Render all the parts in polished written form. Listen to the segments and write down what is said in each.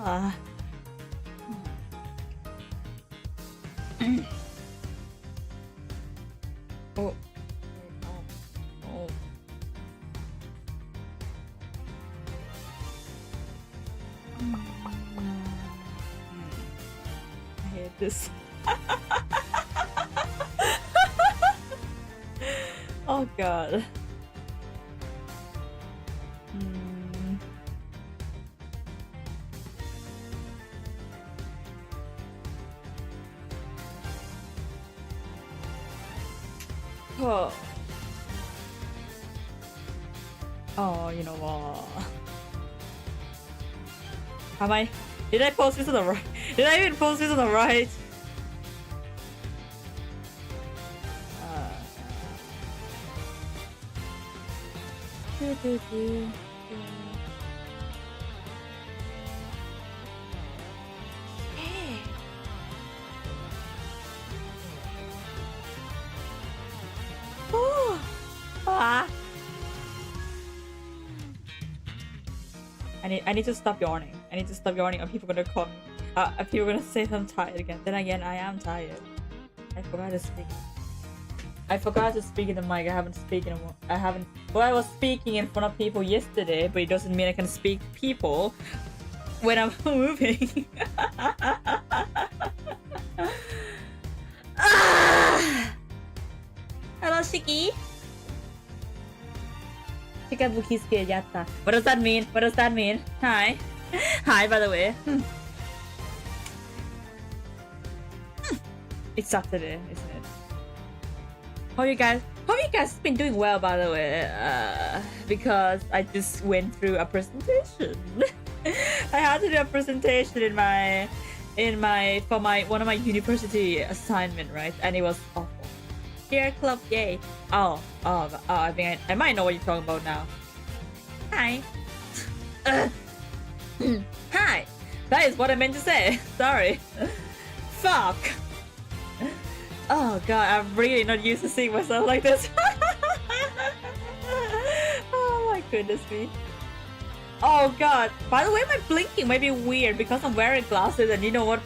Oh. Oh. I hate this. Oh god. Oh. Oh, you know what? Did I post this on the right? Did I even post this on the right? I need to stop yawning. I need to stop yawning or people are gonna call me. People are gonna say I'm tired again. Then again, I am tired. I forgot to speak. I forgot to speak in the mic. I haven't spoken. Well, I was speaking in front of people yesterday, but it doesn't mean I can speak to people when I'm moving. Hello, Shiki. What does that mean? What does that mean? Hi. Hi, by the way. It's Saturday, isn't it? Hope you guys have been doing well, by the way. Because I just went through a presentation. I had to do a presentation for one of my university assignment, right? And it was awful. Cheer club, yay! Oh, I think I might know what you're talking about now. Hi. Hi. That is what I meant to say. Sorry. Fuck. Oh god, I'm really not used to seeing myself like this. Oh my goodness me. Oh god. By the way, my blinking might be weird because I'm wearing glasses, and you know what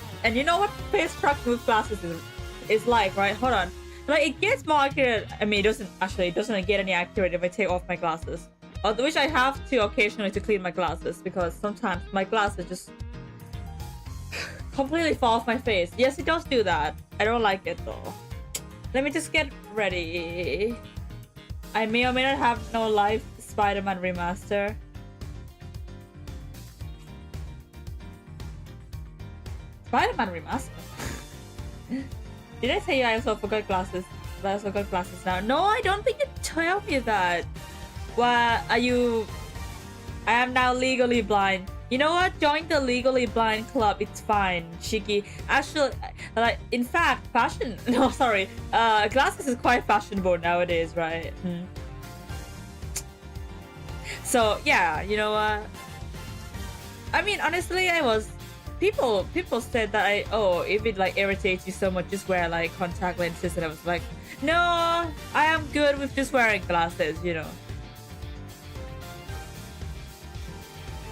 face tracking with glasses is like, right? Hold on. Like, it gets more accurate. I mean, it doesn't get any accurate if I take off my glasses. Which I have to occasionally to clean my glasses because sometimes my glasses just completely fall off my face. Yes, it does do that. I don't like it though. Let me just get ready. I may or may not have no live Spider-Man remaster. Spider-Man remaster? Did I say I also forgot glasses? I also got glasses now. No, I don't think you told me that. What are you? I am now legally blind. You know what? Join the legally blind club. It's fine, Shiki. Actually, like, in fact, fashion. No, sorry. Glasses is quite fashionable nowadays, right? So yeah, you know what? I mean, honestly, I was. People said that if it like irritates you so much, just wear like contact lenses, and I was like, no, I am good with just wearing glasses, you know.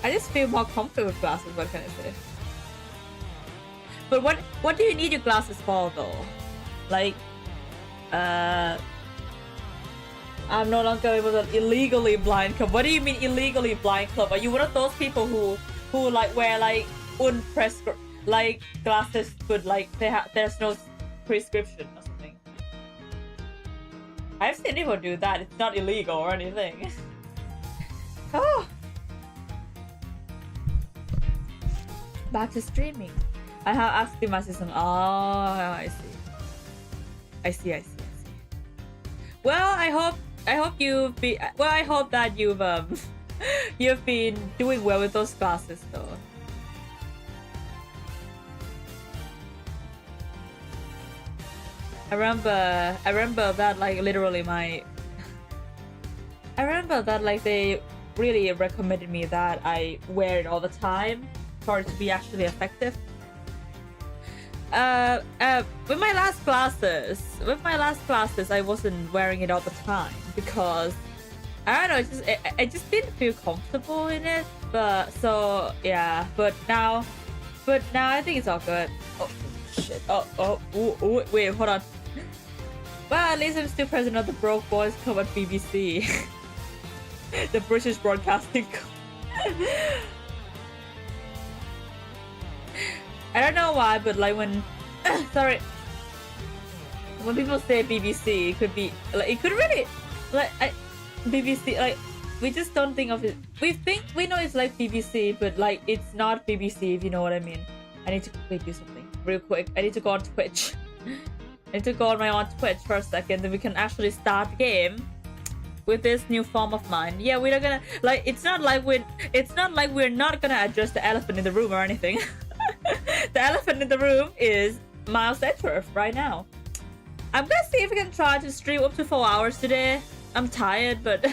I just feel more comfortable with glasses. What can I say? But what do you need your glasses for though? Like, I'm no longer able to illegally blind club. What do you mean illegally blind club? Are you one of those people who like wear like like glasses but like there's no prescription or something? I've seen people do that. It's not illegal or anything. Oh. Back to streaming. I have asked my system. Oh, I see. Well, I hope I hope that you've been doing well with those classes though. I remember that like literally I remember that like they really recommended me that I wear it all the time for it to be actually effective. With my last classes, I wasn't wearing it all the time because I don't know. I just didn't feel comfortable in it. But so yeah. But now I think it's all good. Oh shit. Oh, wait, hold on. Well, at least I'm still president of the Broke Boys Club at BBC. The British Broadcasting I don't know why, but like when sorry, when people say BBC, it could be like it could really like BBC, like we just don't think of it. We know it's like BBC, but like it's not BBC, if you know what I mean. I need to quickly do something real quick. I need to go on Twitch. I need to go on my own Twitch for a second, then we can actually start the game with this new form of mine. Yeah, we're not gonna like. It's not like we're not gonna address the elephant in the room or anything. The elephant in the room is Miles Edgeworth right now. I'm gonna see if we can try to stream up to 4 hours today. I'm tired, but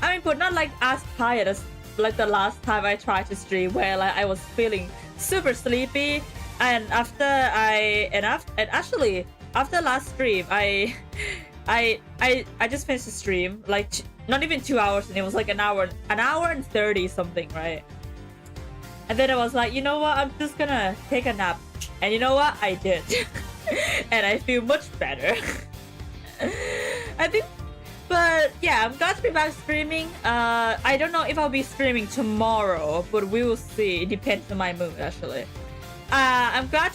I mean, but not like as tired as like the last time I tried to stream, where like I was feeling super sleepy, and actually after last stream, I just finished the stream like not even 2 hours, and it was like an hour and 30 something, right? And then I was like, you know what? I'm just gonna take a nap, and you know what? I did, and I feel much better. I think. But yeah, I'm glad to be back streaming. I don't know if I'll be streaming tomorrow, but we will see. It depends on my mood, actually. I'm glad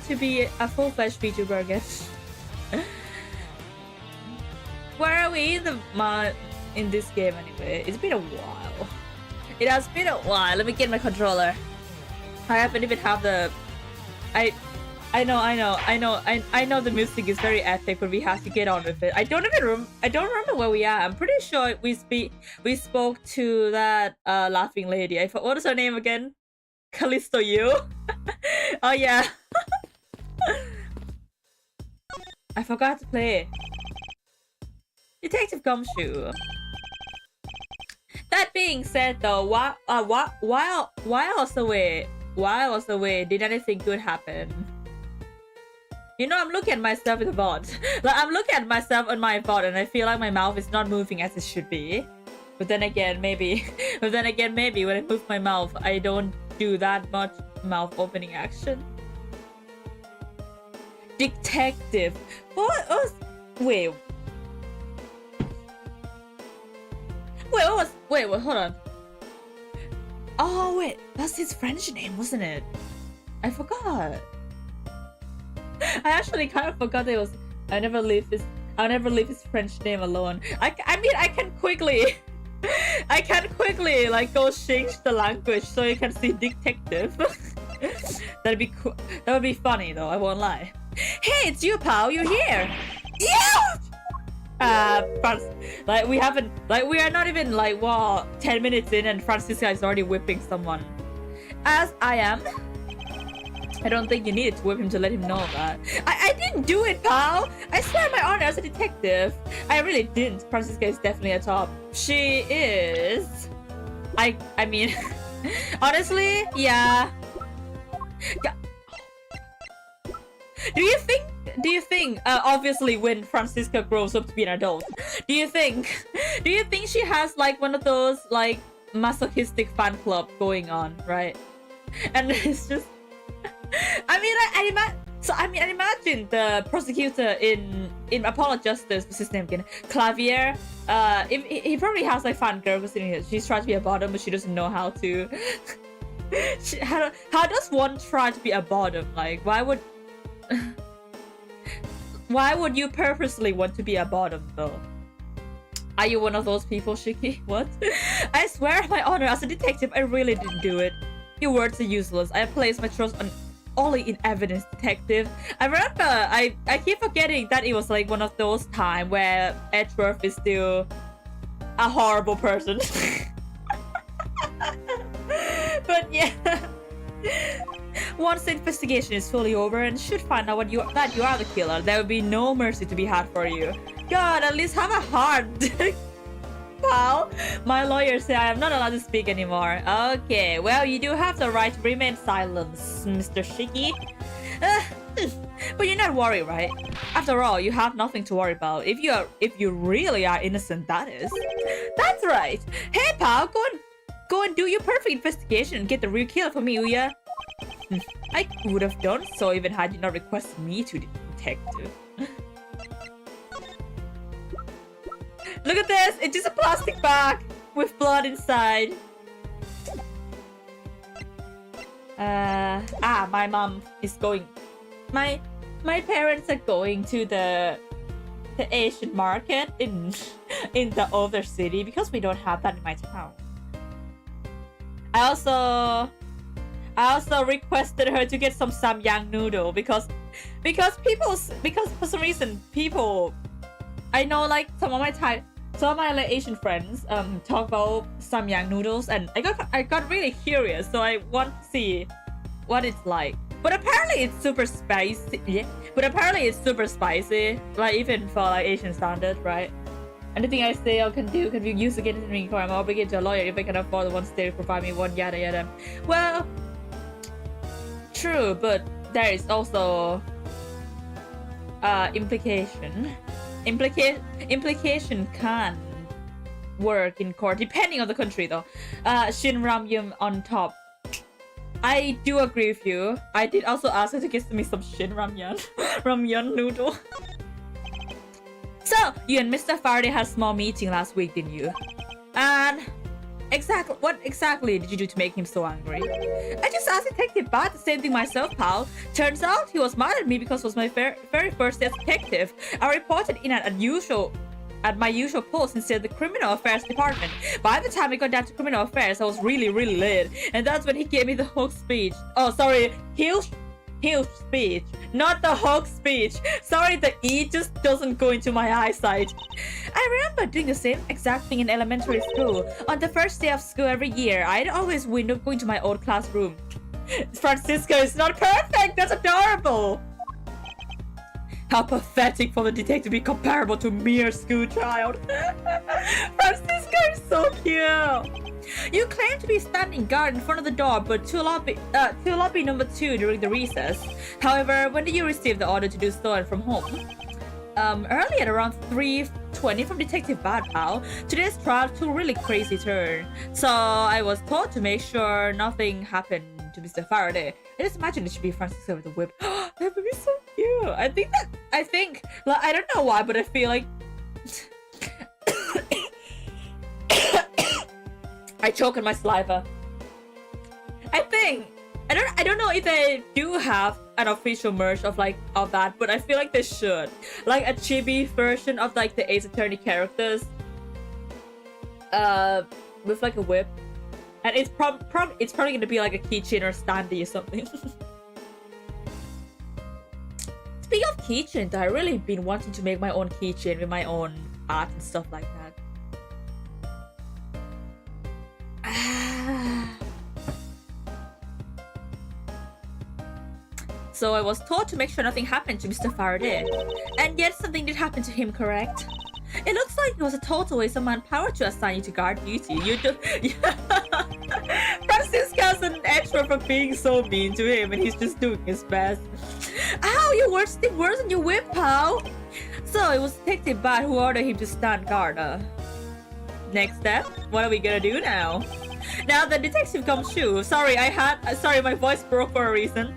to be a full-fledged VTuber again. Where are we in this game anyway? It's been a while. It has been a while. Let me get my controller. I haven't even have the. I know the music is very epic, but we have to get on with it. I don't remember where we are. I'm pretty sure we spoke to that laughing lady. What is her name again? Callisto Yu. Oh yeah. I forgot to play Detective Gumshoe. That being said, though, while I was away, did anything good happen? You know, I'm looking at myself in the VOD. Like, I'm looking at myself on my VOD, and I feel like my mouth is not moving as it should be. But then again, maybe when I move my mouth, I don't do that much mouth opening action. Detective. What was? Wait, hold on. Oh wait, that's his French name, wasn't it? I forgot. I actually kind of forgot it was. I'll never leave his French name alone. I mean, I can quickly like go change the language so you can see detective. That'd be cool. That would be funny though. I won't lie. Hey, it's you, pal. You're here. Yeah. Like we are not even like 10 minutes in, and Francisca is already whipping someone. As I am. I don't think you needed to whip him to let him know that. I didn't do it, pal! I swear my honor as a detective. I really didn't. Francisca is definitely a top. She is. I mean, honestly, yeah. Do you think, obviously when Francisca grows up to be an adult, do you think she has like one of those like masochistic fan club going on, right? And it's just, I imagine the prosecutor in Apollo Justice, what's his name again? Clavier. If he probably has like fan girl because she's trying to be a bottom, but she doesn't know how to. How does one try to be a bottom? Like, why would you purposely want to be a bottom though? Are you one of those people, Shiki? What? I swear on my honor as a detective, I really didn't do it. Your words are useless. I place my trust on only in evidence, detective. I remember, I keep forgetting that it was like one of those times where Edgeworth is still a horrible person. But yeah. Once the investigation is fully over and should find out that you are the killer, there will be no mercy to be had for you. God, at least have a heart. Pal, my lawyer said I am not allowed to speak anymore. Okay, well, you do have the right to remain silent, Mr. Shiki. But you're not worried, right? After all, you have nothing to worry about. If you really are innocent, that is. That's right. Hey, pal, go and do your perfect investigation and get the real killer for me, will ya? I would have done so even had you not requested me to detective. Look at this! It's just a plastic bag with blood inside. My mom is going. My parents are going to the Asian market in the other city because we don't have that in my town. I also requested her to get some samyang noodle because for some reason people I know like some of my like Asian friends talk about samyang noodles and I got really curious, so I want to see what it's like. But apparently it's super spicy. Yeah. But apparently it's super spicy, like even for like Asian standard, right? Anything I say or can do can be used against me, or I'm obligated to a lawyer if I can afford the one state to provide me one yada yada. Well, true, but there is also implication can work in court depending on the country though. Shin ramyum on top. I do agree with you. I did also ask her to get me some shin ramyun noodle. So you and Mr. Faraday had a small meeting last week, didn't you? And what exactly did you do to make him so angry? I just asked Detective Bat the same thing myself, pal. Turns out he was mad at me because it was my very first day as detective. I reported in at my usual post instead of the criminal affairs department. By the time I got down to criminal affairs, I was really late, and that's when he gave me the whole speech. Oh, sorry, heel speech, not the hog speech. Sorry, the E just doesn't go into my eyesight. I remember doing the same exact thing in elementary school. On the first day of school every year, I'd always wind up going to my old classroom. Francisco is not perfect. That's adorable. How pathetic for the detective to be comparable to a mere school child. Francisco is so cute. You claim to be standing guard in front of the door, but to lobby number 2 during the recess. However, when did you receive the order to do so and from whom? Early at around 3:20 from Detective Bad Pal. Today's trial took a really crazy turn, so I was told to make sure nothing happened to Mr. Faraday. I just imagine it should be Francisco with a whip. That would be so cute. I think, like, I don't know why, but I feel like I choke on my saliva. I don't know if they do have an official merch of that, but I feel like they should. Like a chibi version of like the Ace Attorney characters. With like a whip. And it's probably gonna be like a keychain or a standee or something. Speaking of keychains, I really been wanting to make my own keychain with my own art and stuff like that. So I was told to make sure nothing happened to Mr. Faraday. And yet something did happen to him, correct? It looks like it was a total waste of manpower to assign you to guard duty. You just... Francisco's an extra for being so mean to him and he's just doing his best. Ow, your words stick worse than your whip, pal! So it was Detective Bat who ordered him to stand guard. Next step? What are we gonna do now? Now the detective comes true. Sorry, my voice broke for a reason.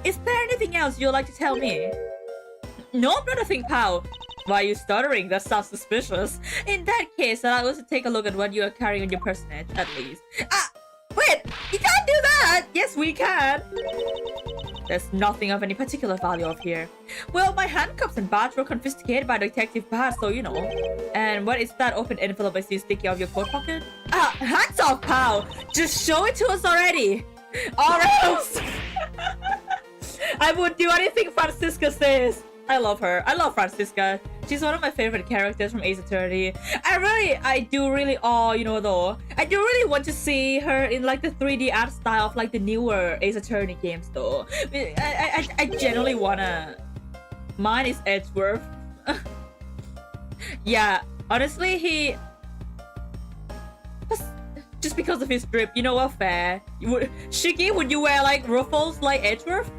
Is there anything else you'd like to tell me? Nope, not a thing, pal. Why are you stuttering? That sounds suspicious. In that case, I'll also take a look at what you are carrying on your personage, at least. Wait! You can't do that! Yes, we can! There's nothing of any particular value up here. Well, my handcuffs and badge were confiscated by Detective Pat, so you know. And what is that open envelope I see sticking out of your coat pocket? Hands off, pal! Just show it to us already! Or else! I would do anything Francisca says! I love her. I love Francisca. She's one of my favorite characters from Ace Attorney. I do really want to see her in like the 3D art style of like the newer Ace Attorney games though. I genuinely wanna. Mine is Edgeworth. Yeah, honestly, just because of his drip, you know what, fair. Shiki, would you wear like ruffles like Edgeworth?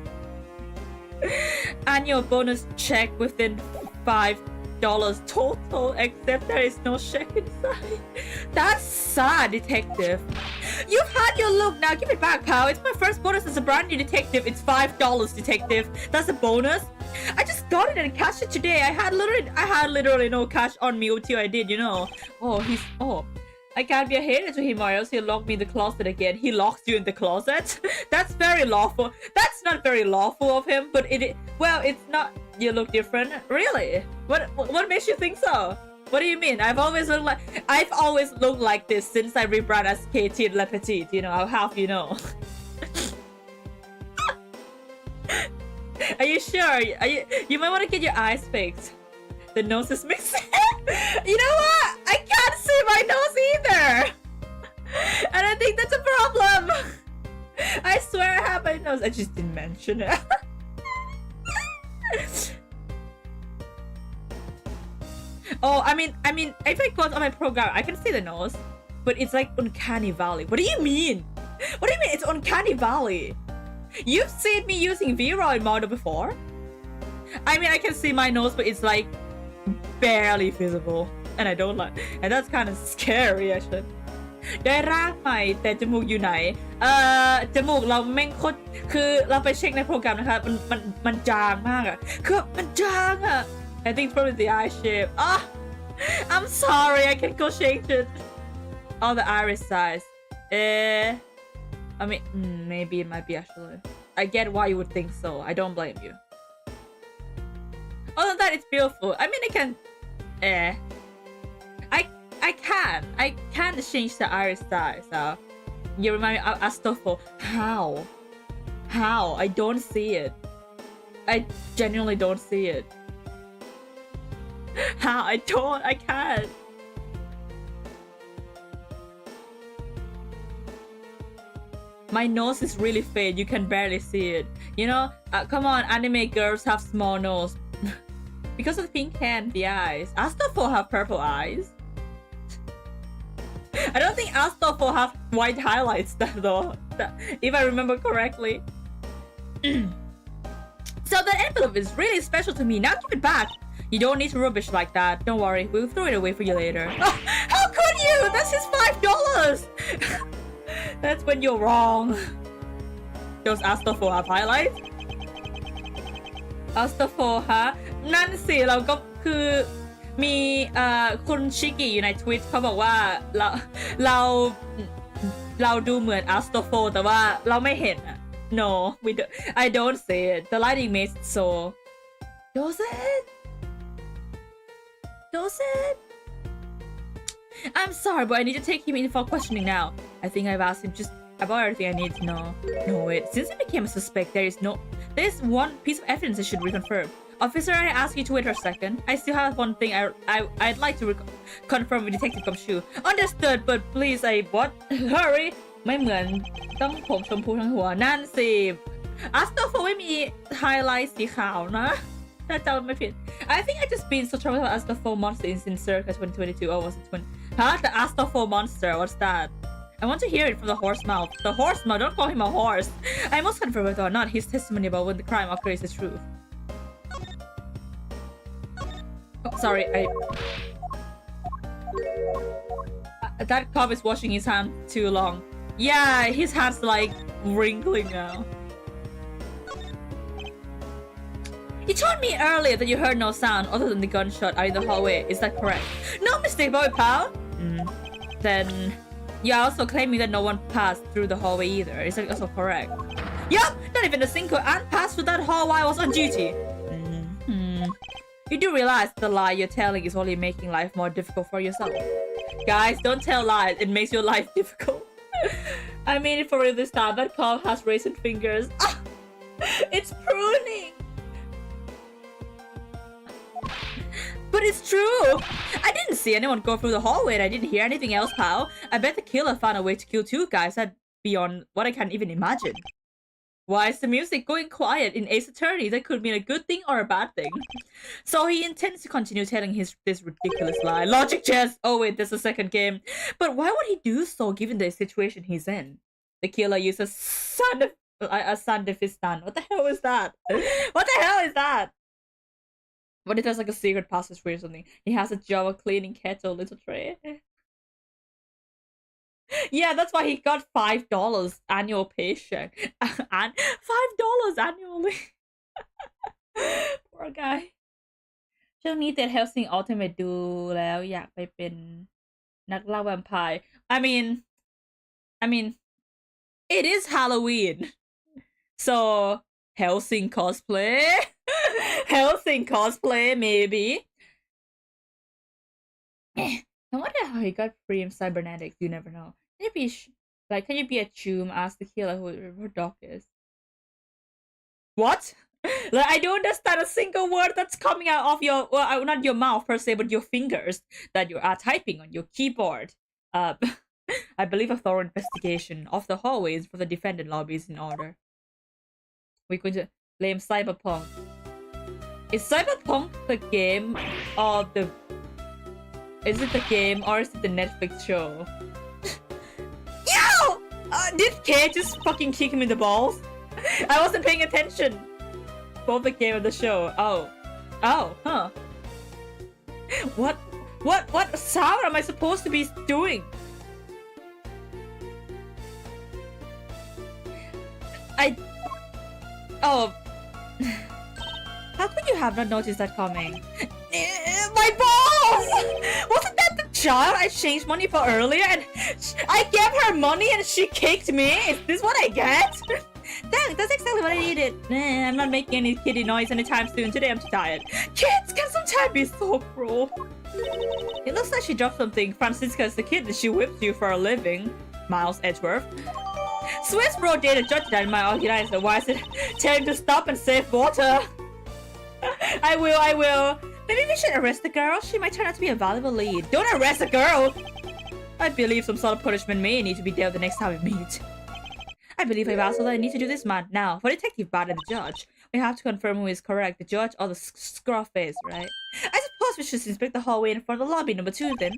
Annual bonus check within $5 total, except there is no check inside. That's sad, detective. You've had your look now. Give it back, pal. It's my first bonus as a brand new detective. It's $5, detective. That's a bonus. I just got it and cashed it today. I had literally no cash on me until I did, you know. Oh. I can't be a hater to him or else he'll lock me in the closet again. He locks you in the closet? That's very lawful. That's not very lawful of him, but well, it's not. You look different. Really? What makes you think so? What do you mean? I've always looked like this since I rebrand as KT Le Petit. You know, how half you know. Are you sure? You might want to get your eyes fixed. The nose is mixing. You know what? I can't see my nose either. And I think that's a problem. I swear I have my nose. I just didn't mention it. Oh, I mean, if I go on my program, I can see the nose, but it's like uncanny valley. What do you mean? What do you mean it's uncanny valley? You've seen me using V-Roy model before. I mean, I can see my nose, but it's like barely visible, and I don't like. And that's kind of scary, actually. ได้ร่างใหม่แต่จมูกอยู่ไหนจมูกเราแม่งโคตรคือเราไปเช็คในโปรแกรมนะคะมันจางมากอ่ะคือมันจางอ่ะ I think it's probably the eye shape. I'm sorry, I can go change it. Oh, the iris size. I mean, maybe it might be actually. I get why you would think so. I don't blame you. Other than that, it's beautiful. I mean, I can. I can change the iris size. So you remind me of Astolfo. How? I don't see it. I genuinely don't see it. How? I can't. My nose is really fade. You can barely see it. You know, come on, anime girls have small nose. Because of the pink hand, the eyes. Astolfo have purple eyes. I don't think Astolfo have white highlights though, if I remember correctly. So that envelope is really special to me. Now give it back. You don't need to rubbish like that. Don't worry, we'll throw it away for you later. Oh, how could you? That's just $5. That's when you're wrong. Does Astolfo have highlights? Astolfo ฮะนั่นสิเราก็คือมีคุณชิกิอยู่ในทวิตเขาบอกว่าเราดูเหมือน Astolfo แต่ว่าเราไม่เห็นอะ No, I don't see it. The lighting makes it so. Does it? I'm sorry, but I need to take him in for questioning now. I think I've asked him just about everything I need to know. No, wait. Since he became a suspect, there's one piece of evidence I should reconfirm. Officer, I ask you to wait for a second. I still have one thing I'd like to confirm with Detective Gumshoe. Understood, but please, what? Hurry. ไม่เหมือนต้องผมชมพูทั้งหัวนั่นสิAstolfoไม่มีไฮไลท์สีขาวนะถ้าจำไม่ผิด I think I just been so troubled about Astolfo monster in Circa 2022 or was it 20? Huh? The Astolfo monster, what's that? I want to hear it from the horse mouth. The horse mouth? Don't call him a horse. I must confirm whether or not his testimony about when the crime occurred is the truth. Oh, sorry, that cop is washing his hand too long. Yeah, his hand's like wrinkling now. You told me earlier that you heard no sound other than the gunshot out in the hallway. Is that correct? No mistake, boy, pal. Then you're also claiming that no one passed through the hallway either. Is that also correct? Yup, not even a single ant passed through that hall while I was on duty. You do realize the lie you're telling is only making life more difficult for yourself. Guys, don't tell lies. It makes your life difficult. I mean, for real this time, that cop has raisin fingers. It's pruning. But it's true. I didn't see anyone go through the hallway and I didn't hear anything else, pal. I bet the killer found a way to kill two guys. That's beyond what I can even imagine. Why is the music going quiet in Ace Attorney? That could mean a good thing or a bad thing. So he intends to continue telling this ridiculous lie. Logic chess! Oh wait, there's a second game. But why would he do so given the situation he's in? The killer uses a Sandifistan. What the hell is that? What the hell is that? What if there's like a secret passageway or something? He has a Java cleaning kettle, little tray. Yeah, that's why he got $5 annual paycheck. And $5 annually. Poor guy. ช่วงนี้ติด Hellsing Ultimate ดูแล้วอยากไปเป็นนักล่าแวมไพร์ I mean it is Halloween so Hellsing cosplay Hellsing cosplay maybe I wonder how he got free in cybernetics. You never know. Can you be can you be a Choom? Ask the killer who her dog is. What? Like, I don't understand a single word that's coming out of your, well, not your mouth per se, but your fingers that you are typing on your keyboard. I believe a thorough investigation of the hallways for the defendant lobby is in order. We're going to blame Cyberpunk. Is Cyberpunk the game or the... Is it the game or is it the Netflix show? Yo! Did Kay just fucking kick him in the balls? I wasn't paying attention. Both the game and the show. Oh, huh. What sound am I supposed to be doing? Oh. How could you have not noticed that coming? My balls! Wasn't that the child I changed money for earlier and I gave her money and she kicked me? Is this what I get? Dang, that's exactly what I needed. I'm not making any kitty noise anytime soon. Today I'm too tired. Kids can sometimes be so cruel. It looks like she dropped something. Francisca is the kid that she whips you for a living. Miles Edgeworth. Swiss bro dated judge that in my organizer. Why is it telling to stop and save water? I will. Maybe we should arrest the girl. She might turn out to be a valuable lead. Don't arrest a girl! I believe some sort of punishment may need to be dealt the next time we meet. I believe I've asked all that I need to do this man. Now, for Detective Bart and the judge, we have to confirm who is correct, the judge or the scruff face, right? I suppose we should inspect the hallway in front of the lobby number 2 then.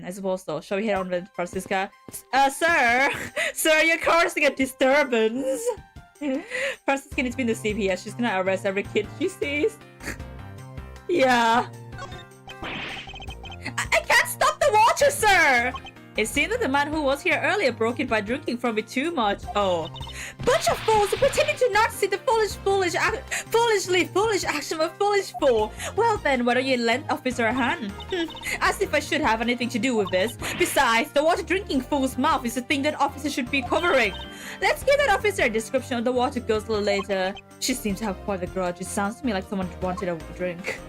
I suppose so. Shall we head on with Francisca? Sir, you're causing a disturbance. Francisca needs to be in the CPS. She's gonna arrest every kid she sees. Yeah. I can't stop the water, sir! It seemed that the man who was here earlier broke it by drinking from it too much. Oh. Bunch of fools who pretending to not see the foolish action of a foolish fool. Well then, why don't you lend officer a hand? As if I should have anything to do with this. Besides, the water drinking fool's mouth is the thing that officer should be covering. Let's give that officer a description of the water girls a little later. She seems to have quite a grudge. It sounds to me like someone wanted a drink.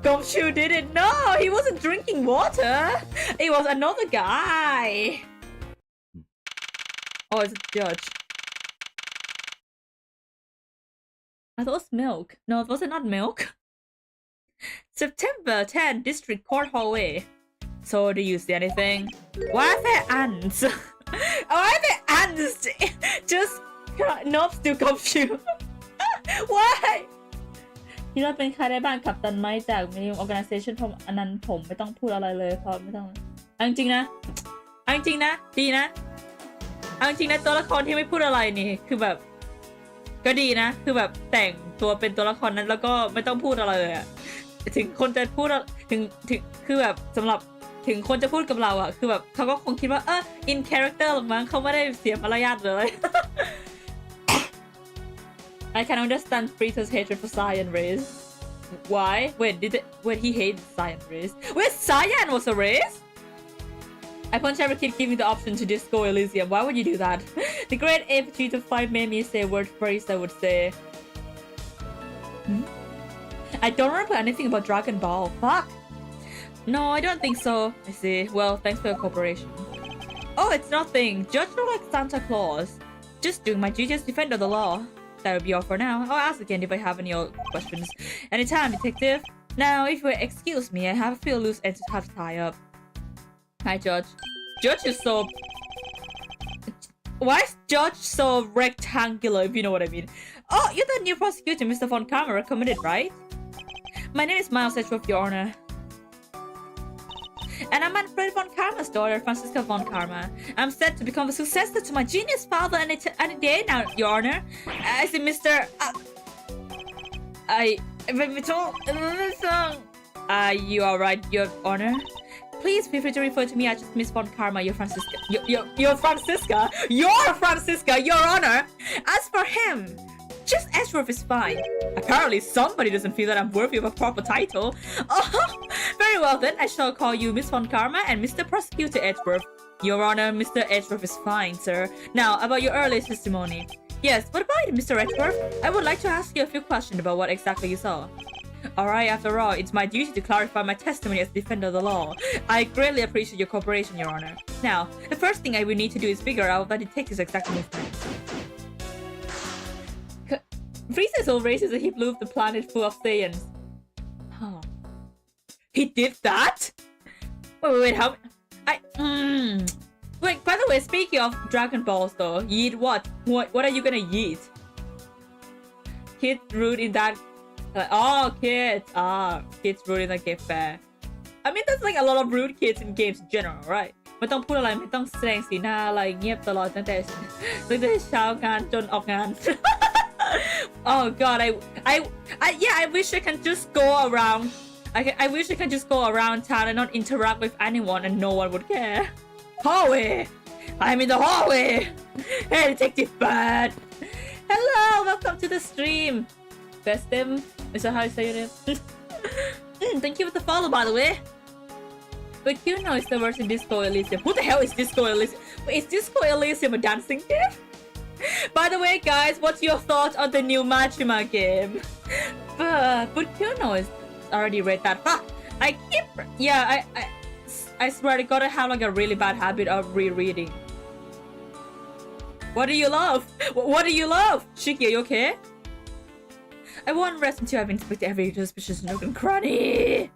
Gumshoe didn't. No, he wasn't drinking water. It was another guy. Oh, it's a judge. I thought it was milk. No, was it not milk? September 10, District Court Hallway. So, do you see anything? Why are there ants? Why are there ants? Just nope, still Gumshoe. Why? ที่เราเป็นใครได้บ้างกับตันไหมจากมินิม organization ผมอันนั้นผมไม่ต้องพูดอะไรเลยเพราะไม่ต้องเอาจริงๆนะดีนะเอาจริงๆนะตัวละครที่ไม่พูดอะไรนี่คือแบบก็ดีนะคือแบบแต่งตัวเป็นตัวละครนั้นแล้วก็ไม่ต้องพูดอะไรเลยอะถึงคนจะพูดถึงคือแบบสำหรับถึงคนจะพูดกับเราอะคือแบบเขาก็คงคิดว่าin character หรอกมั้งเขาไม่ได้เสียมารยาทเลย I can understand Frito's hatred for Cyan race. Why? Wait, he hated Cyan race? Wait, Cyan was a race? I punch every kid giving the option to Disco Elysium. Why would you do that? The great ape 3 to 5 made me say a word phrase I would say. I don't remember anything about Dragon Ball. Fuck. No, I don't think so. I see. Well, thanks for your cooperation. Oh, it's nothing. Judge look like Santa Claus. Just doing my duty as defender of the law. That would be all for now. I'll ask again if I have any questions. Anytime, detective. Now, if you excuse me, I have a few loose ends to have to tie up. Hi, Judge. Judge is so... Why is Judge so rectangular, if you know what I mean? Oh, you're the new prosecutor Mr. Von Kammer recommended, right? My name is Miles Edgeworth, Your Honor. and I'm Manfred von Karma's daughter, Franziska von Karma. I'm set to become the successor to my genius father any day now, Your Honor. I see, Mr. You alright, Your Honor? Please feel free to refer to me as just Miss von Karma, your Franziska. Your Franziska? Your Franziska, Your Honor! As for him, just Edgeworth is fine. Apparently somebody doesn't feel that I'm worthy of a proper title. Oh, very well then, I shall call you Miss von Karma and Mr. Prosecutor Edgeworth. Your Honor, Mr. Edgeworth is fine, sir. Now, about your earlier testimony. Yes, what about it, Mr. Edgeworth? I would like to ask you a few questions about what exactly you saw. Alright, after all, it's my duty to clarify my testimony as defender of the law. I greatly appreciate your cooperation, Your Honor. Now, the first thing I will need to do is figure out what the detective's exact movement. Frieza is so racist that he blew up the planet full of Saiyans. Huh. He did that? Wait, how? Wait, by the way, speaking of Dragon Balls though, yeet what? What are you gonna yeet? Kid rude in that... kids. Kids rude in that game fair. I mean, there's like a lot of rude kids in games in general, right? ไม่ต้องพูดอะไรไม่ต้องแสดงสีหน้าอะไรเงียบตลอดตั้งแต่เช้างานจนออกงาน Oh god, I wish I can just go around. I wish I can just go around town and not interact with anyone and no one would care. Hallway! I'm in the hallway! Hey, Detective Bad! Hello, welcome to the stream. Festim, is that how you say your name? Thank you for the follow, by the way. But you know it's the version Disco Elysium. Who the hell is Disco Elysium? Wait, is Disco Elysium a dancing game? By the way, guys, what's your thoughts on the new Majima game? But you know it's already read that. I swear to God, I have like a really bad habit of rereading. What do you love? What do you love? Shiki, are you okay? I won't rest until I've inspected every suspicious nook and cranny.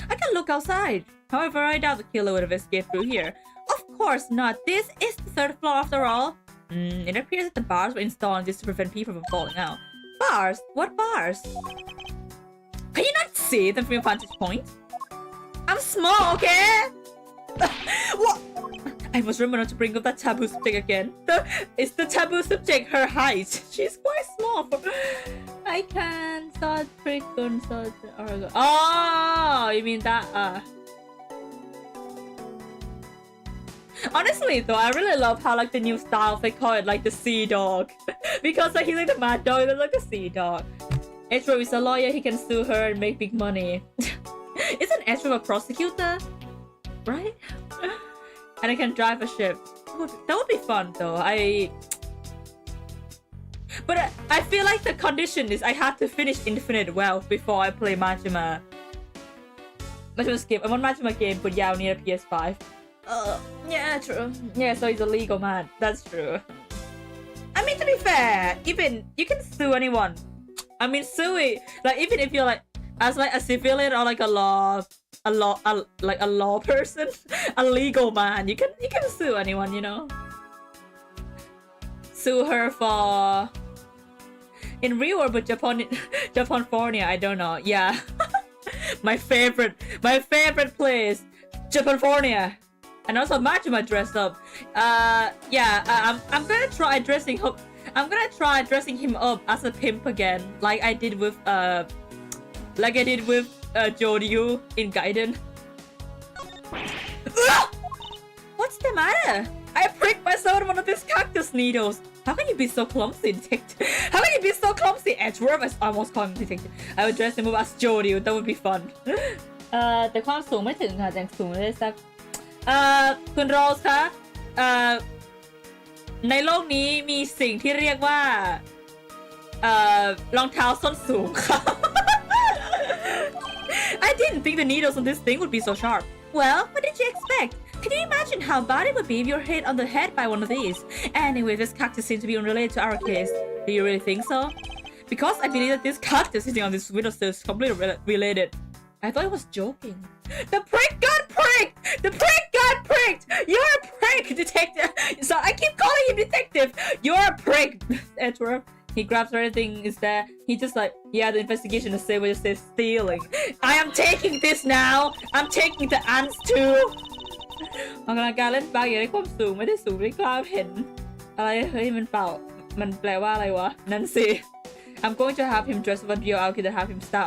I can look outside. However, I doubt the killer would have escaped through here. Of course not. This is the third floor after all. It appears that the bars were installed on this to prevent people from falling out. Bars? What bars? Can you not see them from your vantage point? I'm small, okay? What? I must remember not to bring up that taboo subject again. Is the taboo subject her height? She's quite small for... I can start frequent start... Oh, you mean that, Honestly though, I really love how like the new style they call it like the sea dog. Because like he's like the mad dog and like the sea dog. Edgeworth is a lawyer, he can sue her and make big money. Isn't Edgeworth a prosecutor? Right? And I can drive a ship. That would be fun though. But I feel like the condition is I have to finish Infinite Wealth before I play Majima. Majima's game. I want Majima game, but yeah, I'll need a PS5. Yeah, true. Yeah, so he's a legal man. That's true. I mean, to be fair, even you can sue anyone. I mean, sue it. Like even if you're like as like a civilian or like a law person, a legal man, you can sue anyone, you know. Sue her for in real world, but Japan-fornia, I don't know. Yeah. my favorite place, Japan-fornia. And also Majima dressed up. I'm gonna try dressing him. I'm gonna try dressing him up as a pimp again, like I did with Joryu in Gaiden. What's the matter? I pricked myself with one of these cactus needles. How can you be so clumsy, detective? How can you be so clumsy, Edgeworth? I almost called him detective. I would dress him up as Joryu. That would be fun. แต่ความสูงไม่ถึงค่ะแต่สูงได้สักคุณโรสคะในโลกนี้มีสิ่งที่เรียกว่ารองเท้าส้นสูงค่ะ I didn't think the needles on this thing would be so sharp. Well, what did you expect? Can you imagine how bad it would be if you were hit on the head by one of these? Anyway, this cactus seems to be unrelated to our case. Do you really think so? Because I believe that this cactus sitting on this windowsill is completely related. I thought I was joking. The prick got pricked! The prick got pricked! You're a prick, detective! So I keep calling him detective! You're a prick, Edgeworth. He grabs everything is there. He just like, yeah, the investigation is say what you say stealing. I am taking this now. I'm taking the ants too. ออกกำลังกายเล่นบาสอย่าได้ความสูงไม่ได้สูงไม่กล้าเห็นอะไรเฮ้ยมันเปล่ามันแปลว่าอะไรวะนั่นสิ I'm going to have him dress up you out to have him stop.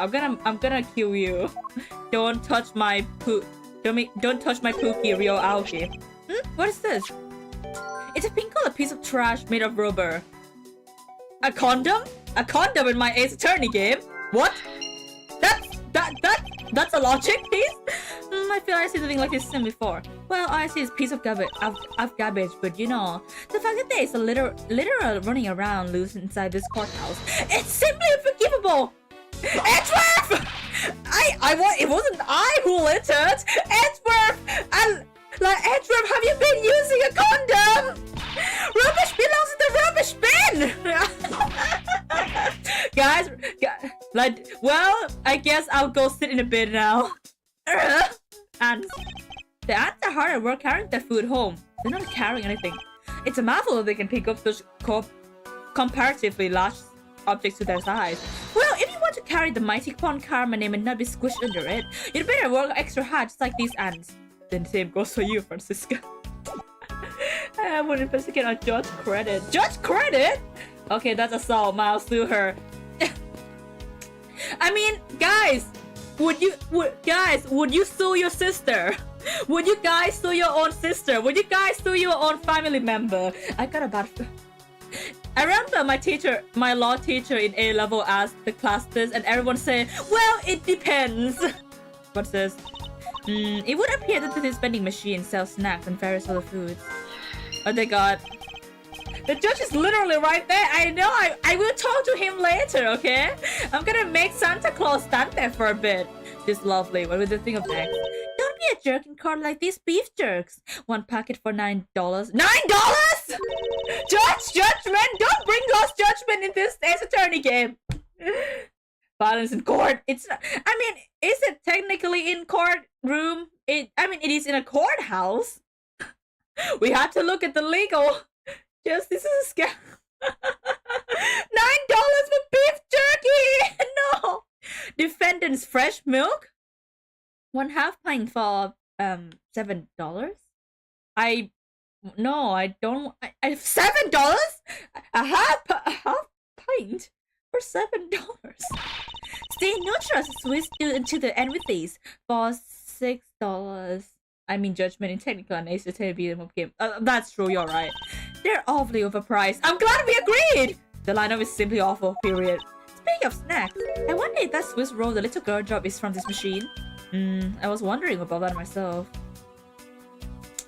I'm gonna kill you. Don't touch my poo. Don't touch my pookie, Rio Aoki. What is this? It's a pink colored piece of trash made of rubber. A condom? A condom in my Ace Attorney game? What? That's a logic piece? I feel I see something like this before. Well, I see this piece of garbage, but you know, the fact that there is a literal running around loose inside this courthouse, it's simply unforgivable! Edgeworth! It wasn't I who littered! Edgeworth! Edgeworth, have you been using a condom? Rubbish belongs in the rubbish bin! Guys, well, I guess I'll go sit in a bin now. Ants. The ants are hard at work carrying their food home. They're not carrying anything. It's a marvel that they can pick up such comparatively large objects to their size. Well, if you want to carry the mighty pawn car my name and not be squished under it, you'd better work extra hard just like these ants. Then same goes for you, Francisca. I would investigate on Judge Credit. Judge Credit? Okay, that's assault. I'll sue her. I mean, guys, would you sue your sister? Would you guys sue your own sister? Would you guys sue your own family member? I got a bad. I remember my law teacher in A level asked the class this, and everyone said, "Well, it depends." What's this? It would appear that this vending machine sells snacks and various other foods. Oh, they got. The judge is literally right there. I know. I will talk to him later, okay? I'm gonna make Santa Claus stand there for a bit. This is lovely. What would you think of next? Don't be a jerk and card like these beef jerks. One packet for $9. $9? Judgment! Don't bring lost judgment in this Ace Attorney game. Violence in court. It's not, I mean, is it technically in courtroom? It is in a courthouse. We had to look at the legal. This is a scam. $9 for beef jerky. No. Defendant's fresh milk. 1/2 pint for $7. I don't. $7? A half pint for $7. Stay neutral. Switch into the end with these for $6. I mean, judgment in technical and Ace Attorney beat 'em up game. That's true. You're right. They're awfully overpriced. I'm glad we agreed. The lineup is simply awful. Period. Speaking of snacks, I wonder if that Swiss roll the little girl drop is from this machine. I was wondering about that myself.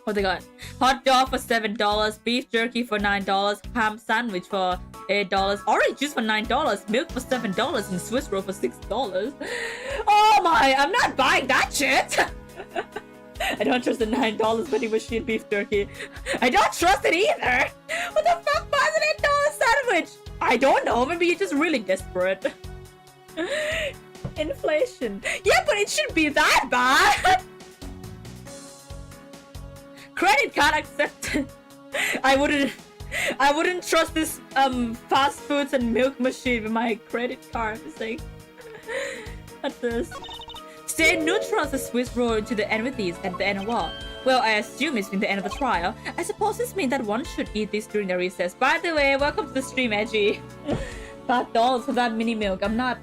What they got? Hot dog for $7, beef jerky for $9, ham sandwich for $8, orange juice for $9, milk for $7, and Swiss roll for $6. Oh my! I'm not buying that shit. I don't trust the $9 vending machine beef jerky. I don't trust it either. What the fuck buys an $8 sandwich? I don't know. Maybe you're just really desperate. Inflation. Yeah, but it shouldn't be that bad. Credit card accepted. I wouldn't trust this fast foods and milk machine with my credit card. It's like, what's this? Stay neutral as a Swiss roll to the end with these at the end of what? Well, I assume it's been the end of the trial. I suppose this means that one should eat this during the recess. By the way, welcome to the stream, Edgy. $5 for that mini milk. I'm not.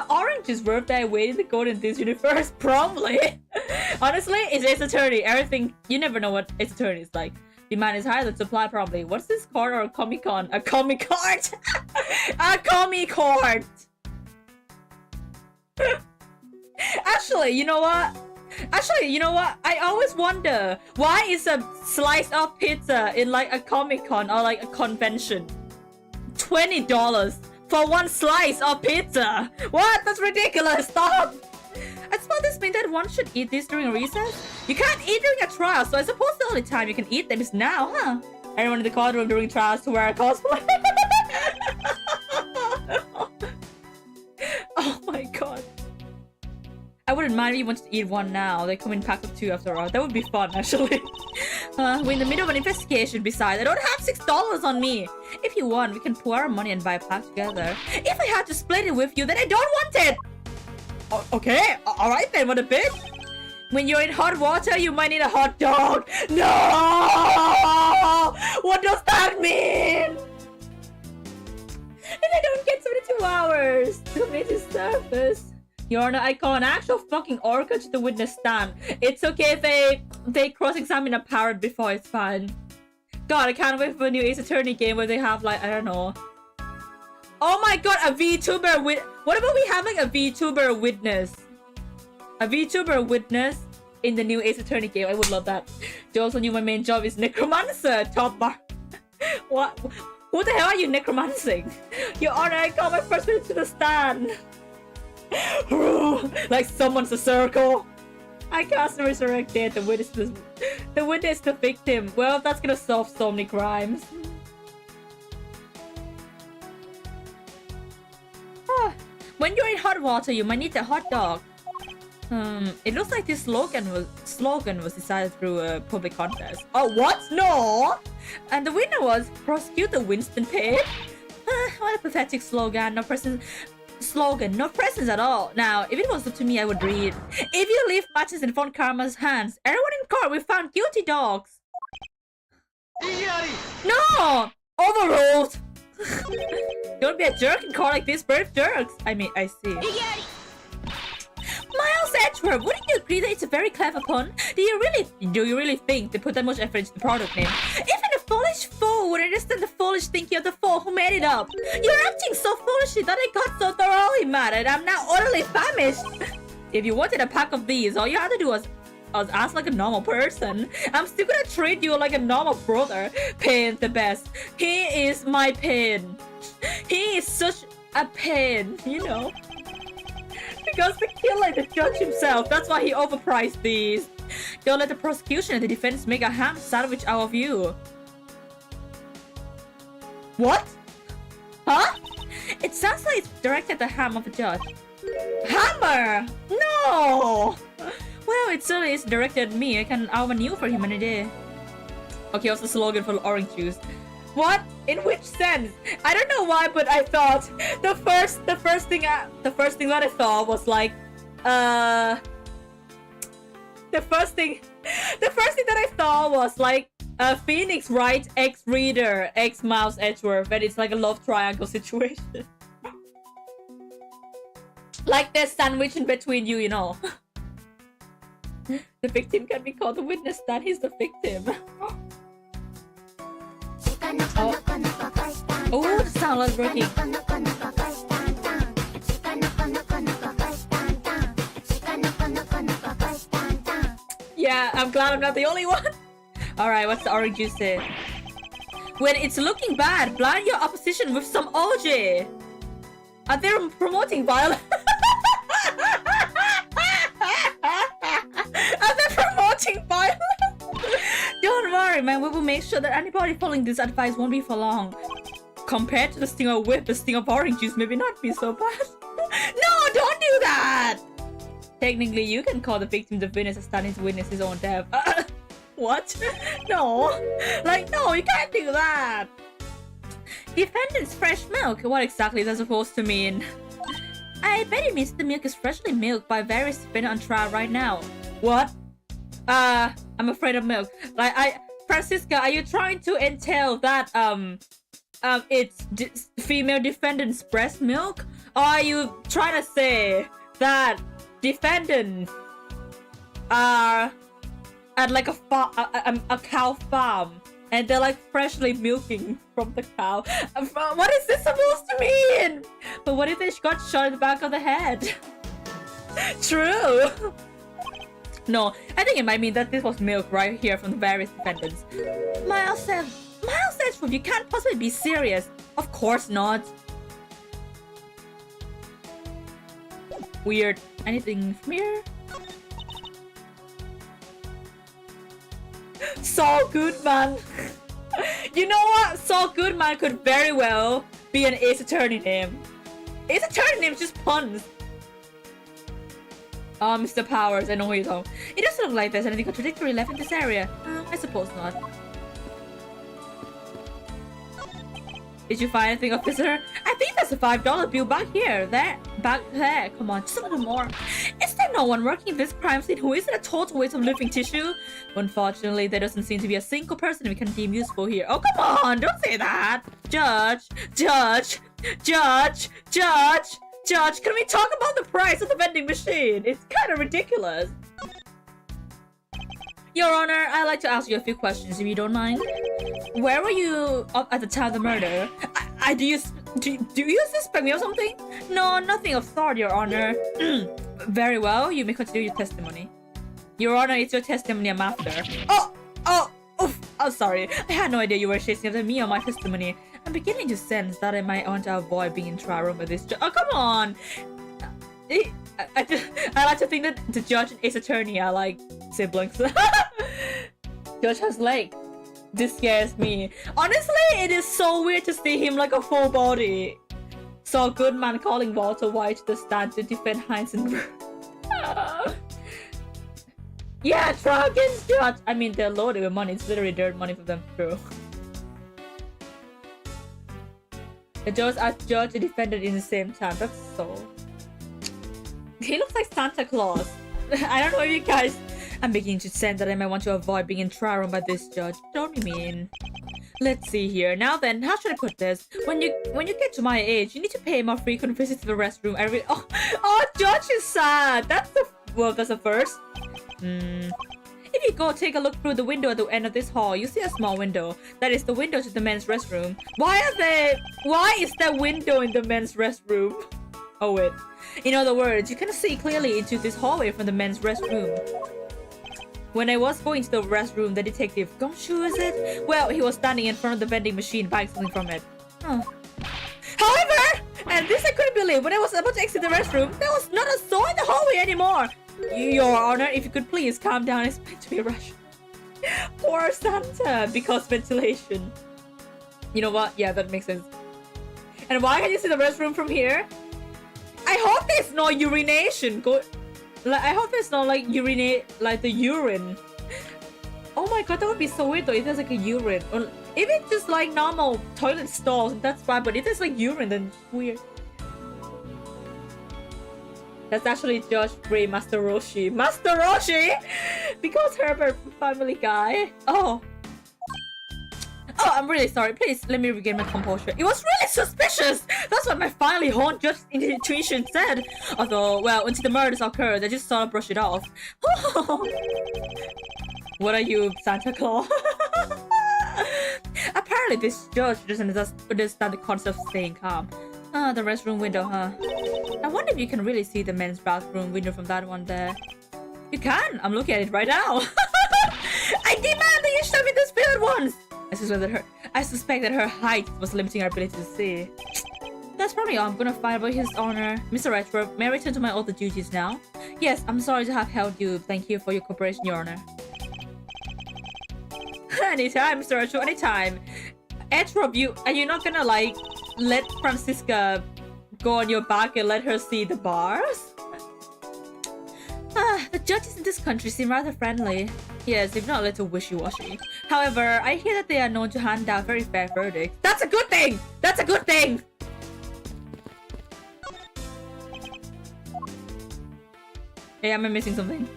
Orange is worth that I waited to go in this universe. Probably. Honestly, it's Ace Attorney. Everything. You never know what Ace Attorney is like. Demand is higher than supply, probably. What's this card or a Comic Con? A Comic Card! A Comic Card! Actually, you know what? I always wonder, why is a slice of pizza in like a Comic Con or like a convention $20 for one slice of pizza? What? That's ridiculous. Stop. I suppose this means that one should eat this during a recess. You can't eat during a trial, so I suppose the only time you can eat them is now, huh? Everyone in the courtroom during trials to wear a cosplay. Oh my god. I wouldn't mind if you wanted to eat one now. They come in packs of 2 after all. That would be fun, actually. We're in the middle of an investigation. Besides, I don't have $6 on me. If you want, we can pour our money and buy a pack together. If I had to split it with you, then I don't want it. Okay, all right then. What a bit. When you're in hot water, you might need a hot dog. No! What does that mean? And I don't get 72 hours to make this surface. You're an icon, actual fucking orca to the witness stand. It's okay if they cross-examine a parrot before, it's fine. God, I can't wait for a new Ace Attorney game where they have like, I don't know. Oh my god, a VTuber what about we have like a VTuber witness? A VTuber witness in the new Ace Attorney game. I would love that. You also knew my main job is necromancer, top bar. What? Who the hell are you necromancing? Your Honor, I got my first minute to the stand. Like someone's a circle. I cast and resurrect dead. The witness the victim. Well, that's gonna solve so many crimes. When you're in hot water, you might need a hot dog. It looks like this slogan was decided through a public contest. Oh, what? No! And the winner was Prosecutor Winston Page. What a pathetic slogan. No presence at all. Now, if it was up to me, I would read. If you leave matches in Von Karma's hands, everyone in court will found guilty dogs. No! Overruled! Don't be a jerk in court like this, brave jerks. I mean, I see. Miles Edgeworth, wouldn't you agree that it's a very clever pun? Do you really think they put that much effort into the product name? Even a foolish fool would understand the foolish thinking of the fool who made it up. You're acting so foolishly that I got so thoroughly mad and I'm now utterly famished. If you wanted a pack of these, all you had to do was ask like a normal person. I'm still gonna treat you like a normal brother. Pain the best. He is my pain. He is such a pain, you know. Because the killer, the judge himself, that's why he overpriced these. Don't let the prosecution and the defense make a ham sandwich out of you. What? Huh? It sounds like it's directed at the ham of the judge. Hammer! No! Well, it certainly is directed at me. I can avenue for him any day. Okay, what's the slogan for orange juice? What? In which sense? I don't know why, but I thought the first thing that I thought was like, the first thing that I thought was like, Phoenix Wright X Reader X Miles Edgeworth, and it's like a love triangle situation. Like there's sandwich in between you, you know. The victim can be called the witness stand. He's the victim. Oh, the sound was breaking. Yeah, I'm glad I'm not the only one. Alright, what's the orange juice say? When it's looking bad, blind your opposition with some OJ. Are they promoting violence? Are they promoting violence? Don't worry, man. We will make sure that anybody following this advice won't be for long. Compared to the sting of whip, the sting of orange juice maybe not be so bad. No, don't do that! Technically, you can call the victim the witness and stand his witness his own death. What? No. Like, no, you can't do that. Defendant's fresh milk. What exactly is that supposed to mean? I bet it means the milk is freshly milked by various defendants on trial right now. What? I'm afraid of milk. Like, Francisca, are you trying to entail that, it's female defendant's breast milk? Or are you trying to say that defendants are at like a cow farm and they're like freshly milking from the cow? What is this supposed to mean? But what if they got shot in the back of the head? True. No, I think it might mean that this was milk right here from the various defendants. Miles Edgeworth, you can't possibly be serious. Of course not. Weird. Anything from here? Saul Goodman. You know what? Saul Goodman could very well be an Ace Attorney name. Ace Attorney name is just puns. Oh, Mr. Powers, I know who you're talking. It doesn't look like there's anything contradictory left in this area. I suppose not. Did you find anything, officer? I think there's a $5 bill back here. Back there. Come on, just a little more. Is there no one working in this crime scene who isn't a total waste of living tissue? Unfortunately, there doesn't seem to be a single person we can deem useful here. Oh, come on, don't say that. Judge, can we talk about the price of the vending machine? It's kind of ridiculous. Your Honor, I'd like to ask you a few questions if you don't mind. Where were you at the time of the murder? Do you suspect me of something? No, nothing of sort, Your Honor. Very well, you may continue your testimony. Your Honor, it's your testimony I'm after. I'm sorry. I had no idea you were chasing after me on my testimony. I'm beginning to sense that I might want to avoid being in trial room with this judge. Oh, come on! I like to think that the judge and his attorney are like siblings. Judge has leg. This scares me. Honestly, it is so weird to see him like a full body. So Goodman calling Walter White to the stand to defend Heinz and yeah, trial against Judge. I mean, they're loaded with money. It's literally dirt money for them too. The judge asked Judge and defendant in the same time. That's so... He looks like Santa Claus. I don't know if you guys... I'm beginning to sense that I might want to avoid being in trial room by this judge. Don't you mean? Let's see here. Now then, how should I put this? When you get to my age, you need to pay more frequent visits to the restroom every... Oh, Judge is sad. That's a first. If you go take a look through the window at the end of this hall, you see a small window. That is the window to the men's restroom. Why is there window in the men's restroom? Oh wait. In other words, you can see clearly into this hallway from the men's restroom. When I was going to the restroom, the detective, Gumshoe is it? Well, he was standing in front of the vending machine buying something from it. However, and this I couldn't believe, when I was about to exit the restroom, there was not a soul in the hallway anymore. Your Honor, if you could please calm down, it's meant to be a rush. Poor Santa, because ventilation. You know what? Yeah, that makes sense. And why can you see the restroom from here? I hope there's no urination. I hope there's no like urinate, like the urine. Oh my god, that would be so weird though if there's like a urine. Or if it's just like normal toilet stalls, that's fine. But if there's like urine, then it's weird. That's actually Judge Ray Master Roshi. Master Roshi! Because Herbert from Family Guy. Oh, I'm really sorry. Please let me regain my composure. It was really suspicious! That's what my finely honed judge intuition said. Although, well, until the murders occurred, I just sort of brushed it off. What are you, Santa Claus? Apparently this judge doesn't understand the concept of staying calm. The restroom window, huh? I wonder if you can really see the men's bathroom window from that one there. You can! I'm looking at it right now! I demand that you show me this bill at once! I suspect that her height was limiting her ability to see. That's probably all I'm gonna find about his honor. Mr. Redford, may I return to my other duties now? Yes, I'm sorry to have held you. Thank you for your cooperation, your honor. Anytime, Mr. Redford, anytime. Edrob, are you not gonna like let Francisca go on your back and let her see the bars? The judges in this country seem rather friendly. Yes, if not a little wishy-washy. However, I hear that they are known to hand down very fair verdicts. That's a good thing! That's a good thing! Hey, am I missing something?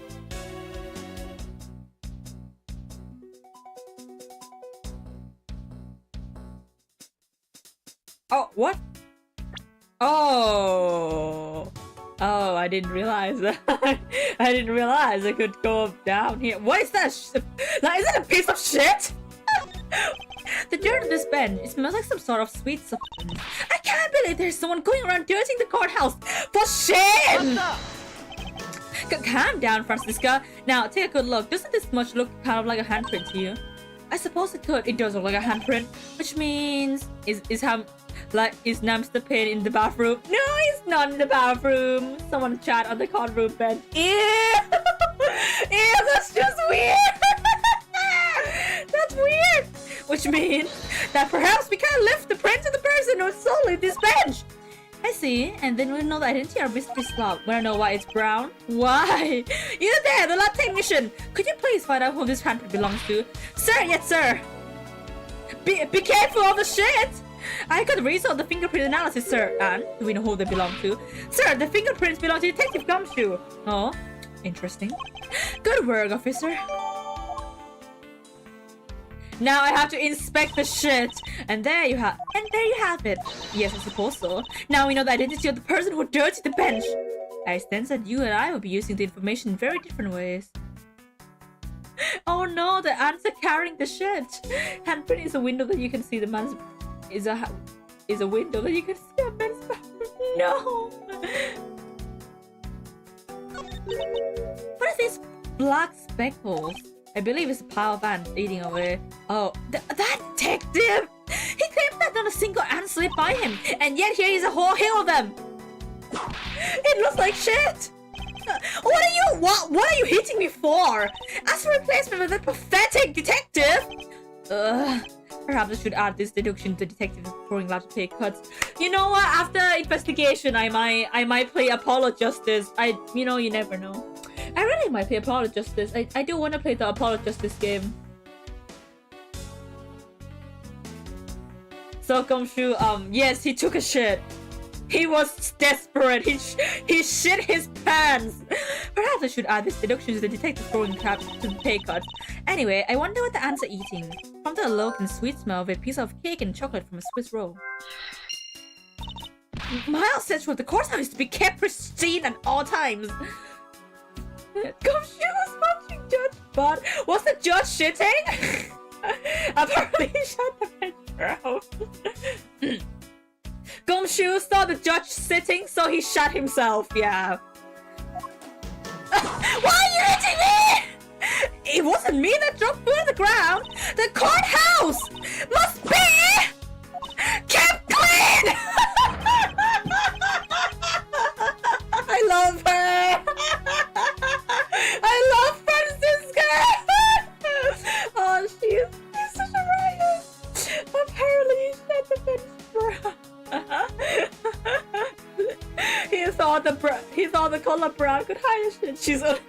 Oh, what? Oh, I didn't realize that. I didn't realize I could go down here. What is that? Is that a piece of shit? The dirt on this bench, it smells like some sort of sweet substance. I can't believe there's someone going around dirtying the courthouse. For shame! Calm down, Francisca. Now, take a good look. Doesn't this much look kind of like a handprint to you? I suppose it could. It does look like a handprint. Which means... Is Namster Pin in the bathroom? No, he's not in the bathroom. Someone chat on the courtroom bench. Ew! Ew, that's just weird! That's weird! Which means that perhaps we can't lift the print of the person who solely this bench. I see. And then we'll know the identity of mystery slot. Wanna know why it's brown? Why? You there, the lab technician. Could you please find out who this handprint belongs to? Sir, yes, sir. Be careful of the shit. I got the result of the fingerprint analysis, sir. And do we know who they belong to? Sir, the fingerprints belong to Detective Gumshoe. Oh, interesting. Good work, officer. Now I have to inspect the shit. And there you have it. Yes, I suppose so. Now we know the identity of the person who dirtied the bench. I sense that you and I will be using the information in very different ways. Oh no, the ants are carrying the shit. Handprint is a window that you can see the man's is a window that you can see a man's bathroom. No. What are these black speckles? I believe it's a pile of ants eating away. Oh, that detective! He claimed that not a single ant slipped by him, and yet here is a whole hill of them. It looks like shit. What are you hitting me for? As a replacement for that pathetic detective? Perhaps I should add this deduction to detective pouring large pay cuts. You know what? After investigation, I might play Apollo Justice. You never know. I really might play Apollo Justice. I do want to play the Apollo Justice game. So Gumshoe, yes, he took a shit. He was desperate. He shit his pants. Perhaps I should add this deduction to the detective throwing crabs to the pay cut. Anyway, I wonder what the ants are eating. From the look and sweet smell of a piece of cake and chocolate from a Swiss roll. Miles says for the courthouse is to be kept pristine at all times. Gumshoe was watching Judge Bud. Was the judge shitting? Apparently he shut the bench out. Gumshoe saw the judge sitting, so he shot himself, yeah. Why are you hitting me? It wasn't me that dropped food on the ground. The courthouse must be kept clean. I love her. I love Francisca. Oh, she's such a riot. Apparently he shot the bench brown. he thought the color brown could hide shit. She's only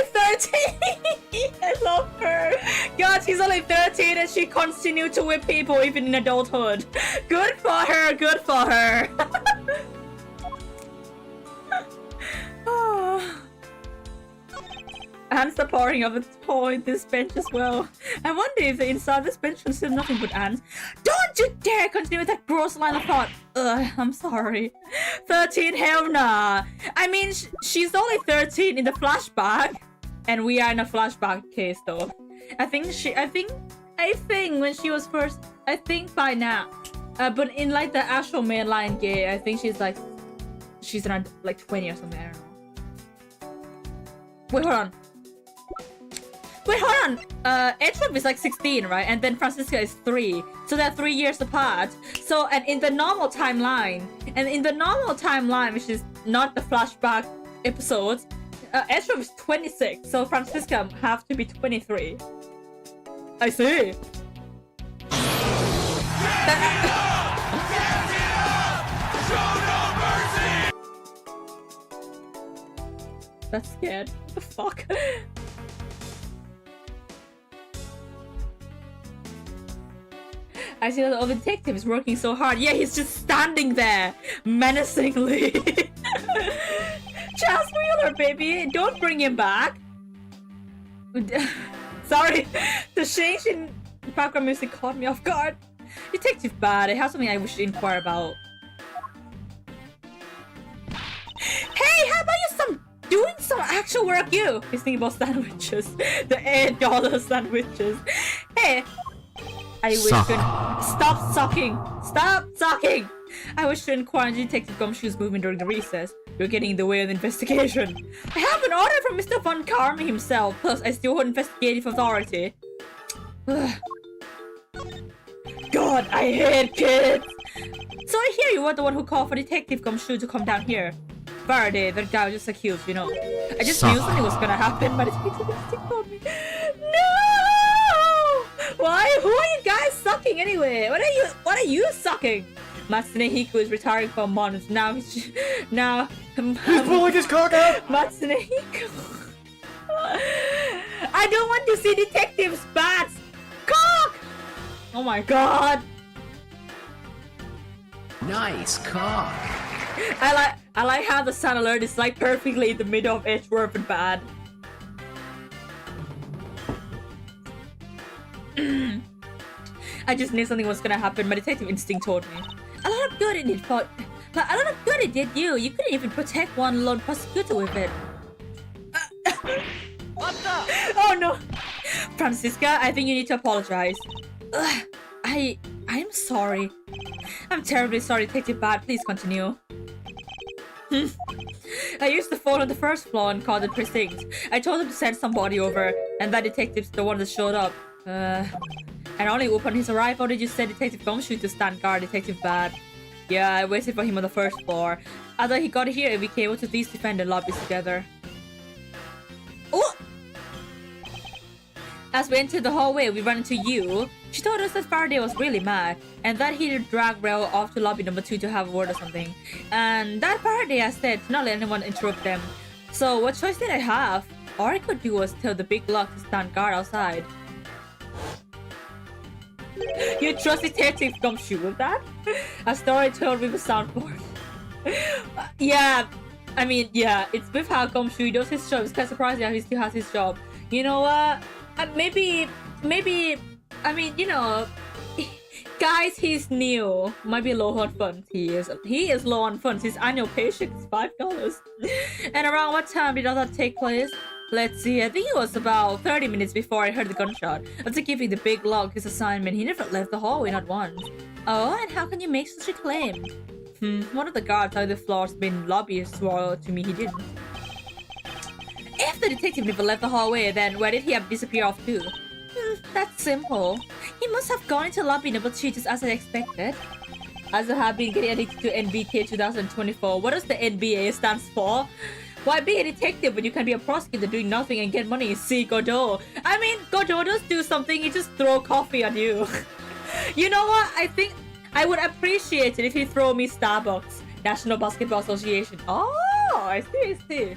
13. I love her. God, she's only 13 and she continued to whip people even in adulthood. Good for her. Good for her. Ants are pouring of its hole in this bench as well. I wonder if the inside this bench consists nothing but ants. Don't you dare continue with that gross line of thought. I'm sorry. 13, hell nah. I mean, she's only 13 in the flashback. And we are in a flashback case though. I think when she was first, I think by now. But in like the actual mainline game, I think she's around like 20 or something, I don't know. Wait, hold on. Edward is like 16, right? And then Francisca is 3. So they're 3 years apart. So, and in the normal timeline, which is not the flashback episodes, Edward is 26. So Francisca have to be 23. I see. That's scared. What the fuck? I see that the other detective is working so hard. Yeah, he's just standing there menacingly. Chas Wheeler, baby, don't bring him back. Sorry, the change in background music caught me off guard. Detective Bad, I have something I wish to inquire about. Hey, how about you doing some actual work, you? He's thinking about sandwiches. The $8 sandwiches. Hey, I wish to... Stop sucking! Stop sucking! I wish to inquire into Detective Gumshoe's movement during the recess. You're getting in the way of the investigation. I have an order from Mr. Von Karma himself, plus I still hold investigative authority. God, I hate kids! So I hear you were the one who called for Detective Gumshoe to come down here. Faraday, that guy was just accused, you know. I just knew something was gonna happen, but it's on me. No! Why? Who are you guys sucking anyway? What are you sucking? Matsune Hiku is retiring for months. Now he's pulling his cock out! Matsune Hiku. I don't want to see detectives bats. Cock! Oh my god. Nice cock. I like how the sound alert is like perfectly in the middle of Edgeworth and bad. I just knew something was gonna happen. My detective instinct told me. A lot of good it did, but a lot of good it did you. You couldn't even protect one lone prosecutor with it. What the? Oh no, Francisca, I think you need to apologize. I'm sorry. I'm terribly sorry, Detective Bad. Please continue. I used the phone on the first floor and called the precinct. I told him to send somebody over, and that detective's the one that showed up. And only upon his arrival did you send Detective Gumshoe to stand guard Detective Bad. Yeah, I waited for him on the first floor. After he got here, we came over to these defendant lobbies together. Oh! As we entered the hallway, we ran into you. She told us that Faraday was really mad, and that he'd drag Rel off to lobby number 2 to have a word or something. And that Faraday has said to not let anyone interrupt them. So what choice did I have? All I could do was tell the big lock to stand guard outside. You trust Detective Gumshoe with that? A story told with a soundboard. Yeah, I mean, yeah, it's with how Gumshoe does his job. It's kind of surprising how he still has his job. You know what? Maybe, I mean, you know, guys, he's new. Might be low on funds. He is low on funds. His annual paycheck is $5. And around what time did all that take place? Let's see, I think it was about 30 minutes before I heard the gunshot. After giving the big log his assignment, he never left the hallway, not once. Oh, and how can you make such a claim? One of the guards on the floor's main lobby swore to me he didn't. If the detective never left the hallway, then where did he have disappeared off to? That's simple. He must have gone into lobby number 2 just as I expected. As I have been getting addicted to NBK 2024, what does the NBA stands for? Why be a detective when you can be a prosecutor doing nothing and get money? See Godot. I mean, Godot does do something, he just throw coffee at you. You know what? I think I would appreciate it if he throw me Starbucks. National Basketball Association. Oh, I see.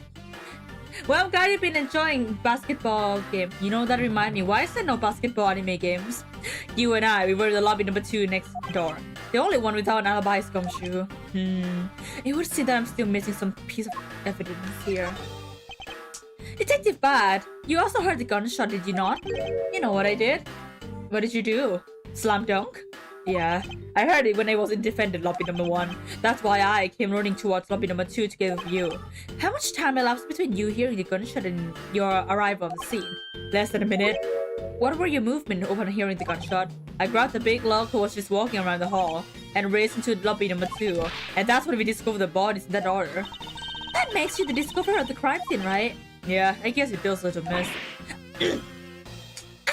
Well, I'm glad you've been enjoying basketball game. You know, that remind me, why is there no basketball anime games? You and I, we were in the lobby number 2 next door. The only one without an alibi is Gumshoe. It would seem that I'm still missing some piece of evidence here. Detective Bad, you also heard the gunshot, did you not? You know what I did? What did you do? Slam dunk? Yeah, I heard it when I was in defendant lobby number 1. That's why I came running towards lobby number 2 together with you. How much time elapsed between you hearing the gunshot and your arrival on the scene? Less than a minute. What were your movements upon hearing the gunshot? I grabbed the big log who was just walking around the hall and raced into lobby number 2. And that's when we discovered the bodies in that order. That makes you the discoverer of the crime scene, right? Yeah, I guess it does, little miss.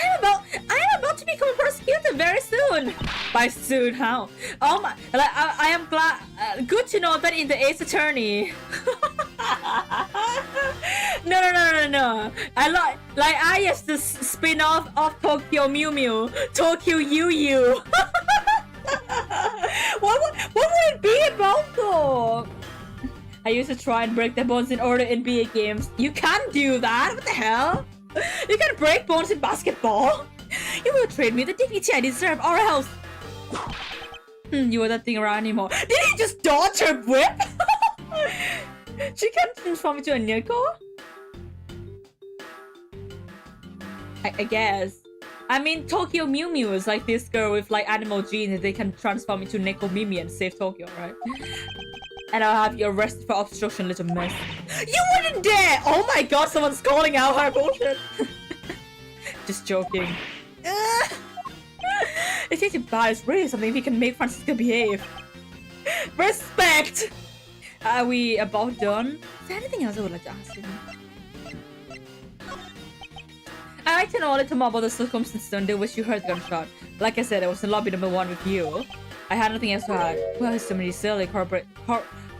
I am about to become a prosecutor very soon. By soon, how? Oh my! Like I am glad. Good to know that in the Ace Attorney. No. I used to spin-off of Tokyo Mew Mew, Tokyo Yu Yu. What would it be about though? I used to try and break the bones in order NBA games. You can't do that. What the hell? You can break bones in basketball. You will trade me the dignity I deserve, or else. You are that thing around anymore. Did he just dodge her whip? She can't transform into a Nico? I guess. I mean, Tokyo Mew Mew is like this girl with like animal genes that they can transform into Neko Mimi and save Tokyo, right? And I'll have you arrested for obstruction, little mess. You wouldn't dare! Oh my god, someone's calling out her bullshit. Just joking. Detective Bad is really something we can make Francisca behave. Respect! Are we about done? Is there anything else I would like to ask you? I'd like to know a little more about the circumstances under which you heard the gunshot. Like I said, I was in lobby number 1 with you. I had nothing else to add. Well, somebody silly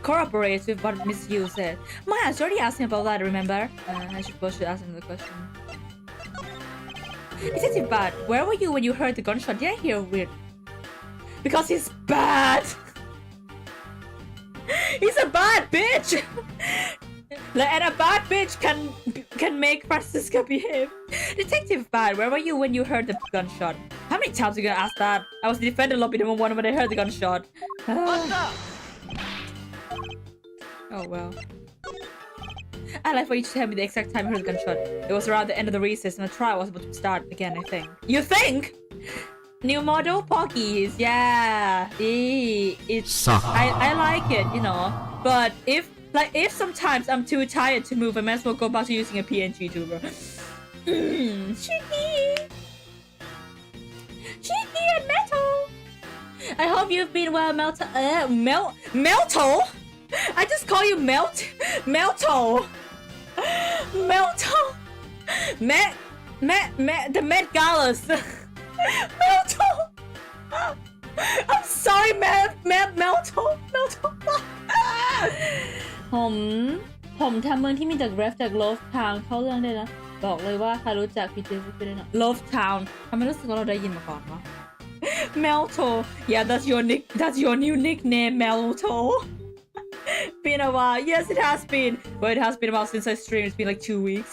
corroborates with what Miss Yu said. Maya's already asked me about that, remember? I should ask another question. Detective Bad, where were you when you heard the gunshot? Did I hear weird? Because he's bad! bad bitch and a bad bitch can make Francisca behave. Detective Bad, where were you when you heard the gunshot? How many times are you gonna ask that? I was in the defender lobby number 1 when I heard the gunshot. Oh well. I like for you to tell me the exact time I heard the gunshot. It was around the end of the recess and the trial was about to start again, I think. You think? New model Poggies, yeah. It's I like it, you know. But if sometimes I'm too tired to move, I might as well go back to using a PNG tuber. Cheeky and metal. I hope you've been well, Melto. I just call you Melto. The Met Galas. Melto. I'm sorry, Melto. ผมทำเมืองที่มีแต่ ref จาก Love Town เข้าเรื่องได้แล้วบอกเลยว่าใครรู้จักพี่เจสซี่ได้นะ Love Town ทำไมรู้สึกว่าเราได้ยินมาก่อนวะ Melto yeah that's your new nickname Melto been a while yes it has been but it has been a while since I streamed it's been like 2 weeks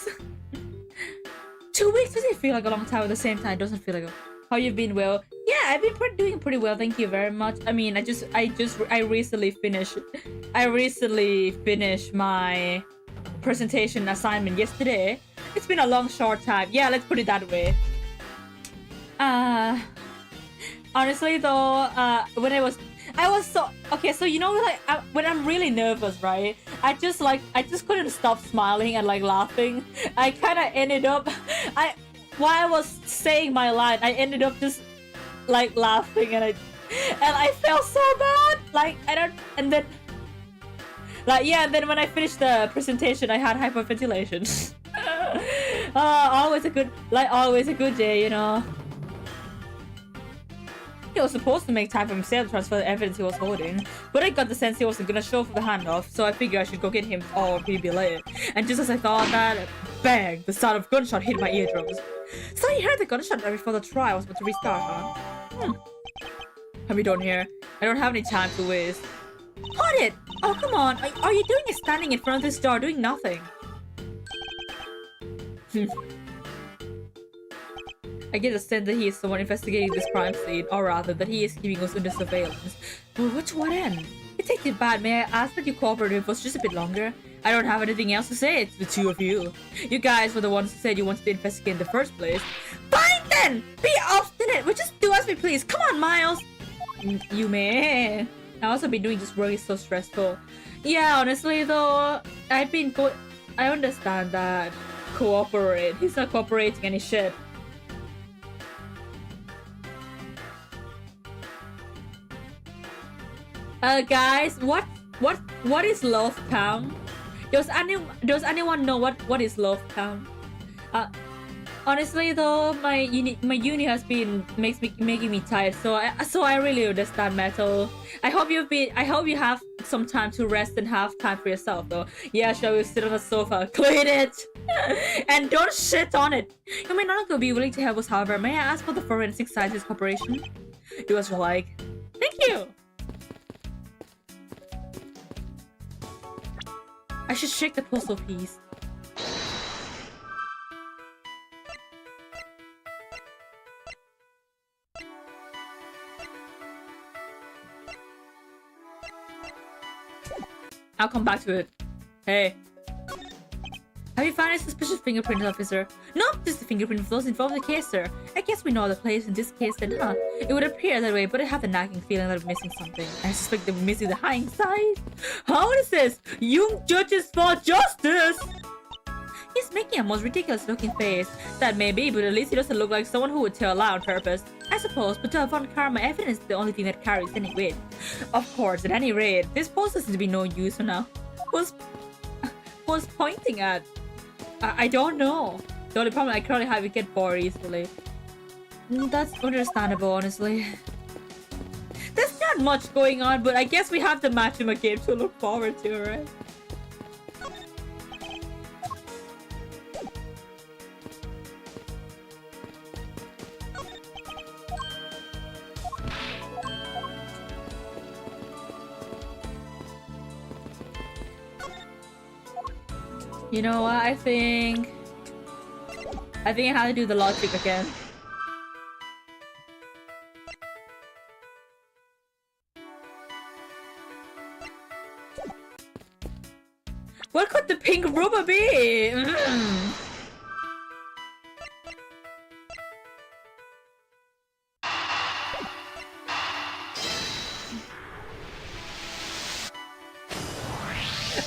2 weeks doesn't feel like a long time at the same time it doesn't feel like how you've been well yeah I've been doing pretty well thank you very much I mean I recently finished my presentation assignment yesterday it's been a long short time yeah let's put it that way honestly though when I was so okay so you know like when I'm really nervous right I just couldn't stop smiling and like laughing I kind of ended up while I was saying my line I ended up just like laughing and I felt so bad like I don't and then like yeah and then when I finished the presentation I had hyperventilation always a good day you know he was supposed to make time for himself to transfer the evidence he was holding, but I got the sense he wasn't gonna show for the handoff, so I figured I should go get him or he'd be late. And just as I thought that, bang! The sound of gunshot hit my eardrums. So you heard the gunshot right before the trial was about to restart, huh? Have you done here? I don't have any time to waste. Hold it! Oh come on! All you're doing is standing in front of this door doing nothing. I get the sense that he is someone investigating this crime scene, or rather, that he is keeping us under surveillance. But to what end? Detective Bad, may I ask that you cooperate with us just a bit longer? I don't have anything else to say to the two of you. You guys were the ones who said you wanted to investigate in the first place. Fine then! Be obstinate! Well, just do as we please. Come on, Miles! You may. I also been doing this work is so stressful. Yeah, honestly though, I understand that. Cooperate. He's not cooperating any shit. Guys, what is Love Town? Does anyone know what is Love Town? Honestly though, my uni has been making me tired, so I really understand Metal. I hope you have some time to rest and have time for yourself though. Yeah, shall we sit on the sofa, clean it, and don't shit on it. You may not be willing to help us, however. May I ask for the forensic scientist corporation? Do as you like. Thank you. I should shake the puzzle piece. I'll come back to it. Hey. Have you found a suspicious fingerprint, officer? Nope, just the fingerprint of those involved in the case, sir. I guess we know the players in this case then, huh? It would appear that way, but I have the nagging feeling that we're missing something. I suspect that we're missing the hindsight. How is this? Young judges for justice! He's making a most ridiculous looking face. That may be, but at least he doesn't look like someone who would tell a lie on purpose. I suppose, but to avoid karma, evidence is the only thing that carries any weight. Of course, at any rate, this post seems to be no use for now. Who's pointing at? I don't know. The only problem I currently have is get bored easily. That's understandable, honestly. There's not much going on, but I guess we have the Machima game to look forward to, right? You know what? I think I have to do the logic again. What could the pink rubber be?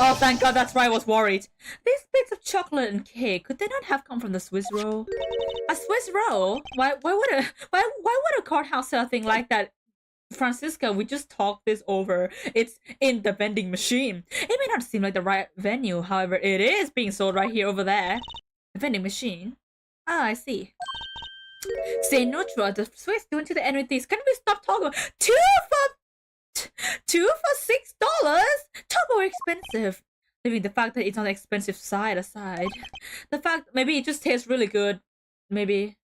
Oh, thank God, that's why I was worried. These bits of chocolate and cake, could they not have come from the Swiss roll? A Swiss roll? Why would a courthouse sell a thing like that? Francisca, we just talked this over. It's in the vending machine. It may not seem like the right venue, however, it is being sold right here over there. The vending machine? Ah, I see. Say no to the Swiss doing to the end with this. Can we stop talking? Two for $6? Talk more expensive. Leaving the fact that it's on the expensive side aside. The fact maybe it just tastes really good. Maybe.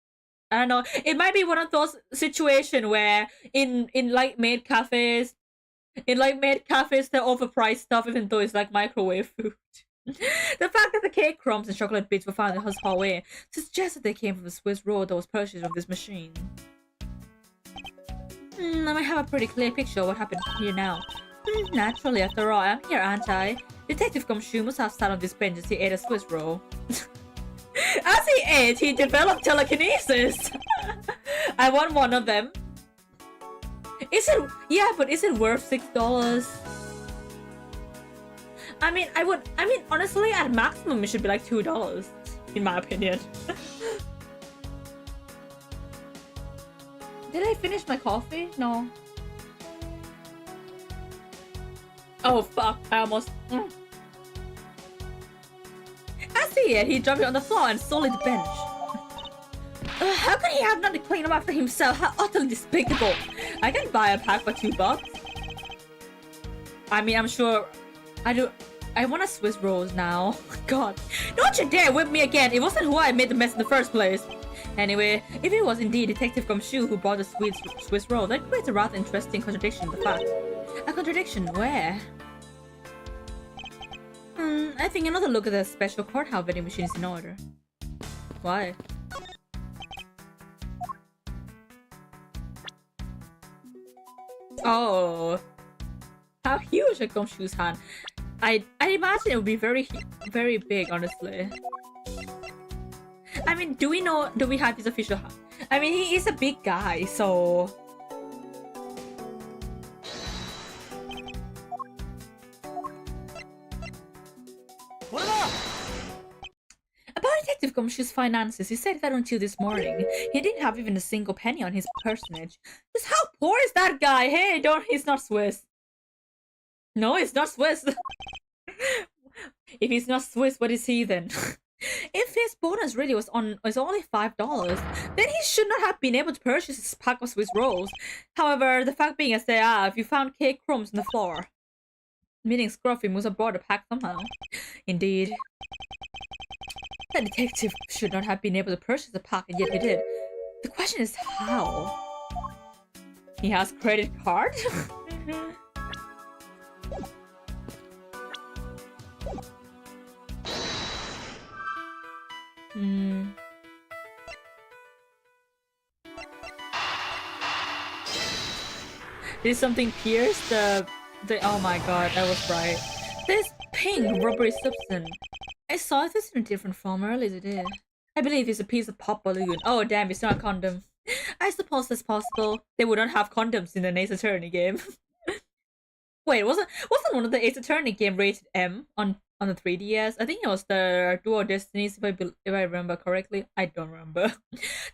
I don't know. It might be one of those situations where in like maid cafes, they overprice stuff even though it's like microwave food. The fact that the cake crumbs and chocolate bits were found in the hallway suggests that they came from the Swiss roll that was purchased from this machine. I might have a pretty clear picture of what happened here now. Naturally, after all, I'm here, aren't I? Detective Gumshoe must have sat on this bench as he ate a Swiss roll. As he ate, he developed telekinesis. I want one of them. Is it? Yeah, but is it worth $6? I mean, honestly, at maximum, it should be like $2, in my opinion. Did I finish my coffee? No. Oh fuck! I almost. As he ate, he dropped it on the floor and solid the bench. How could he have not cleaned up after himself? How utterly despicable! I can buy a pack for $2. I mean, I'm sure. I want a Swiss rolls now. God, don't you dare whip me again! It wasn't who I made the mess in the first place. Anyway, if it was indeed Detective Gumshoe who bought the Swiss roll, that creates a rather interesting contradiction in the fact. A contradiction where? I think another look at the special courthouse vending machine is in order. Why? Oh, how huge are Gumshoe's hand? I imagine it would be very big, honestly. I mean, do we have his official hand? I mean, he is a big guy, so. About Detective Gumshoe's finances, he said that until this morning, he didn't have even a single penny on his personage. Just how poor is that guy? Hey, he's not Swiss. No, he's not Swiss. If he's not Swiss, what is he then? If his bonus really was only $5, then he should not have been able to purchase his pack of Swiss rolls. However, the fact being as they are, if you found cake crumbs on the floor, meaning Scruffy must have brought a pack somehow. Indeed. The detective should not have been able to purchase a pack, and yet he did. The question is how? He has credit card? Did something pierce the oh my god, I was right. This pink rubbery substance. I saw this in a different form earlier today. I believe it's a piece of pop balloon. Oh damn, it's not a condom. I suppose that's possible. They wouldn't have condoms in the Ace Attorney game. Wait, wasn't one of the Ace Attorney game rated M on the 3DS? I think it was the Duo Destinies, if I remember correctly. I don't remember.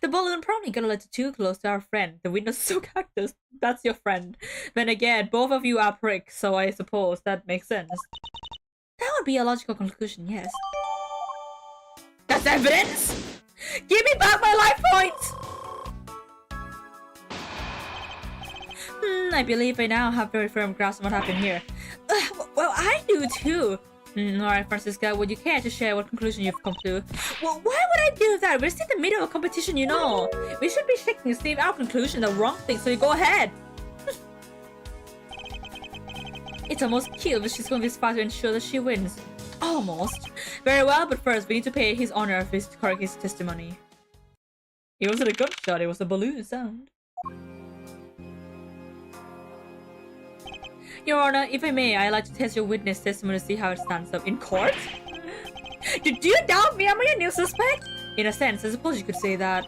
The balloon probably got a little too close to our friend, the Windows So Cactus. That's your friend. Then again, both of you are pricks, so I suppose that makes sense. That would be a logical conclusion, yes. That's evidence! Give me back my life points! I believe I now have very firm grasp on what happened here. Well, I do too. Alright, Francisca, would you care to share what conclusion you've come to? Well, why would I do that? We're still in the middle of a competition, you know. We should be checking to see if our conclusion is the wrong thing, so you go ahead. It's almost killed, but she's going this far to ensure that she wins. Almost. Very well, but first we need to pay his honor of his correct his testimony. It wasn't a gunshot, it was a balloon sound. Your Honor, if I may, I'd like to test your witness testimony to see how it stands up in court. Do you doubt me? Am I a new suspect? In a sense, I suppose you could say that.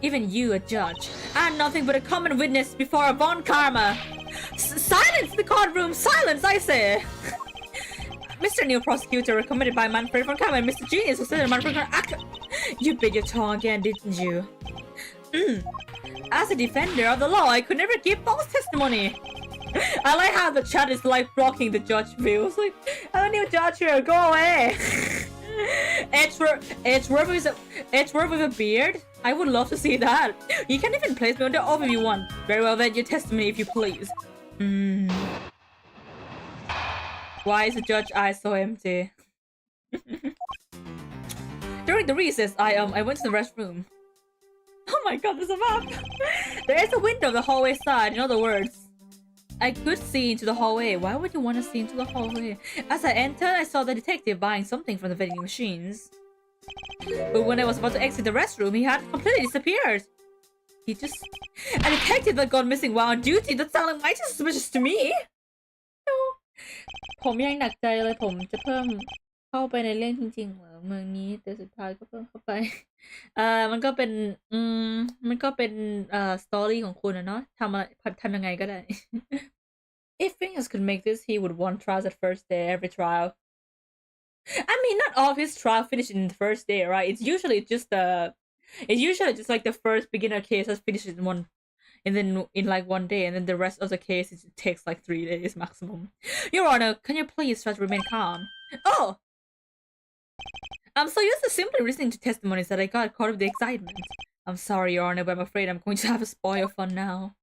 Even you, a judge, are nothing but a common witness before a Von Karma. Silence the courtroom! Silence, I say! Mr. New Prosecutor, recommended by Manfred von Karma and Mr. Genius, who said Manfred von Karma. You bit your tongue again, didn't you? As a defender of the law, I could never give false testimony. I like how the chat is like blocking the judge view. It's like, I'm a new judge here, go away. Edgeworth with a beard? I would love to see that. You can even place me on the oath if you want. Very well then, your testimony if you please. Why is the judge eyes so empty? During the recess, I went to the restroom. Oh my god, there's a map! There is a window on the hallway side, in other words. I could see into the hallway. Why would you want to see into the hallway? As I entered, I saw the detective buying something from the vending machines. But when I was about to exit the restroom, he had completely disappeared. A detective that got missing while on duty? That sounded mighty suspicious to me. No. ผมยังหนักใจเลยผมจะเพิ่มเข้าไปในเรื่องจริงๆเหรอเมืองนี้แต่สุดท้ายก็เพิ่มเข้าไปมันก็เป็นสตอรี่ของคุณนะเนาะทำยังไงก็ได้ If fingers could make this, he would want trials at first day every trial. I mean, not all of his trials finish in the first day, right? It's usually just like the first beginner case has finished in one, and then in like 1 day, and then the rest of the cases it takes like 3 days maximum. Your Honor, can you please try to remain calm? Oh, I'm so used to simply listening to testimonies that I got caught up with the excitement. I'm sorry, Your Honor, but I'm afraid I'm going to have to spoil your fun now.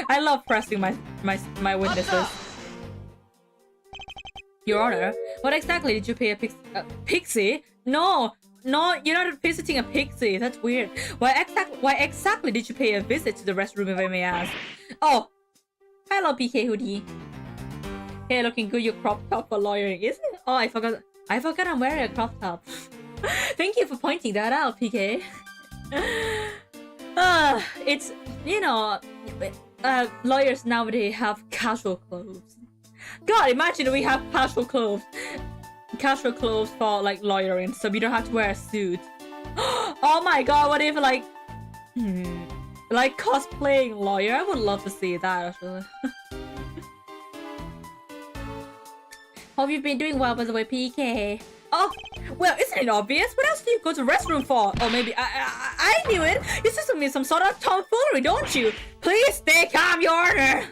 I love pressing my witnesses. Your Honor, what exactly did you pay a pixie? No, you're not visiting a pixie. That's weird. Why exactly did you pay a visit to the restroom, if I may ask? Oh, hello, PK Hoodie. Hey, looking good. Your crop top for lawyering, isn't it? Oh, I forgot I'm wearing a crop top. Thank you for pointing that out, PK. It's, lawyers nowadays have casual clothes. God, imagine we have casual clothes for like lawyering, so we don't have to wear a suit. Oh my god, what if like cosplaying lawyer? I would love to see that actually. Hope you've been doing well, by the way, PK. Oh, well, isn't it obvious? What else do you go to the restroom for? Or maybe I knew it. You just mean some sort of tomfoolery, don't you? Please stay calm, Your Honor.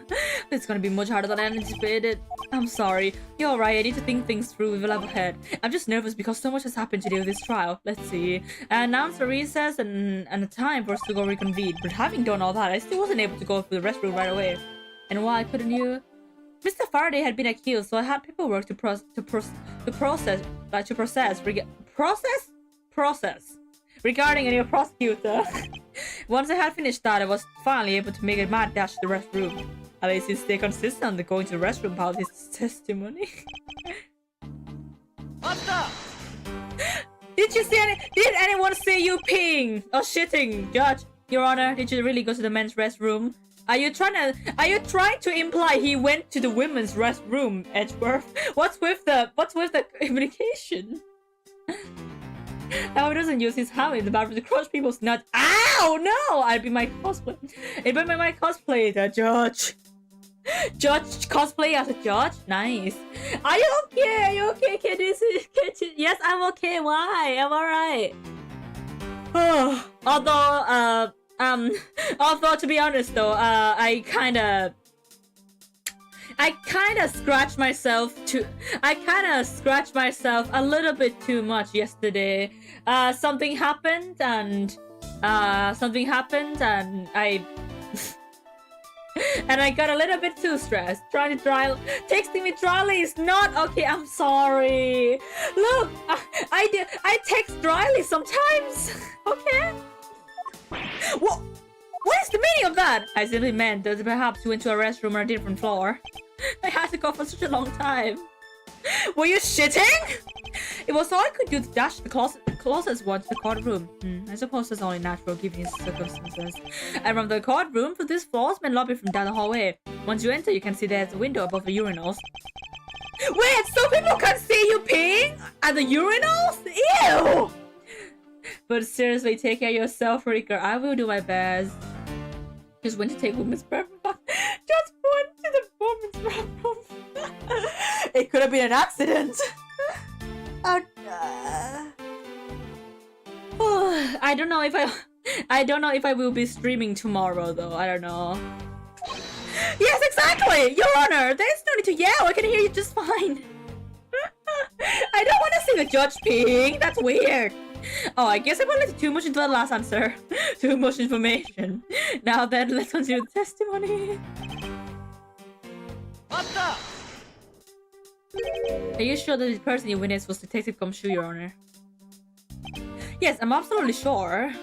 It's gonna be much harder than I anticipated. I'm sorry. You're right. I need to think things through with a level head. I'm just nervous because so much has happened today with this trial. Let's see. I announced a recess and a time for us to go reconvene. But having done all that, I still wasn't able to go to the restroom right away. And why couldn't you? Mr. Faraday had been accused, so I had paperwork to process regarding a new prosecutor. Once I had finished that, I was finally able to make a mad dash to the restroom. At least you stay consistent on the going to the restroom about his testimony. Did anyone see you peeing or shitting, Judge? Your Honor, did you really go to the men's restroom? Are you trying to imply he went to the women's restroom, Edgeworth? What's with the communication? Now he doesn't use his hammer in the bathroom to crush people's nuts. Ow! No! I'd be my cosplay. It'd be my cosplay, the judge. Judge cosplay as a judge? Nice. Are you okay? Are you okay? Yes, I'm okay. Why? I'm alright. Although to be honest though, I kinda scratched myself a little bit too much yesterday. Something happened and I and I got a little bit too stressed. Texting me dryly is not okay. I'm sorry. Look, I text dryly sometimes. Okay. What is the meaning of that? I simply meant that perhaps you went to a restroom on a different floor. I had to go for such a long time. Were you shitting? It was all I could do to dash the closest one to the court room. I suppose that's only natural given his circumstances. And from the court room to this floor's main lobby from down the hallway. Once you enter, you can see there's a window above the urinals. Wait, so people can see you peeing at the urinals? Ew! But seriously, take care of yourself, Rika. I will do my best. Just went to take women's bathroom. Just went to the women's bathroom. It could have been an accident. I don't know if I will be streaming tomorrow though. I don't know. Yes, exactly, Your Honor. There's no need to yell. I can hear you just fine. I don't want to see the judge peeing. That's weird. Oh, I guess I went too much into the last answer. Too much information. Now then, let's continue the testimony. Are you sure that the person you witnessed was Detective Gumshoe, Your Honor? Yes, I'm absolutely sure.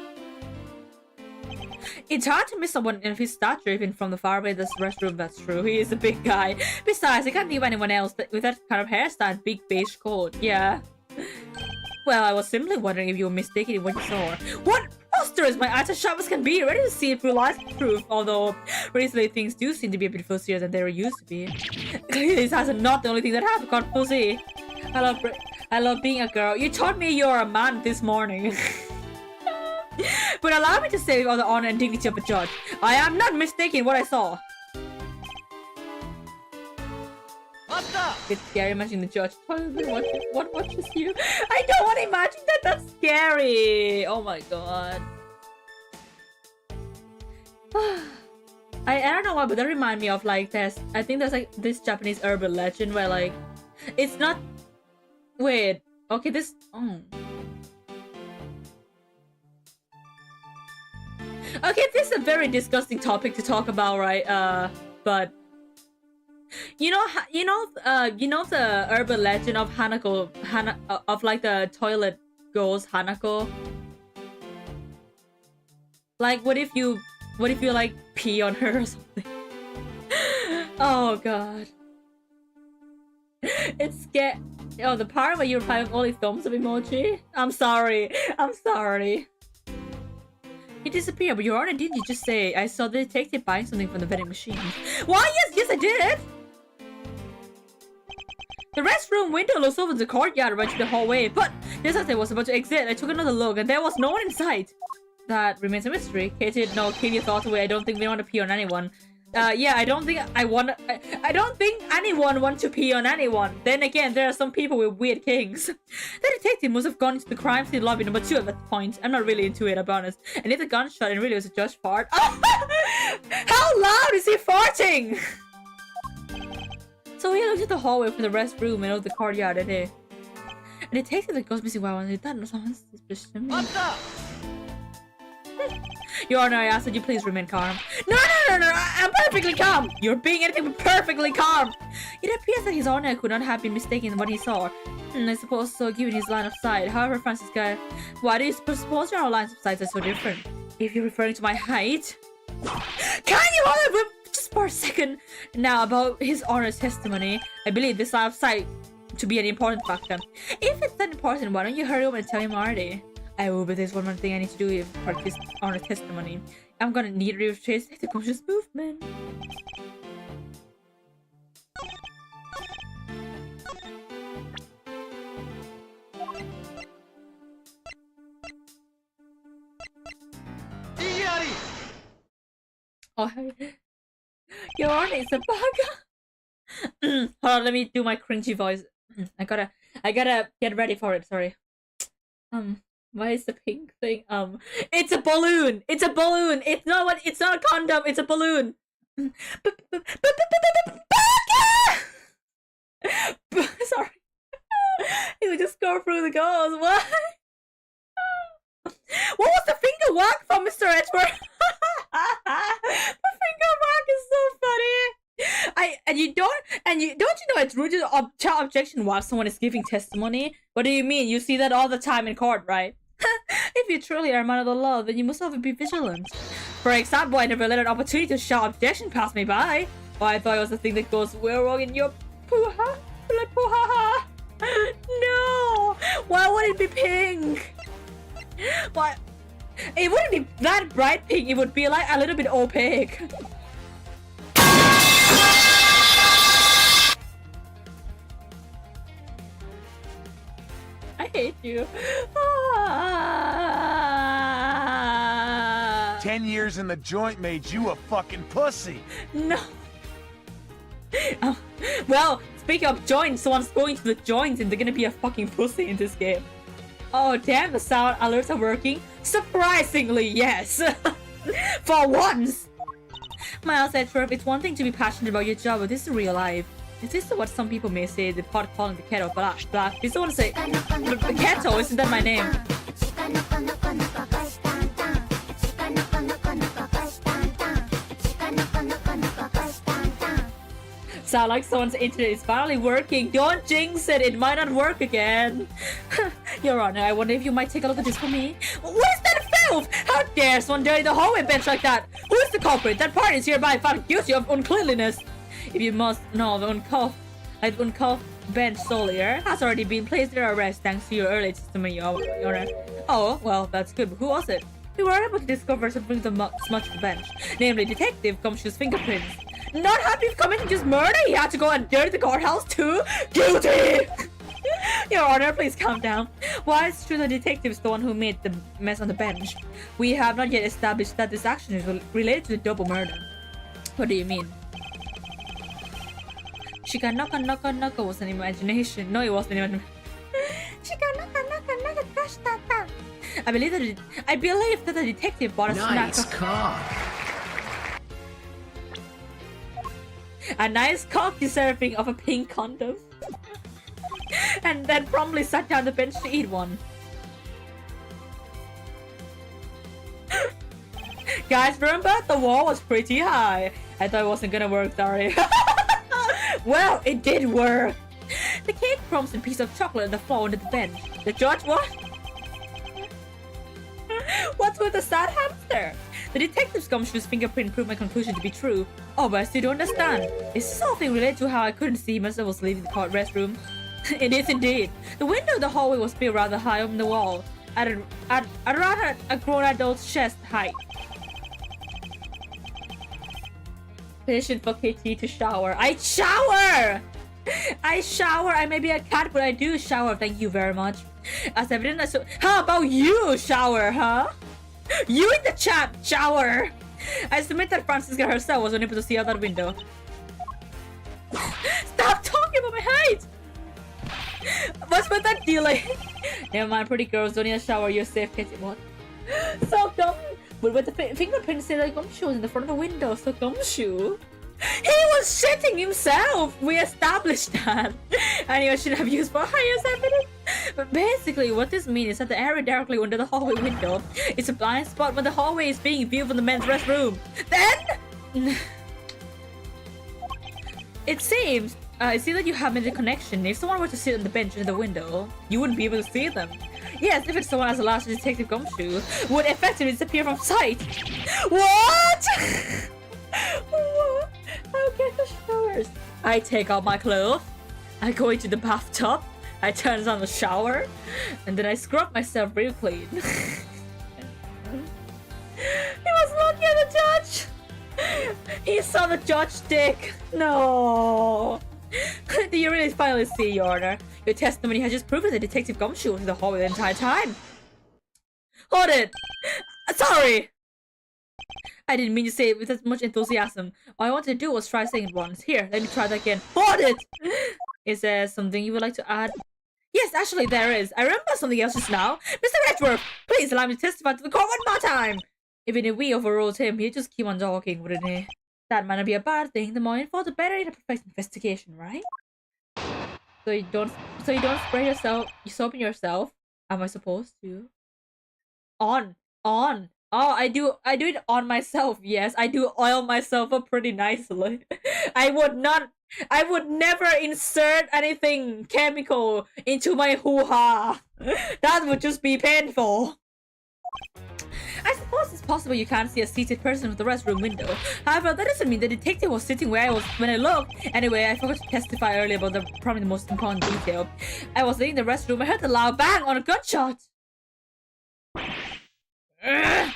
It's hard to miss someone of his stature even from the far away this restroom, that's true. He is a big guy. Besides, I can't think of anyone else with that kind of hairstyle and big beige coat. Yeah. Well, I was simply wondering if you were mistaken in what you saw. What? Monsters! My eyes are sharp as can be, ready to see it through life proof. Although, recently things do seem to be a bit fussier than they were used to be. Clearly, his eyes are not the only thing that have got fussy. I love being a girl. You told me you're a man this morning. But allow me to say with all the honor and dignity of a judge, I am not mistaken in what I saw. It's scary imagining the judge what watches you. I don't want to imagine that. That's scary. Oh my god. I don't know why, but that reminds me of like this. I think there's like this Japanese urban legend where like it's not. Wait. Okay. This. Oh. Okay, this is a very disgusting topic to talk about, right? But you know the urban legend of Hanako, of like the toilet ghost Hanako. Like, what if you like pee on her or something? Oh god, it's scary. Oh, the part where you reply with only thumbs up emoji. I'm sorry. He disappeared, but Your Honor, didn't you just say I saw the detective buying something from the vending machine? Why, yes, I did! The restroom window looks over the courtyard right to the hallway, but just as I was about to exit, I took another look and there was no one in sight. That remains a mystery. Katie, no, keep your thoughts away. I don't think we want to pee on anyone. Yeah, I don't think anyone wants to pee on anyone. Then again, there are some people with weird kinks. The detective must have gone to the crime scene lobby number 2 at that point. I'm not really into it, I'll be honest. And if the gunshot and really was a judge fart. How loud is he farting? So he looked at the hallway from the restroom and out the courtyard and a detective that goes missing while on that someone's suspicion. Your Honor, I ask that you please remain calm. No, I'm perfectly calm. You're being anything but perfectly calm. It appears that His Honor could not have been mistaken in what he saw. I suppose so, given his line of sight. However, Francisca, why do you suppose your lines of sight are so different? If you're referring to my height, can you hold it just for a second? Now, about His Honor's testimony, I believe this line of sight to be an important factor. If it's that important, why don't you hurry up and tell him already? I will, but there's one more thing I need to do for His Honor testimony. I'm gonna need to retrace the conscious movement. Oh, Your Honor, it's a bug. Hold on, let me do my cringy voice. I gotta get ready for it. Sorry. Why is the pink thing? It's a balloon. It's a balloon. It's not a condom. It's a balloon. Sorry. It would just go through the gauze. What? What was the finger whack from Mr. Edward? The finger whack is so funny. Don't you know it's rude to child objection while someone is giving testimony? What do you mean? You see that all the time in court, right? If you truly are a man of the law, then you must always be vigilant. For example, I never let an opportunity to shout objection pass me by. Oh, I thought it was the thing that goes well wrong in your poo-ha. Like poo-ha-ha. No. Why would it be pink? Why? It wouldn't be that bright pink. It would be like a little bit opaque. I hate you. 10 years in the joint made you a fucking pussy. No. Well, speaking of joints, someone's going to the joints and they're gonna be a fucking pussy in this game. Oh damn, the sound alerts are working. Surprisingly, yes. For once. Miles said, Trev, it's one thing to be passionate about your job, but this is real life. Is this what some people may say, the pot calling the kettle black? Did someone say, the kettle, isn't that my name? Sound like someone's internet is finally working. Don't jinx it, it might not work again. Your Honor, I wonder if you might take a look at this for me. What is that filth? How dare someone dirty the hallway bench like that? Who is the culprit? That party is hereby found guilty of uncleanliness. If you must know, the uncuffed bench solier has already been placed under arrest thanks to your early testimony, Your Honor. Oh, well, that's good, but who was it? We were able to discover something smudge to the bench, namely Detective Gumshoe's fingerprints. Not happy with committing just murder, he had to go and dirty the courthouse too? Guilty! Your Honor, please calm down. Why it's true the detective's the one who made the mess on the bench. We have not yet established that this action is related to the double murder. What do you mean? Shika was an imagination. No, it wasn't even. Shika I believe that the detective bought a Nice snack. cock. A nice cock deserving of a pink condom. And then promptly sat down the bench to eat one. Guys, remember the wall was pretty high. I thought it wasn't gonna work, sorry. Well, it did work. The cake crumbs and piece of chocolate on the floor under the bench. The judge what? What's with the sad hamster? The detective's gumshoe's fingerprint proved my conclusion to be true. Oh, but I still don't understand. Is this something related to how I couldn't see him as I was leaving the court restroom? It is indeed. The window of the hallway was built rather high on the wall, at around a grown adult's chest height. Patient for KT to shower. I shower! I may be a cat, but I do shower. Thank you very much. As evident as how about you shower, huh? You in the chat shower. I submit that Francisca herself was unable to see out that window. Stop talking about my height. What's with that delay? Never mind, pretty girls don't need a shower. You're safe, Katie. What? So dumb. But with the fingerprint say like gumshoe in the front of the window, so gumshoe. He was shitting himself! We established that! Anyway, I shouldn't have used for highest evidence. But basically, what this means is that the area directly under the hallway window is a blind spot when the hallway is being viewed from the men's restroom. Then... It seems that you have made a connection. If someone were to sit on the bench in the window, you wouldn't be able to see them. Yes, if it's someone as large as Detective Gumshoe, would effectively disappear from sight. What? I'll get the showers. I take out my clothes. I go into the bathtub. I turn on the shower. And then I scrub myself real clean. He was looking at the judge. He saw the judge dick. No. Do you really finally see, Your Honor? Your testimony has just proven that Detective Gumshoe was in the hallway the entire time. Hold it. Sorry. I didn't mean to say it with as much enthusiasm. All I wanted to do was try saying it once. Here, let me try that again. Hold it! Is there something you would like to add? Yes, actually there is. I remember something else just now. Mr. Edgeworth, please allow me to testify to the court one more time! Even if we overruled him, he'd just keep on talking, wouldn't he? That might not be a bad thing. The more info, the better in a perfect investigation, right? So you don't spray yourself, you soap in yourself. Am I supposed to? On. Oh, I do it on myself. Yes, I do oil myself up pretty nicely. I would never insert anything chemical into my hoo-ha. That would just be painful. I suppose it's possible you can't see a seated person with the restroom window. However, that doesn't mean the detective was sitting where I was when I looked. Anyway, I forgot to testify earlier about probably the most important detail. I was in the restroom. I heard a loud bang on a gunshot. How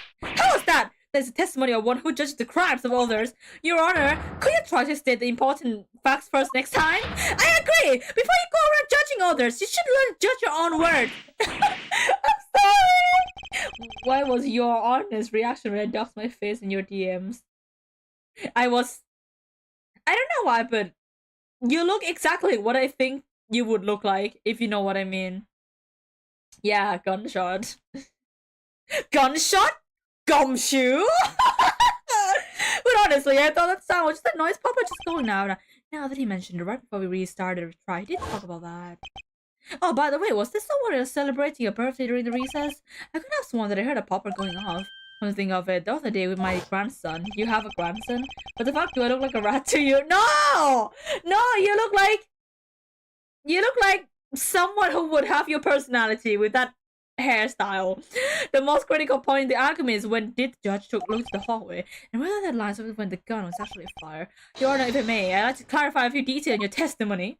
was that? There's a testimony of one who judges the crimes of others. Your Honor, could you try to state the important facts first next time? I agree. Before you go around judging others, you should learn to judge your own word. I'm sorry. Why was your honest reaction when I doxed my face in your DMs? I don't know why, but you look exactly what I think you would look like, if you know what I mean. Yeah, gunshot. Gunshot? Gumshoe? But honestly, I thought that sound was just a noise. Papa just going now. Now that he mentioned it right before we restarted the try, he did talk about that. Oh, by the way, was this someone else celebrating a birthday during the recess? I could have sworn that I heard a popper going off. Come to think of it, the other day with my grandson. You have a grandson? What the fuck, do I look like a rat to you? No! No, you look like someone who would have your personality with that hairstyle. The most critical point in the argument is when did the judge look to the hallway and whether that lines up with when the gun was actually fired. Your Honor, if I may, I'd like to clarify a few details in your testimony.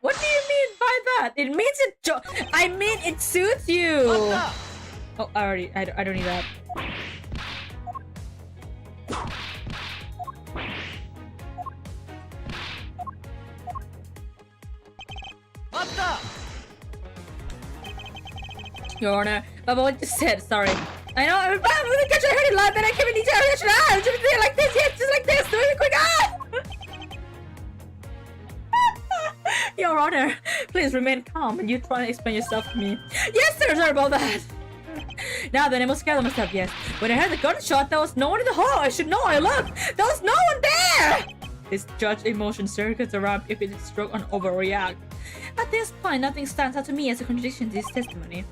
What do you mean by that? It means I mean it suits you. Oh, I don't need that. Your Honor, Baba, what you said, sorry. I know, I'm gonna catch your head in line, then I came in detail, just like this, yes, just like this, really quick, Your Honor, please remain calm and you try and explain yourself to me. Yes, sir, sorry about that. Now then, I must gather myself, yes. When I heard the gunshot, there was no one in the hall. I should know, I looked. There was no one there! This judge emotion circuits around if it is struck and overreact. At this point, nothing stands out to me as a contradiction to his testimony.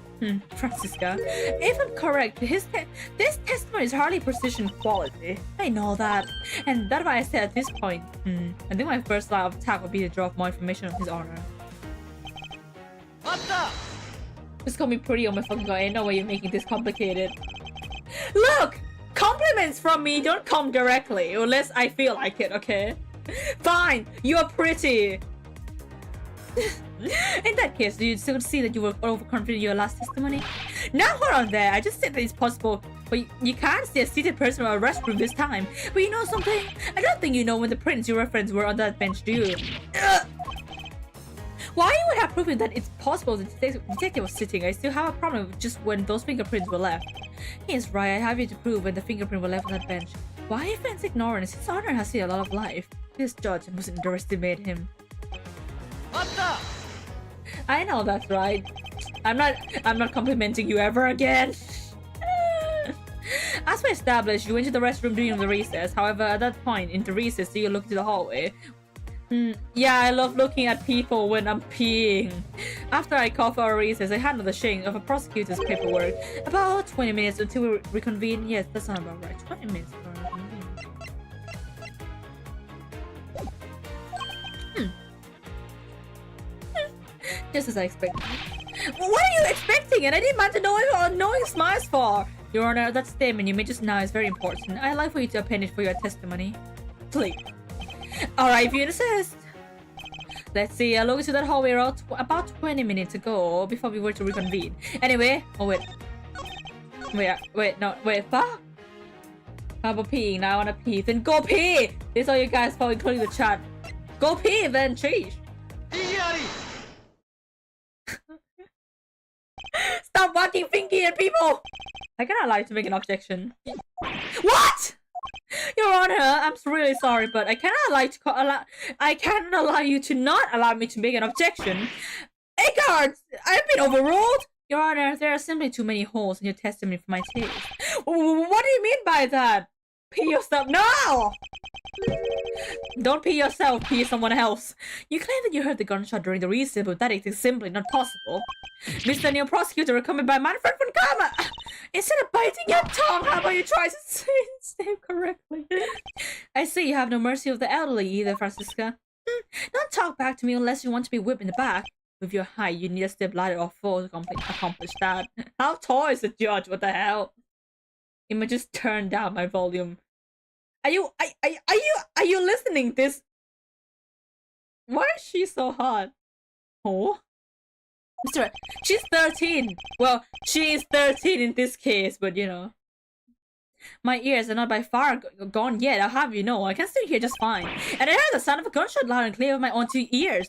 Francisca, if I'm correct, this testimony is hardly precision quality. I know that. And that's why I said at this point, I think my first line of attack would be to draw more information of his honor. Just call me pretty, oh my fucking god, I know why you're making this complicated. Look! Compliments from me don't come directly, unless I feel like it, okay? Fine, you're pretty! In that case, do you still see that you were overconfident in your last testimony? Now hold on there, I just said that it's possible, but you can't see a seated person in a restroom this time. But you know something? I don't think you know when the prints you referenced were on that bench, do you? Why you would have proven that it's possible the detective was sitting? I still have a problem with just when those fingerprints were left. He is right, I have you to prove when the fingerprint were left on that bench. Why are fans ignorance? His honor has seen a lot of life. This judge must underestimate him. I know that's right. I'm not complimenting you ever again. As we established, you went to the restroom during the recess. However, at that point in the recess, you look to the hallway. Yeah, I love looking at people when I'm peeing. After I called for a recess, I handled the shame of a prosecutor's paperwork. About 20 minutes until we reconvene. Yes, that sounds about right. 20 minutes for a reconvene. Just as I expected. What are you expecting? And I didn't mind to know what annoying smiles for. Your Honor, that statement you made just now is very important. I'd like for you to append it for your testimony. Please. Alright, if you insist. Let's see, I looked into that hallway about 20 minutes ago before we were to reconvene. Anyway, oh wait. Fuck. How about peeing? Now I wanna pee. Then go pee! This is all you guys for, including the chat. Go pee then, sheesh. Stop walking finky at people! I cannot allow you to make an objection. What?! Your Honor, I'm really sorry, but I cannot allow you to not allow me to make an objection. Hey guards, I've been overruled. Your Honor, there are simply too many holes in your testimony for my taste. What do you mean by that? Pee yourself? No! Don't pee yourself, pee someone else. You claim that you heard the gunshot during the recess, but that is simply not possible. Mr. New Prosecutor, recommended by Manfred von Kama. Instead of biting your tongue, how about you try to say his name correctly? I see you have no mercy of the elderly either, Francisca. Don't talk back to me unless you want to be whipped in the back. with your height, you need a step ladder or fall to accomplish that. How tall is the judge? What the hell? It might just turn down my volume. Are you listening this? Why is she so hot? Oh? Mr. She's 13. Well, she is 13 in this case, but you know. My ears are not by far gone yet, I'll have you know. I can still hear just fine. And I heard the sound of a gunshot loud and clear with my own 2 ears.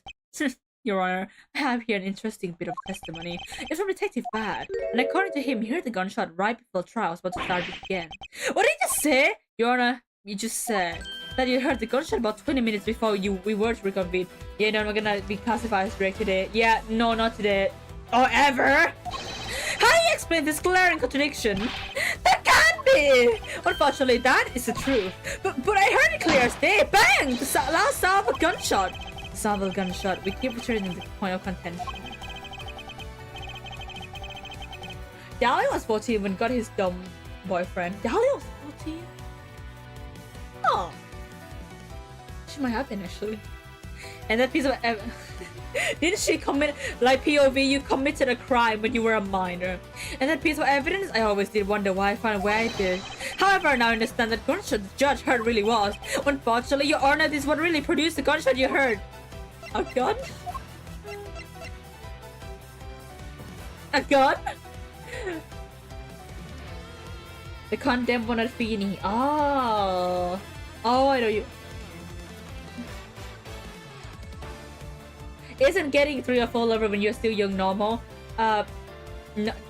Your Honor, I have here an interesting bit of testimony. It's from Detective Bad, and according to him, he heard the gunshot right before the trial was about to start again. What did you just say? Your Honor, you just said that you heard the gunshot about 20 minutes before we were to reconvene. Yeah, no, we're gonna be classified as direct today. Yeah, no, not today. Or ever! How do you explain this glaring contradiction? That can't be! Unfortunately, that is the truth. But I heard it clear as day. Bang! The last sound of a gunshot. The sound of a gunshot. We keep returning to the point of contention. Dali was 14 when got his dumb boyfriend. Dali was 14? Oh. She might have been actually. And that piece of didn't she commit, like POV, you committed a crime when you were a minor. And that piece of evidence, I always did wonder why I found where I did. However, now I understand that gunshot the judge heard really was. Unfortunately, Your Honor, this is what really produced the gunshot you heard. A gun? A gun? The condemned one at Feeney. Oh. Oh, I know you. Isn't getting 3 or 4 lover when you're still young normal?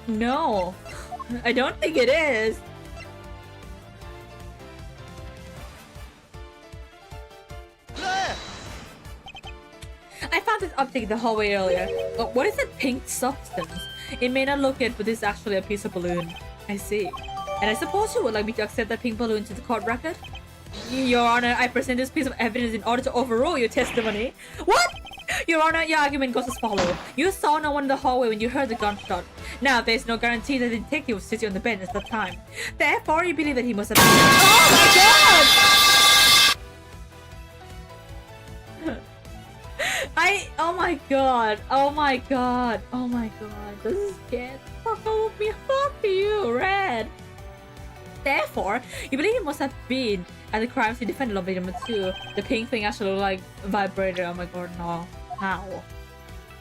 No. I don't think it is. I found this object in the hallway earlier. What is that pink substance? It may not look it, but this is actually a piece of balloon. I see. And I suppose you would like me to accept that pink balloon to the court record? Your Honor, I present this piece of evidence in order to overrule your testimony. What? Your Honor, your argument goes as follows. You saw no one in the hallway when you heard the gunshot. Now, there is no guarantee that the detective was sitting on the bench at the time. Therefore, you believe that he must have been— Oh my god! Oh my god. Oh my god. Oh my god. This is scared. Fuck off me. Fuck you, Red. Therefore, you believe he must have been at the crime scene defended lobby number 2. The pink thing actually looked like a vibrator. Oh my god, no. How?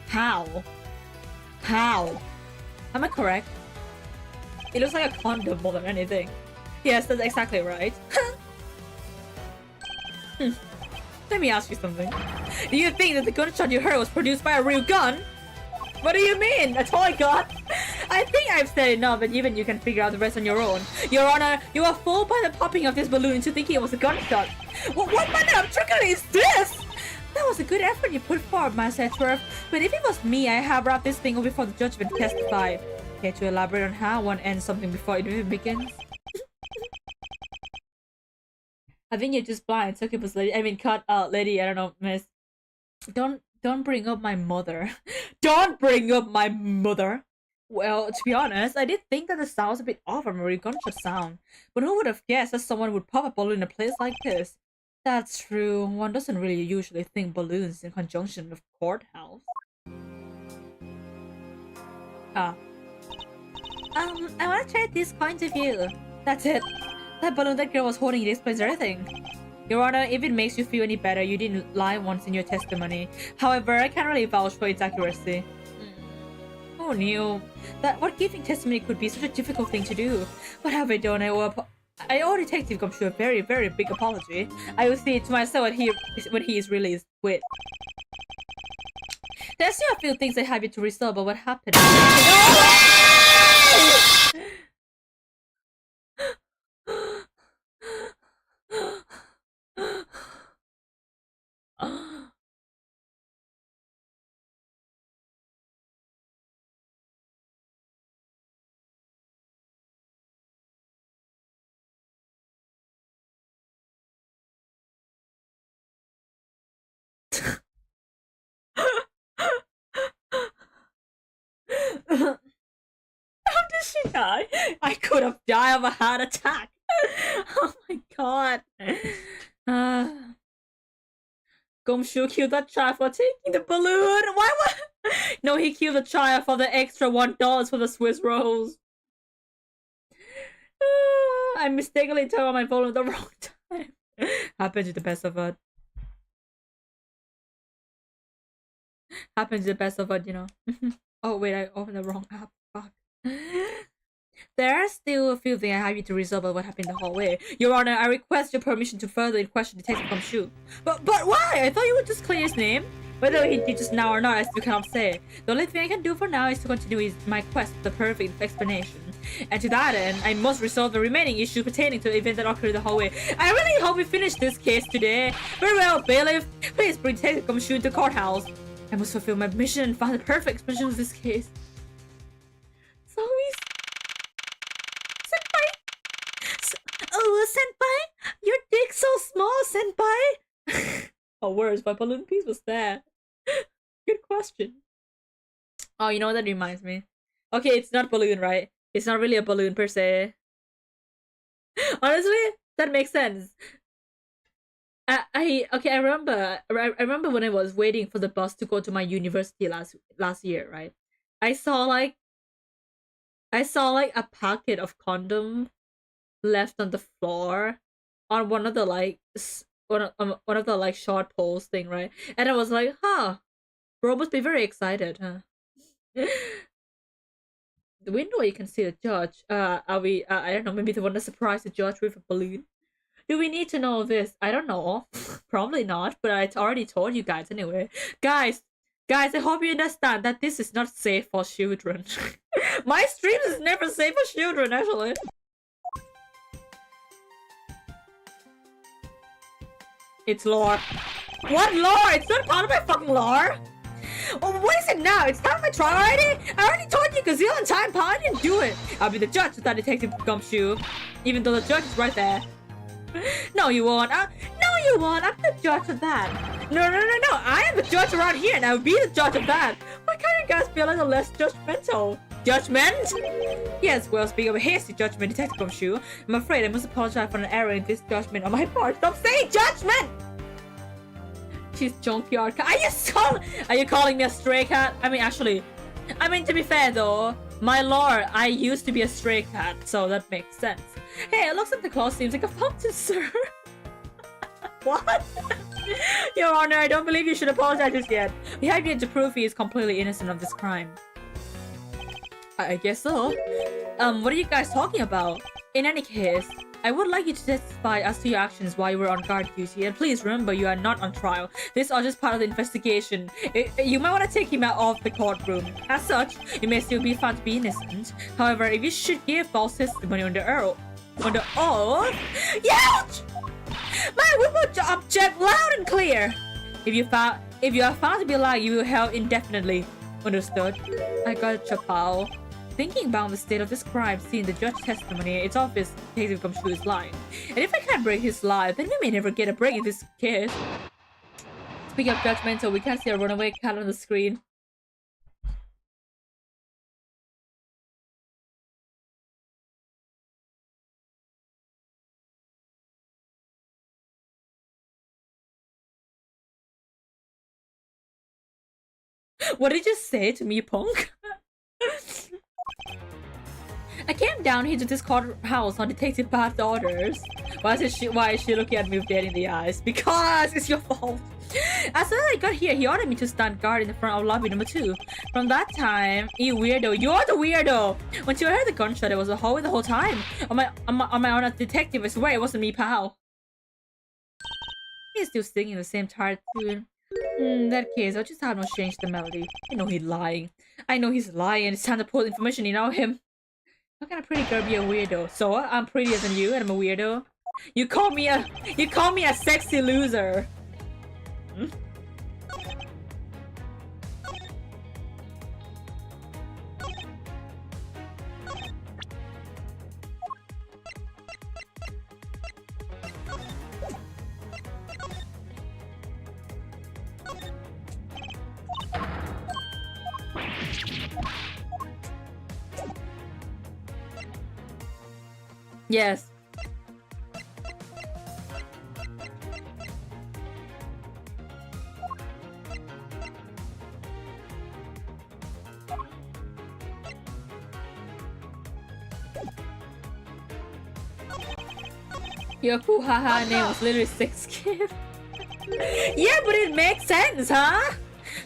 How? How? Am I correct? It looks like a condom more than anything. Yes, that's exactly right. Let me ask you something. Do you think that the gunshot you heard was produced by a real gun? What do you mean? A toy gun? I think I've said enough, and even you can figure out the rest on your own. Your Honor, you were fooled by the popping of this balloon into thinking it was a gunshot. What manner of trickery is this? That was a good effort you put forward, Master Edgeworth. But if it was me, I have wrapped this thing up before the judgment testified. Care to elaborate on how one ends something before it even begins? I think you're just blind. It's okay, but lady. I mean, cut out, lady. I don't know, miss. Don't bring up my mother. Don't bring up my mother. Well, to be honest, I did think that the sound was a bit off from a gunshot sound. But who would have guessed that someone would pop a balloon in a place like this? That's true. One doesn't really usually think balloons in conjunction with courthouse. I want to try this point of view. That's it. That balloon that girl was holding explains everything. Your Honor, if it makes you feel any better, you didn't lie once in your testimony. However, I can't really vouch for its accuracy. Who knew that what giving testimony could be such a difficult thing to do? What have I done? I owe Detective Gumshoe a very, very big apology. I will see it to myself when he is released. Wait. There's still a few things I have yet to resolve about what happened. How did she die? I could have died of a heart attack. Oh my god. Gumshoe killed that child for taking the balloon. Why would No, he killed the child for the extra $1 for the Swiss rolls. I mistakenly turned on my phone at the wrong time. Happens to the best of us. Happens to the best of us, you know. Oh wait, I opened the wrong app. Fuck. There are still a few things I have you to resolve about what happened in the hallway. Your Honor, I request your permission to further question Detective Gumshoe. But why? I thought you would just clear his name. Whether he did just now or not, I still cannot say. The only thing I can do for now is to continue my quest for the perfect explanation. And to that end, I must resolve the remaining issue pertaining to the event that occurred in the hallway. I really hope we finish this case today. Very well, bailiff. Please bring Detective Gumshoe to the courthouse. I must fulfill my mission and find the perfect explanation of this case. So he's... Senpai? Your dick's so small, Senpai! Oh, words, my balloon piece was there. Good question. Oh, you know what that reminds me? Okay, it's not balloon, right? It's not really a balloon per se. Honestly, that makes sense. I remember when I was waiting for the bus to go to my university last year, right? I saw like a packet of condom left on the floor on one of the one of the like short poles thing, right? And I was like, huh, bro must be very excited, huh? The window you can see the judge. Are we I don't know, maybe they want to surprise the judge with a balloon. Do we need to know this? I don't know. Probably not, but I already told you guys anyway. Guys, I hope you understand that this is not safe for children. My stream is never safe for children, actually. It's lore. What lore? It's not part of my fucking lore. Oh, what is it now? It's not my trial already? I already told you a gazillion times, but I didn't do it. I'll be the judge of that Detective Gumshoe, even though the judge is right there. No, you won't. No, you won't. I'm the judge of that. No. I am the judge around here, and I'll be the judge of that. Why can't you guys be a little less judgmental? Judgment? Yes, well, speaking of a hasty judgment, Detective Gumshoe, I'm afraid I must apologize for an error in this judgment on my part. Stop saying judgment! She's junkyard cat. Are you calling me a stray cat? I mean, actually, to be fair though, my lore, I used to be a stray cat, so that makes sense. Hey, it looks like the claw seems like a fountain, sir. What? Your Honor, I don't believe you should apologize just yet. We have yet to prove he is completely innocent of this crime. I guess so. What are you guys talking about? In any case, I would like you to testify as to your actions while you were on guard duty, and please remember you are not on trial. This is all just part of the investigation. You might want to take him out of the courtroom. As such, you may still be found to be innocent. However, if you should give false testimony on the oath, Youch! Man, we will object loud and clear. If you are found to be lying, you will be held indefinitely. Understood? I got your pal. Thinking about the state of this crime, seeing the judge's testimony, it's obvious Detective Gumshoe is lying. And if I can't break his lie, then we may never get a break in this case. Speaking of judgmental, we can't see a runaway cat on the screen. What did you say to me, punk? I came down here to this courthouse on Detective Pat's orders. Why is she looking at me with dead in the eyes? Because it's your fault. As soon as I got here, he ordered me to stand guard in the front of lobby number 2. From that time, you weirdo, you're the weirdo! Once you heard the gunshot, it was a hallway the whole time. On my honor, detective, I swear it wasn't me, pal. He's still singing the same tired tune. In that case, I'll just have no change the melody. I know he's lying. It's time to pull information in on him. How can a pretty girl be a weirdo? So, I'm prettier than you and I'm a weirdo? You call me a sexy loser. Hmm? Yes. Your cool haha name was literally Sex Kid. Yeah, but it makes sense, huh?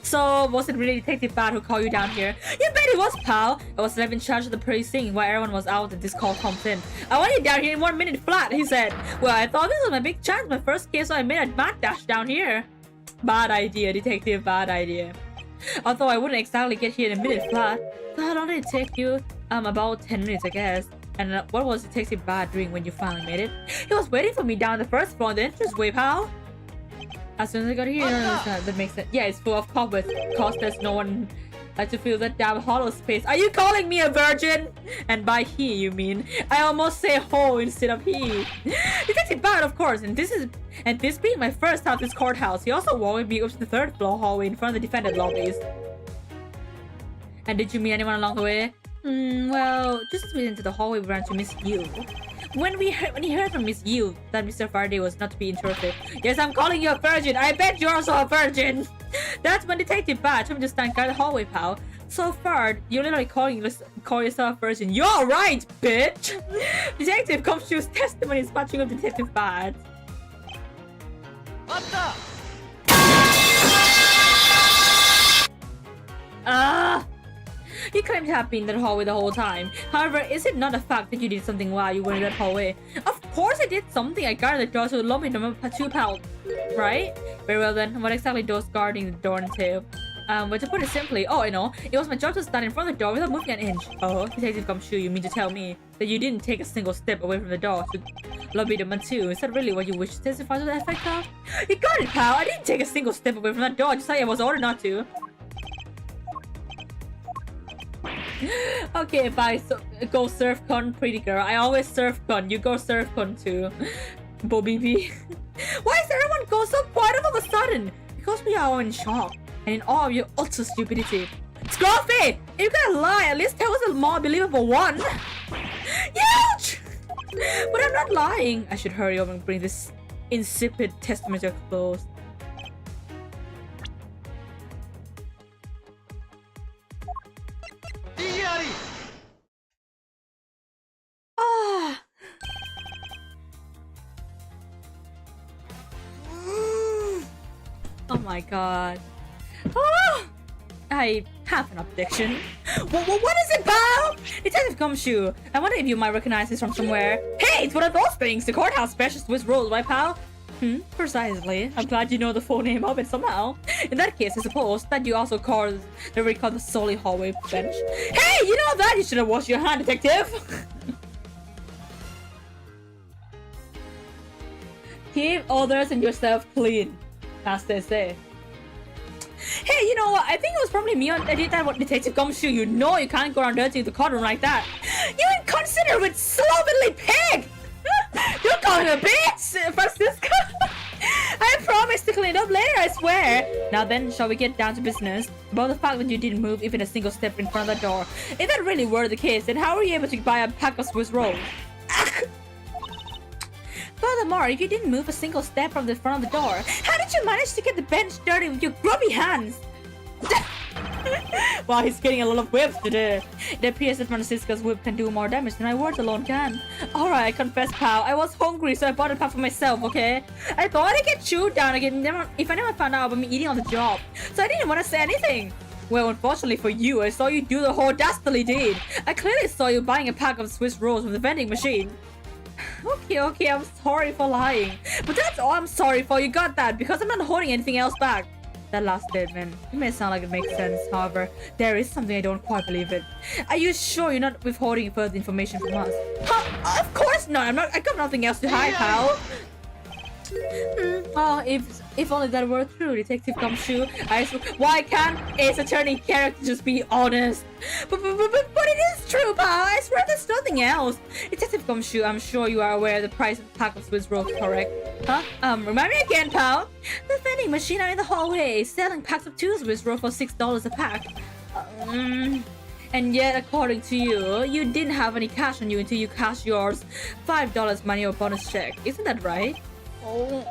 So, was it really Detective Bad who called you down here? You bet it was, pal. I was left in charge of the precinct while everyone was out and this call comes in. I want you down here in 1 minute flat, he said. Well, I thought this was my big chance, my first case, so I made a mad dash down here. Bad idea, Detective, bad idea. Although I wouldn't exactly get here in a minute flat. So how long did it take you? About 10 minutes, I guess. And what was Detective Bad doing when you finally made it? He was waiting for me down the first floor on the entranceway, pal. As soon as I got here, that makes sense. Yeah, it's full of cobwebs. Cause there's no one like to fill that damn hollow space. Are you calling me a virgin? And by he, you mean? I almost say ho instead of he. Detective Bad, of course. And this being my first time at this courthouse, he also walked me up to the 3rd floor hallway in front of the defendant lobbies. And did you meet anyone along the way? Well, just as we entered the hallway, we ran into Miss Yu. When he heard from Miss Yu that Mr. Faraday was not to be interrupted. Yes, I'm calling you a virgin. I bet you're also a virgin. That's when Detective Bad told me to stand guard the hallway, pal. So far, you're literally call yourself a virgin. You're right, bitch. Detective Gumshoe's testimony is matching up Detective Bad. What the? You claim to have been in that hallway the whole time. However, is it not a fact that you did something while you were in that hallway? Of course I did something. I guarded the door to the lobby number 2, pal. Right? Very well then. What exactly does guarding the door entail? Well, to put it simply, I know. It was my job to stand in front of the door without moving an inch. Oh, Detective Gumshoe, you mean to tell me that you didn't take a single step away from the door to lobby number 2? Is that really what you wish to testify to that effect, pal? You got it, pal. I didn't take a single step away from that door, just like I was ordered not to. Okay, bye. So, go surf con, pretty girl. I always surf con. You go surf con too. Bobby B. Why is everyone go so quiet all of a sudden? Because we are all in shock and in awe of your utter stupidity. Scruffy! If you're gonna lie, at least tell us a more believable one. Huge! But I'm not lying. I should hurry up and bring this insipid testimony to a close. Oh my god. I have an objection. What is it, pal? Detective Gumshoe. I wonder if you might recognize this from somewhere. Hey, it's one of those things. The courthouse special Swiss rules, right, pal? Precisely. I'm glad you know the full name of it somehow. In that case, I suppose that you also call the solely hallway bench. Hey, you know that? You should have washed your hand, detective. Keep others and yourself clean, as they say. Hey, you know what? I think it was probably me that did that with Detective Gumshoe. You know you can't go around dirty the courtroom like that. You inconsiderate, slovenly pig! You're calling a bitch, Francisco! I promise to clean it up later, I swear! Now then, shall we get down to business? About the fact that you didn't move even a single step in front of the door. If that really were the case, then how were you able to buy a pack of Swiss rolls? Furthermore, if you didn't move a single step from the front of the door, how did you manage to get the bench dirty with your grubby hands? Wow, he's getting a lot of whips today. It appears that Francisco's whip can do more damage than my words alone can. Alright, I confess, pal. I was hungry, so I bought a pack for myself, okay? I thought I'd get chewed down again if anyone found out about me eating on the job. So I didn't want to say anything. Well, unfortunately for you, I saw you do the whole dastardly deed. I clearly saw you buying a pack of Swiss rolls from the vending machine. Okay, I'm sorry for lying. But that's all I'm sorry for, you got that, because I'm not holding anything else back. That last statement, it may sound like it makes sense, however, there is something I don't quite believe in. Are you sure you're not withholding further information from us? Huh? Of course not, I got nothing else to hide, pal. Oh, if only that were true, Detective Gumshoe. Why can't Ace Attorney character just be honest? But it is true, pal. I swear there's nothing else. Detective Gumshoe, I'm sure you are aware of the price of a pack of Swiss rolls, correct? Huh? Remind me again, pal. The vending machine out in the hallway is selling packs of 2 Swiss rolls for $6 a pack. And yet, according to you, you didn't have any cash on you until you cashed yours $5 money or bonus check. Isn't that right? Oh.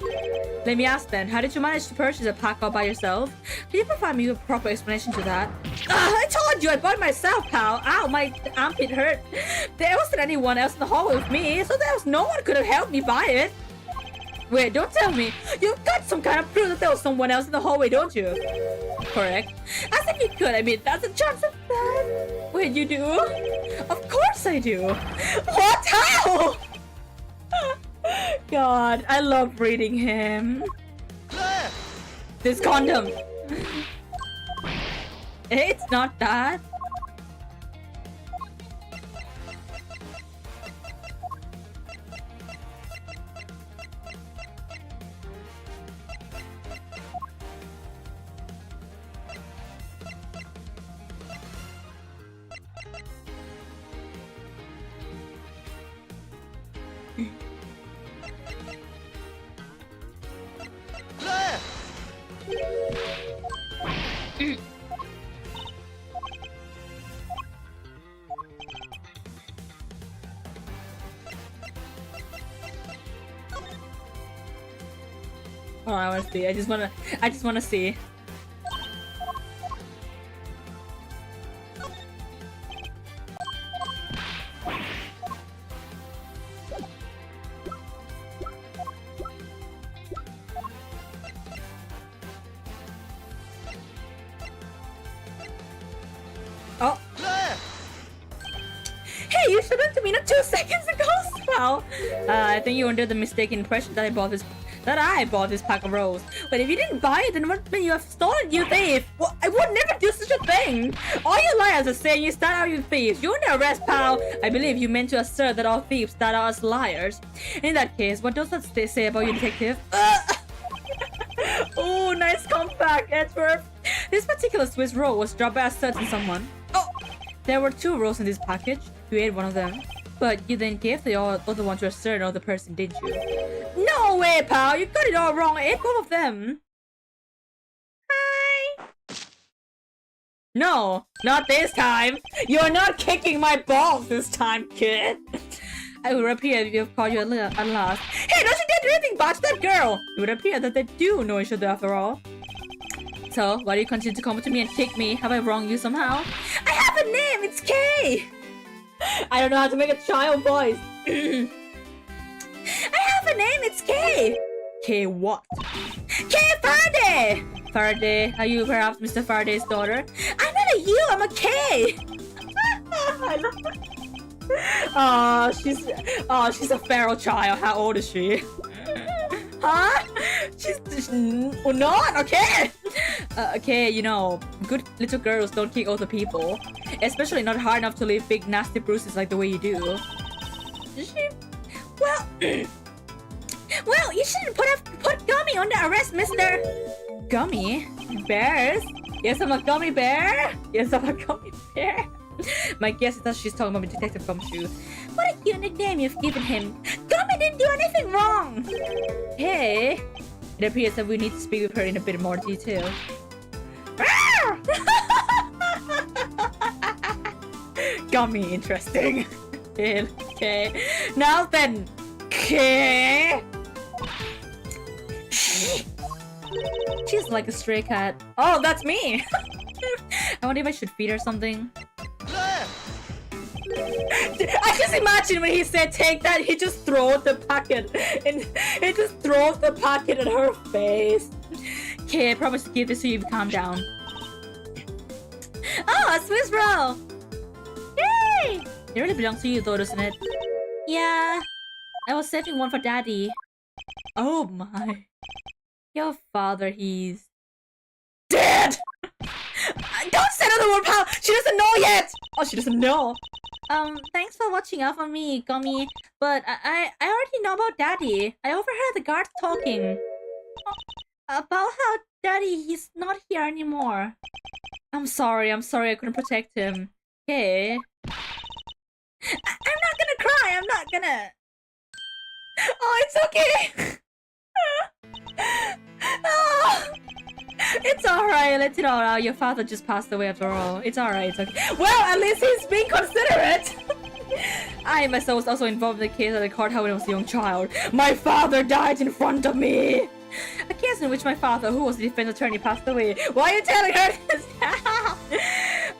Let me ask then, how did you manage to purchase a pack all by yourself? Can you provide me with a proper explanation to that? I told you I bought it myself, pal. Ow, my armpit hurt. There wasn't anyone else in the hallway with me, so there was no one could have helped me buy it. Wait, don't tell me. You've got some kind of proof that there was someone else in the hallway, don't you? Correct. As if you could, I mean, that's a chance of that. Wait, you do? Of course I do. What? How? God, I love reading him. This condom. It's not that. Oh, I wanna see. I just wanna see. Oh. Hey, you showed it to me not 2 seconds ago. Wow. I think you under the mistaken impression that I bought this pack of rolls. But if you didn't buy it, then what mean you have stolen, you thief? Well, I would never do such a thing. All you liars are saying you start out you thieves. You're under arrest, pal. I believe you meant to assert that all thieves start out as liars. In that case, what does that say about you, detective? Oh, nice comeback, Edgeworth. This particular Swiss roll was dropped by a certain someone. Oh, there were 2 rolls in this package. You ate one of them. But you then gave the other one to a certain other person, didn't you? No way, pal! You got it all wrong. I ate both of them. Hi. No, not this time. You're not kicking my balls this time, kid. I would appear if you've caught you at last. Hey, don't you dare do anything bad to that girl! It would appear that they do know each other after all. So, why do you continue to come to me and kick me? Have I wronged you somehow? I have a name! It's Kay! I don't know how to make a child voice. I have a name, it's Kay. Kay what? Kay Faraday! Faraday, are you perhaps Mr. Faraday's daughter? I'm not a you, I'm a Kay. I love it. Oh, she's a feral child. How old is she? Huh? She's not okay. Okay, you know, good little girls don't kick other people, especially not hard enough to leave big nasty bruises like the way you do. Well, well, you shouldn't put Gummy under arrest, Mister. Gummy bears? Yes, I'm a gummy bear. Yes, I'm a gummy bear. My guess is that she's talking about Detective Gumshoe. What a cute nickname you've given him. Gummy didn't do anything wrong. Hey, it appears that we need to speak with her in a bit more detail. Gummy, interesting. Okay, now then, okay. She's like a stray cat. Oh, that's me. I wonder if I should feed her something. I just imagine when he said take that, he just throws the packet and he just throws the packet at her face. Okay, I promise to give this to you if you calm down. Oh, a Swiss roll! Yay! It really belongs to you though, doesn't it? Yeah, I was saving one for Daddy. Oh my. Your father, he's dead! Don't say another word, pal! She doesn't know yet! Oh, she doesn't know. Thanks for watching out for me, Gummy. But I already know about Daddy. I overheard the guards talking. About how Daddy, he's not here anymore. I'm sorry, I couldn't protect him. Okay. I'm not gonna cry, I'm not gonna... Oh, it's okay! Oh, it's alright, let it all out. Your father just passed away after all. It's alright, it's okay. Well, at least he's being considerate! I myself was also involved in the case at the courthouse when I was a young child. My father died in front of me. A case in which my father, who was the defense attorney, passed away. Why are you telling her this?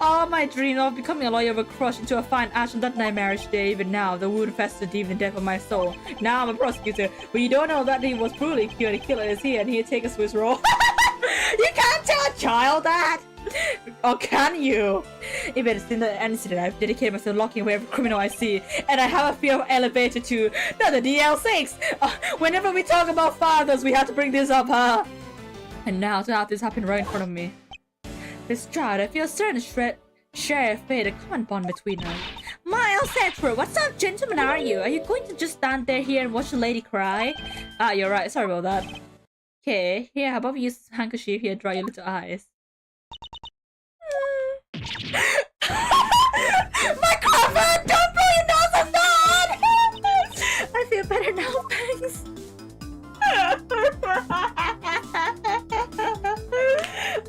All my dreams of becoming a lawyer were crushed into a fine ash on that nightmarish day. Even now, the wound festered deep in the depth of my soul. Now I'm a prosecutor, but you don't know that he was brutally killed. The killer is here, and he'll take a Swiss roll. You can't tell a child that! Or can you? If it's in the incident, I've dedicated myself to locking away every criminal I see, and I have a fear of elevator too. Not the DL6. Whenever we talk about fathers, we have to bring this up, huh? And now to have this happen right in front of me. This child, I feel certain share fate, a common bond between us. Miles Edward, what sort of gentleman are you? Are you going to just stand there here and watch a lady cry? Ah, you're right. Sorry about that. Okay, here, how about we use handkerchief here, dry your little eyes. My cover! Don't blow your nose on that! I feel better now, thanks.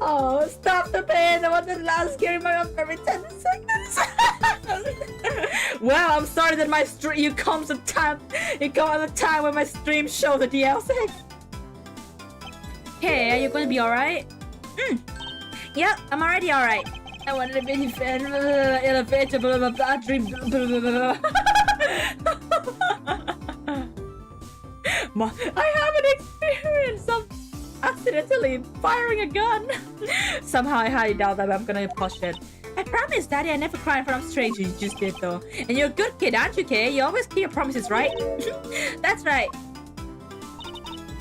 Oh, stop the pain! I want the last scary my mouth every 10 seconds. Well, I'm sorry that my stream it comes at a time when my stream shows the DLC. Hey, are you gonna be alright? Yep, I'm already alright. I wanted to be fan elevator, blah blah blah, dream, blah blah blah. I have an experience of accidentally firing a gun. Somehow I highly doubt that I'm gonna push it. I promise, Daddy, I never cry in front of strangers. You just did though. And you're a good kid, aren't you, Kay? You always keep your promises, right? That's right.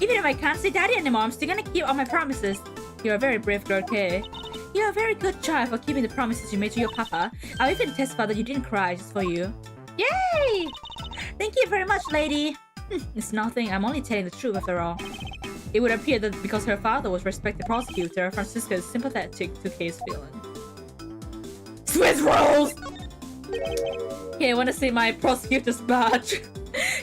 Even if I can't say Daddy anymore, I'm still gonna keep all my promises. You're a very brave girl, Kay. You're a very good child for keeping the promises you made to your papa. I'll even testify that you didn't cry just for you. Yay! Thank you very much, lady. It's nothing. I'm only telling the truth after all. It would appear that because her father was a respected prosecutor, Francisca is sympathetic to Kay's feelings. Swiss rolls! Okay, I want to see my prosecutor's badge.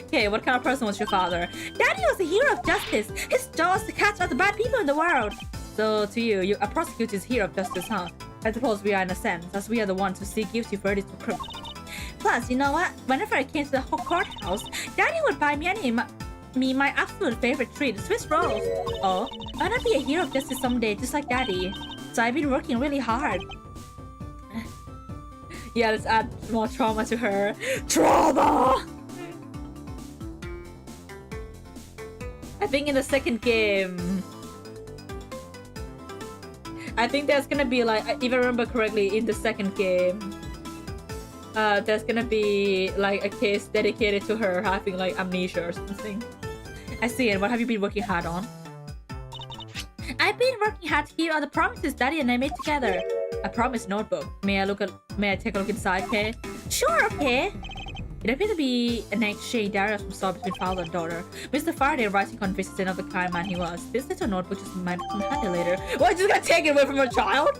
Okay, what kind of person was your father? Daddy was a hero of justice. His job was to catch all the bad people in the world. So to you, a prosecutor is hero of justice, huh? I suppose we are in a sense, as we are the ones who see guilty verdicts for criminals. Plus, you know what? Whenever I came to the courthouse, Daddy would buy me my absolute favorite treat, Swiss rolls. Oh, I wanna be a hero of justice someday, just like Daddy. So I've been working really hard. Yeah, let's add more trauma to her. Trauma! I think in the second game, I think there's gonna be like, if I remember correctly, in the second game, there's gonna be like a case dedicated to her having like amnesia or something. I see. And what have you been working hard on? I've been working hard to keep all the promises Daddy and I made together. A promise notebook. May I take a look inside, okay? Sure, okay. It appeared to be an exchange diary of some sort between father and daughter. Mr. Faraday writing conversation of the kind man he was. This little notebook just might come handy later. What, just gonna take it away from a child?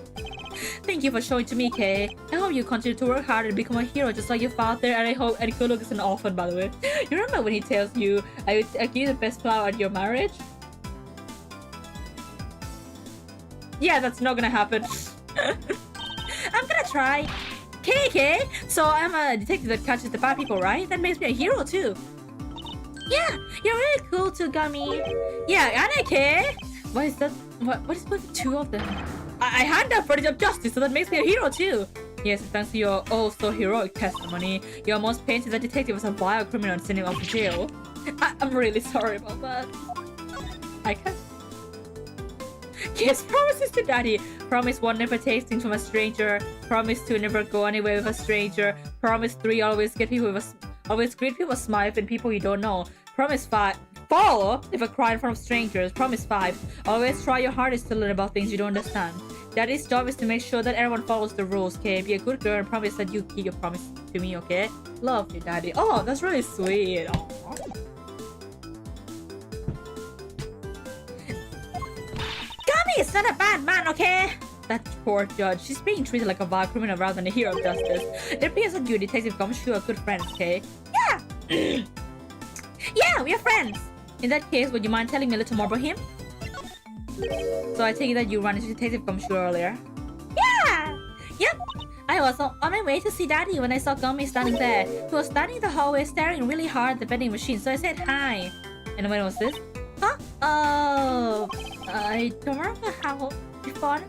Thank you for showing to me, Kay. I hope you continue to work hard and become a hero just like your father, and I hope Eddie Look is an orphan, by the way. You remember when he tells you, I give you the best flower at your marriage? Yeah, that's not gonna happen. I'm gonna try. Kay, so I'm a detective that catches the bad people, right? That makes me a hero too. Yeah, you're really cool too, Gummy. Yeah, Anna, Kay. What is that? What is with the two of them? I had that verdict of justice, so that makes me a hero too. Yes, thanks to your so heroic testimony, you almost painted the detective as a vile criminal and sent him off to jail. I'm really sorry about that. I can't. Yes, promises to Daddy. Promise 1, never take things from a stranger. Promise 2, never go anywhere with a stranger. Promise 3, always greet people with a smile even people you don't know. Promise 4, never cry in front of strangers. Promise 5, always try your hardest to learn about things you don't understand. Daddy's job is to make sure that everyone follows the rules, okay? Be a good girl and promise that you keep your promise to me, okay? Love you, Daddy. Oh, that's really sweet. Aww. It's not a bad man, okay? That poor judge. She's being treated like a vile criminal rather than a hero of justice. It appears that you, Detective Gumshoe, are good friends, okay? Yeah! Yeah, we are friends! In that case, would you mind telling me a little more about him? So I take it that you ran into Detective Gumshoe earlier? Yeah! Yep! I was on my couldn't wait to see Daddy when I saw Gummy standing there. He was standing in the hallway staring really hard at the vending machine, so I said hi. And when was this? Huh? Oh, I don't remember how before.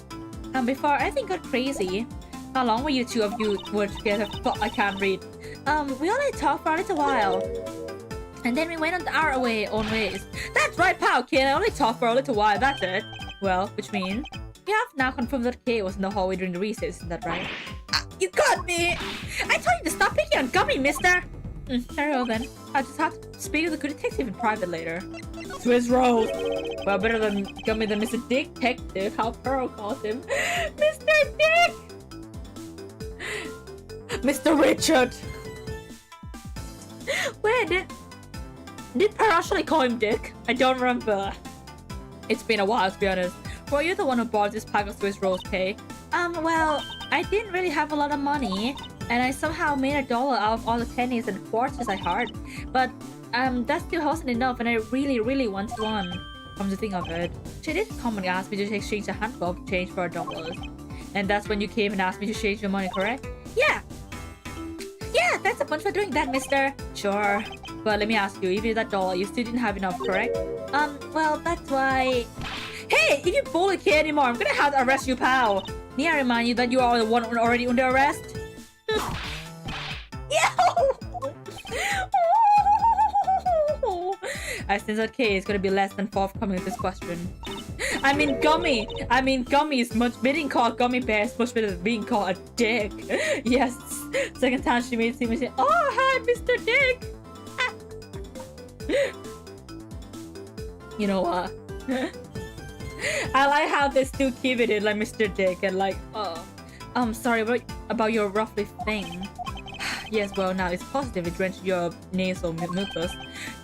Before everything got crazy. How long were you two of you were together? I can't read. We only talked for a little while. And then we went on our own ways. That's right, pal, kid. I only talked for a little while, that's it. Well, which means you have now confirmed that Kay was in the hallway during the recess, isn't that right? You got me! I told you to stop picking on Gummy, mister! Very well then. I'll just have to speak with the good detective in private later. Swiss rolls! Well, better than Gummy than Mr. Dick Detective, how Pearl calls him. Mr. Dick! Mr. Richard! Wait, did Pearl actually call him Dick? I don't remember. It's been a while, to be honest. Were you the one who bought this pack of Swiss rolls, Kay? Well, I didn't really have a lot of money, and I somehow made $1 out of all the pennies and quarters I had. But, that still wasn't enough, and I really wanted one. Come to think of it, she did come and ask me to exchange a handful of change for $1. And that's when you came and asked me to change your money, correct? Yeah! Yeah, thanks a bunch for doing that, mister. Sure. But let me ask you, even that $1, you still didn't have enough, correct? Well, that's why... Hey, if you bully Kay anymore, I'm gonna have to arrest you, pal. Need I remind you that you are the one already under arrest? I sense that Kay is gonna be less than forthcoming with this question. I mean, Gummy is much being called Gummy Bear is much better than being called a dick. Yes. Second time she made me say, oh, hi, Mr. Dick. You know what? I like how they still keep it in like Mr. Dick and like, oh, I'm sorry about your roughly thing. Yes, well now it's positively drenched your nasal mucus.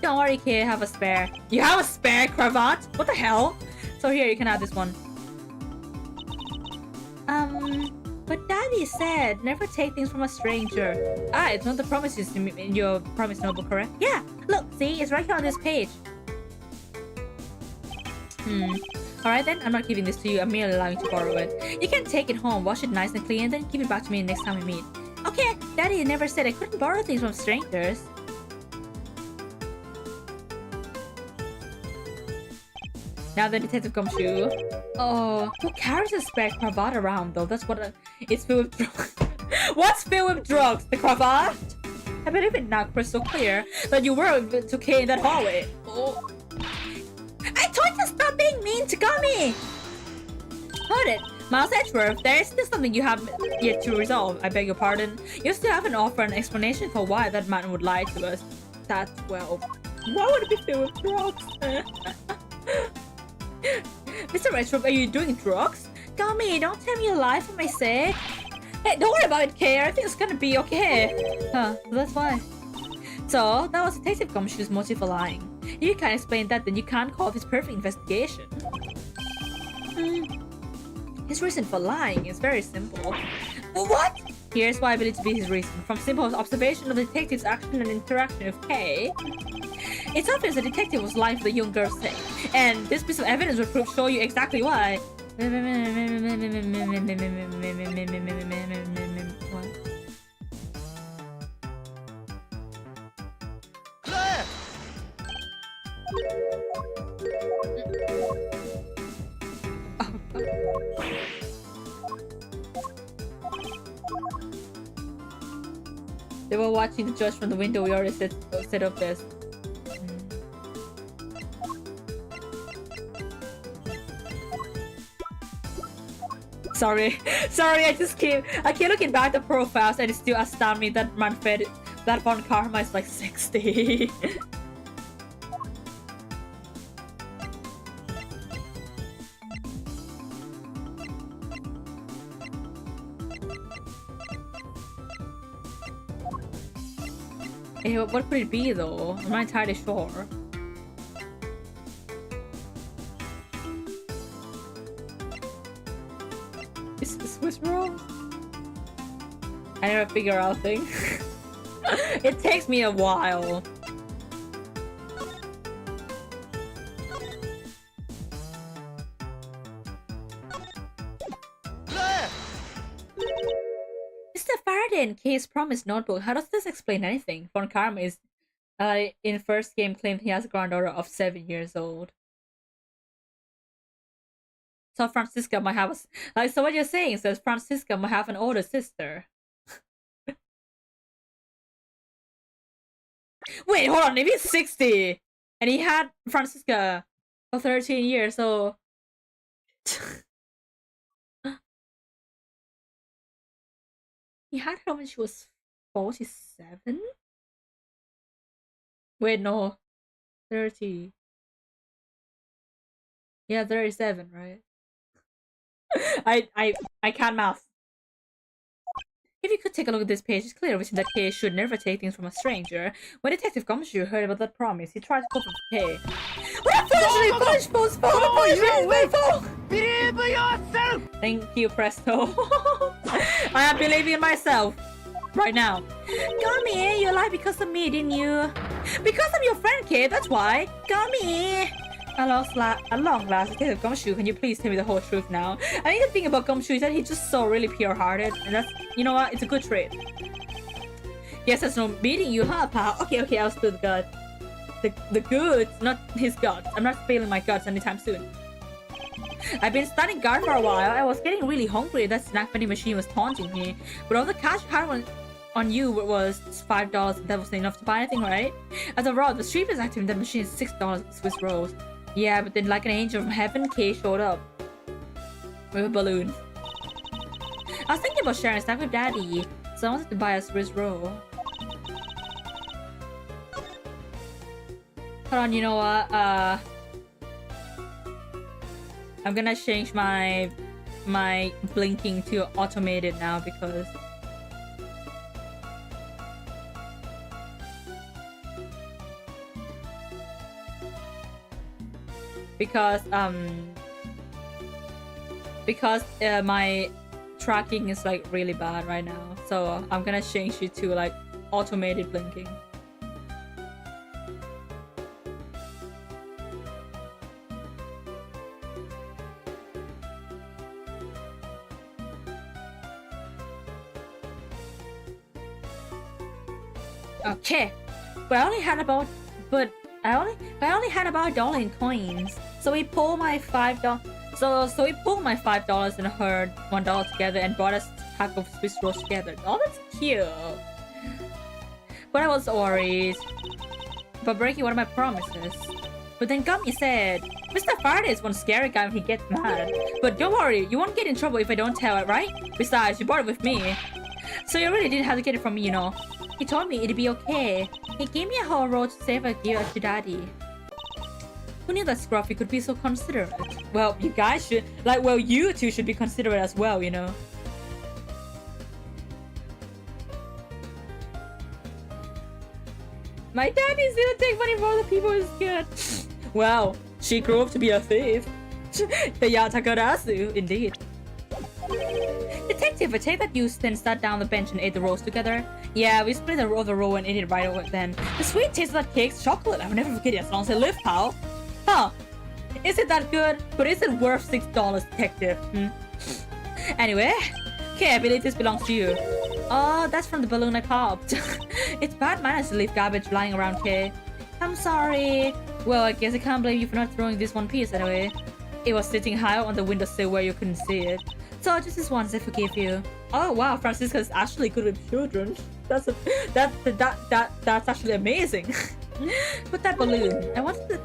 Don't worry, Kay, I have a spare. You have a spare cravat? What the hell? So here, you can have this one. But Daddy said never take things from a stranger. Ah, it's not the promises in your promise notebook, correct? Yeah, look, see, it's right here on this page. Alright then, I'm not giving this to you, I'm merely allowing you to borrow it. You can take it home, wash it nice and clean, and then give it back to me next time we meet. Okay, Daddy never said I couldn't borrow things from strangers. Now the detective gumshoe. Oh, who carries a spare cravat around though? That's what it's filled with drugs. What's filled with drugs? The cravat? I believe it now crystal clear that you were with Kay in that hallway. Oh. I told you to stop being mean to Gummy! Hold it. Miles Edgeworth, there is still something you have yet to resolve. I beg your pardon. You still haven't offered an explanation for why that man would lie to us. That, well, why would it be filled with drugs? Mr. Edgeworth, are you doing drugs? Gummy, don't tell me a lie for my sake. Hey, don't worry about it, Kay. Everything's gonna be okay. Huh, that's why. So, that was Detective Gumshoe's motive for lying. If you can't explain that, then you can't call this perfect investigation. His reason for lying is very simple. What? Here's why I believe to be his reason. From simple observation of the detective's action and interaction with Kay, it's obvious the detective was lying for the young girl's sake. And this piece of evidence will show you exactly why. They were watching the judge from the window. We already set up this. Sorry, I keep looking back at the profiles and it still astounds me that that Von Karma is like 60. Hey, what could it be though? I'm not entirely sure. Is this Swiss roll? I never figure out things. It takes me a while. Mr. Faraday and K's promised notebook. How does this explain anything? Von Karma is in first game claimed he has a granddaughter of 7 years old. So Francisca might have so what you're saying says Francisca might have an older sister. Wait, hold on, maybe he's 60 and he had Francisca for 13 years, so he had her when she was 47? Wait, no. 30. Yeah, 37, right? I can't math. If you could take a look at this page, it's clear which in that case should never take things from a stranger. When Detective Gumshoe heard about that promise, he tried to go for pay. Believe in yourself! Thank you, Presto. I am believing in myself. Right now. Gummy, you lied because of me, didn't you? Because I'm your friend, kid, that's why. Gummy! At long last, Detective Gumshoe, can you please tell me the whole truth now? I think the thing about Gumshoe is that he's just so really pure-hearted, and that's, you know what, it's a good trait. Yes, there's no beating you, huh, pal? Okay, I'll spill the guts. The goods, not his guts. I'm not spilling my guts anytime soon. I've been studying guard for a while. I was getting really hungry. That snack vending machine was taunting me. But all the cash you had on you was $5. That wasn't enough to buy anything, right? As a result, the cheapest active in that machine is $6 Swiss rolls. Yeah, but then like an angel from heaven, Kay showed up with a balloon. I was thinking about sharing a snack with Daddy, so I wanted to buy a Swiss roll. Hold on, you know what? I'm gonna change my blinking to automated now because my tracking is like really bad right now, so I'm gonna change it to like automated blinking. Okay, but I only had about $1 in coins. So we pulled my $5. So we pulled my $5 and her $1 together and bought us a pack of Swiss rolls together. Oh, that's cute. But I was worried about breaking one of my promises. But then Gummy said, Mr. Faraday is one scary guy when he gets mad. But don't worry, you won't get in trouble if I don't tell it, right? Besides, you bought it with me. So you really didn't have to get it from me, you know. He told me it'd be okay. He gave me a whole roll to save a gift to Daddy. Who knew that Scruffy could be so considerate? Well, you guys should, you two should be considerate as well, you know. My daddy's gonna take money from other people is good. Well, she grew up to be a thief. The Yatakarasu, indeed. Detective, I take that you then sat down the bench and ate the rolls together. Yeah, we split the roll and ate it right away then. The sweet taste of that cake's chocolate. I will never forget it as long as I live, pal. Huh. Is it that good? But is it worth $6, detective? Anyway. Okay, I believe this belongs to you. Oh, that's from the balloon I popped. It's bad manners to leave garbage lying around, Kay. I'm sorry. Well, I guess I can't blame you for not throwing this one piece anyway. It was sitting high on the windowsill where you couldn't see it. So just this once, I forgive you. Oh wow, Francisca's actually good with children. That's actually amazing. But that balloon, I wanted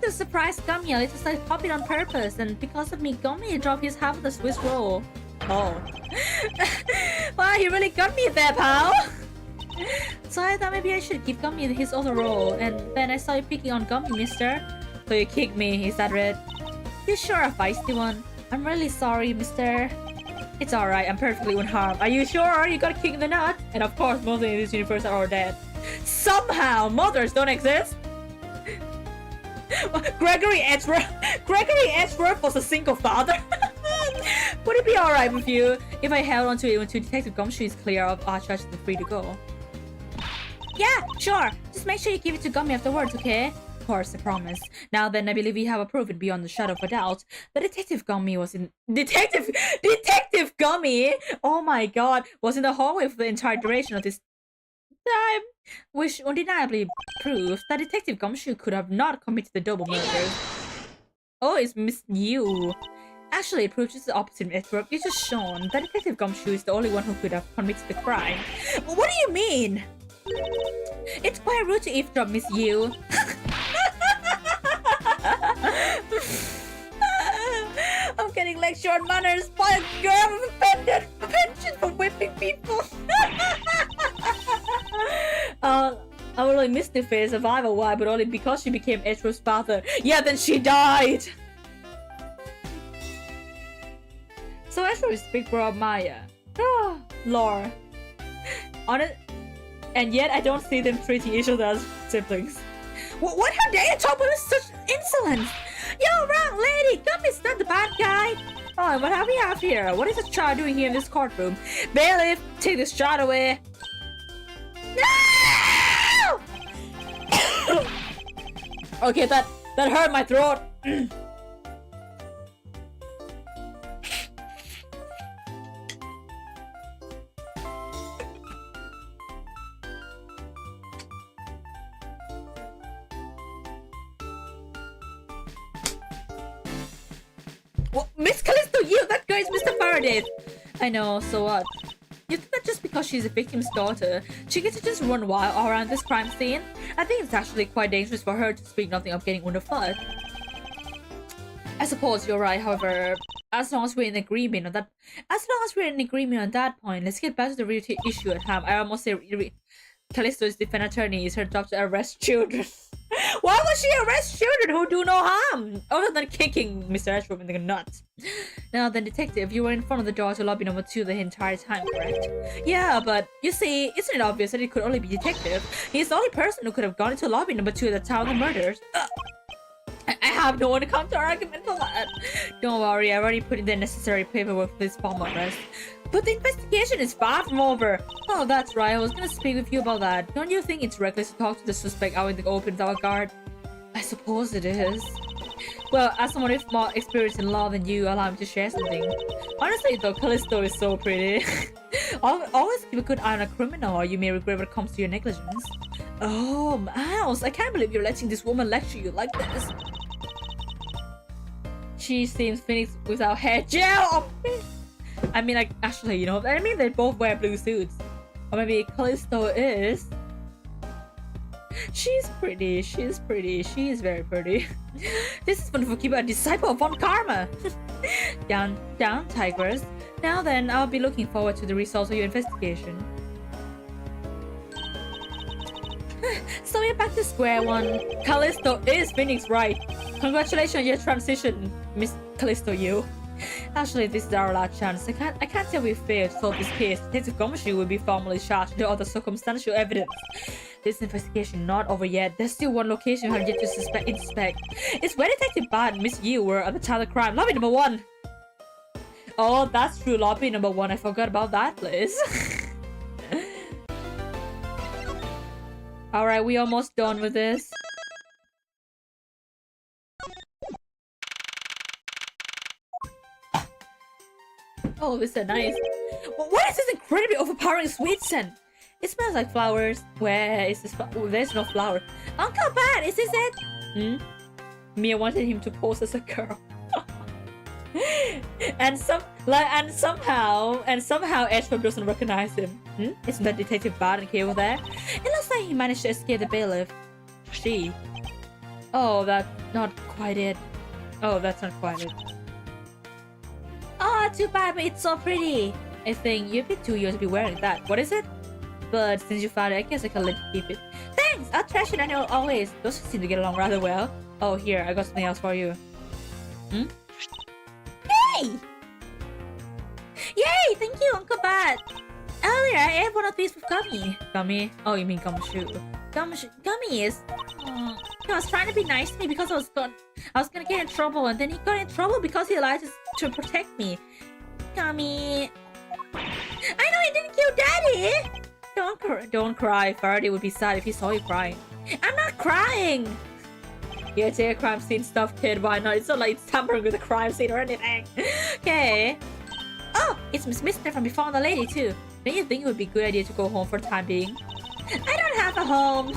to surprise Gummy a little, so I popped it on purpose, and because of me, Gummy dropped his half of the Swiss roll. Oh. Wow, he really got me there, pal. So I thought maybe I should give Gummy his other roll, and then I saw you picking on Gummy, mister. So you kicked me, is that right? You sure a feisty one. I'm really sorry, mister. It's alright, I'm perfectly unharmed. Are you sure? You got a kick in the nut? And of course, most in this universe are all dead. Somehow, mothers don't exist. Gregory Edgeworth was a single father. Would it be alright with you if I held onto it until Detective Gumshoe is clear of our charges and free to go? Yeah, sure. Just make sure you give it to Gummy afterwards, okay? course, I promise. Now then, I believe we have a proven beyond the shadow of a doubt. The Detective Gummy was in... Detective Gummy! Oh my god, was in the hallway for the entire duration of this time. Which undeniably proves that Detective Gumshoe could have not committed the double murders. Oh, it's Miss You. Actually, it proves just the opposite, Edward. It's just shown that Detective Gumshoe is the only one who could have committed the crime. What do you mean? It's quite rude to eavesdrop, Miss You. I'm getting lectured on manners by a girl with a penchant for whipping people. I will only mystify a survivor why, but only because she became Edward's father. Yeah, then she died. So Edward is big bro of Maya. Oh, lore. And yet I don't see them treating each other as siblings. What her dare talk with such insolence? You're wrong, lady. Gummy's not the bad guy. Oh, and what have we have here? What is this child doing here in this courtroom? Bailiff, take this child away. No! Okay, that hurt my throat. What? Miss Callisto, you! That girl is Mr. Faraday! I know, so what? You think that just because she's a victim's daughter, she gets to just run wild around this crime scene? I think it's actually quite dangerous for her to speak nothing of getting underfoot. I suppose you're right, however, as long as we're in agreement on that point, let's get back to the real issue at hand. I almost say Callisto's defense attorney is her job to arrest children. Why would she arrest children who do no harm? Other than kicking Mr. Ashford in the nuts. Now then, detective, you were in front of the door to lobby number 2 the entire time, correct? Yeah, but you see, isn't it obvious that it could only be detective? He's the only person who could have gone into lobby number 2 at the time of the murders. I have no one to counter argument for that. Don't worry, I already put in the necessary paperwork for this formal arrest. But the investigation is far from over. Oh, that's right. I was gonna speak with you about that. Don't you think it's reckless to talk to the suspect out in the open without a guard? I suppose it is. Well, as someone with more experience in law than you, allow me to share something. Honestly, though, Callisto is so pretty. Always keep a good eye on a criminal, or you may regret when it comes to your negligence. Oh, Miles, I can't believe you're letting this woman lecture you like this. She seems Phoenix without hair gel. I mean, like, actually, you know, I mean, they both wear blue suits. Or maybe Callisto is. She's pretty. She's very pretty. This is wonderful. Keep a disciple of Von Karma. down, Tigress. Now then, I'll be looking forward to the results of your investigation. So we're back to square one. Callisto is Phoenix, right? Congratulations on your transition, Miss Callisto, you. Actually, this is our last chance. I can't say we failed to solve this case. Detective Gumshoe will be formally charged with other circumstantial evidence. This investigation not over yet. There's still one location we have yet to inspect. It's where Detective Bad and Miss Yu were at the time of the crime. Lobby number 1. Oh, that's true. Lobby number 1. I forgot about that place. Alright, we almost done with this. Oh, this is nice. What is this incredibly overpowering sweet scent? It smells like flowers. Where is this? Oh, there's no flower. Uncle Bat, is this it? Mia wanted him to pose as a girl. and somehow Ashford doesn't recognize him. Isn't that Detective Bart and Cable there? It looks like he managed to escape the bailiff. She. Oh, that's not quite it. Oh, that's not quite it. Oh, too bad, but it's so pretty. I think you're a bit too young to be wearing that. What is it? But since you found it, I guess I can let you keep it. Thanks! I'll trash it I know always. Those seem to get along rather well. Oh, here, I got something else for you. Hey! Yay! Thank you, Uncle Bat! Earlier, I ate one of these with Gummy. Gummy? Oh, you mean Gumshoe. Gummies. He was trying to be nice to me because I was gonna get in trouble, and then he got in trouble because he lied to protect me. Gummy. I know he didn't kill Daddy! Don't cry. Faraday would be sad if he saw you crying. I'm not crying! Yeah, take a crime scene stuff, kid. Why not? It's not like it's tampering with a crime scene or anything. Okay. Oh, it's Miss Mister from before the lady too. Don't you think it would be a good idea to go home for the time being? I don't have a home.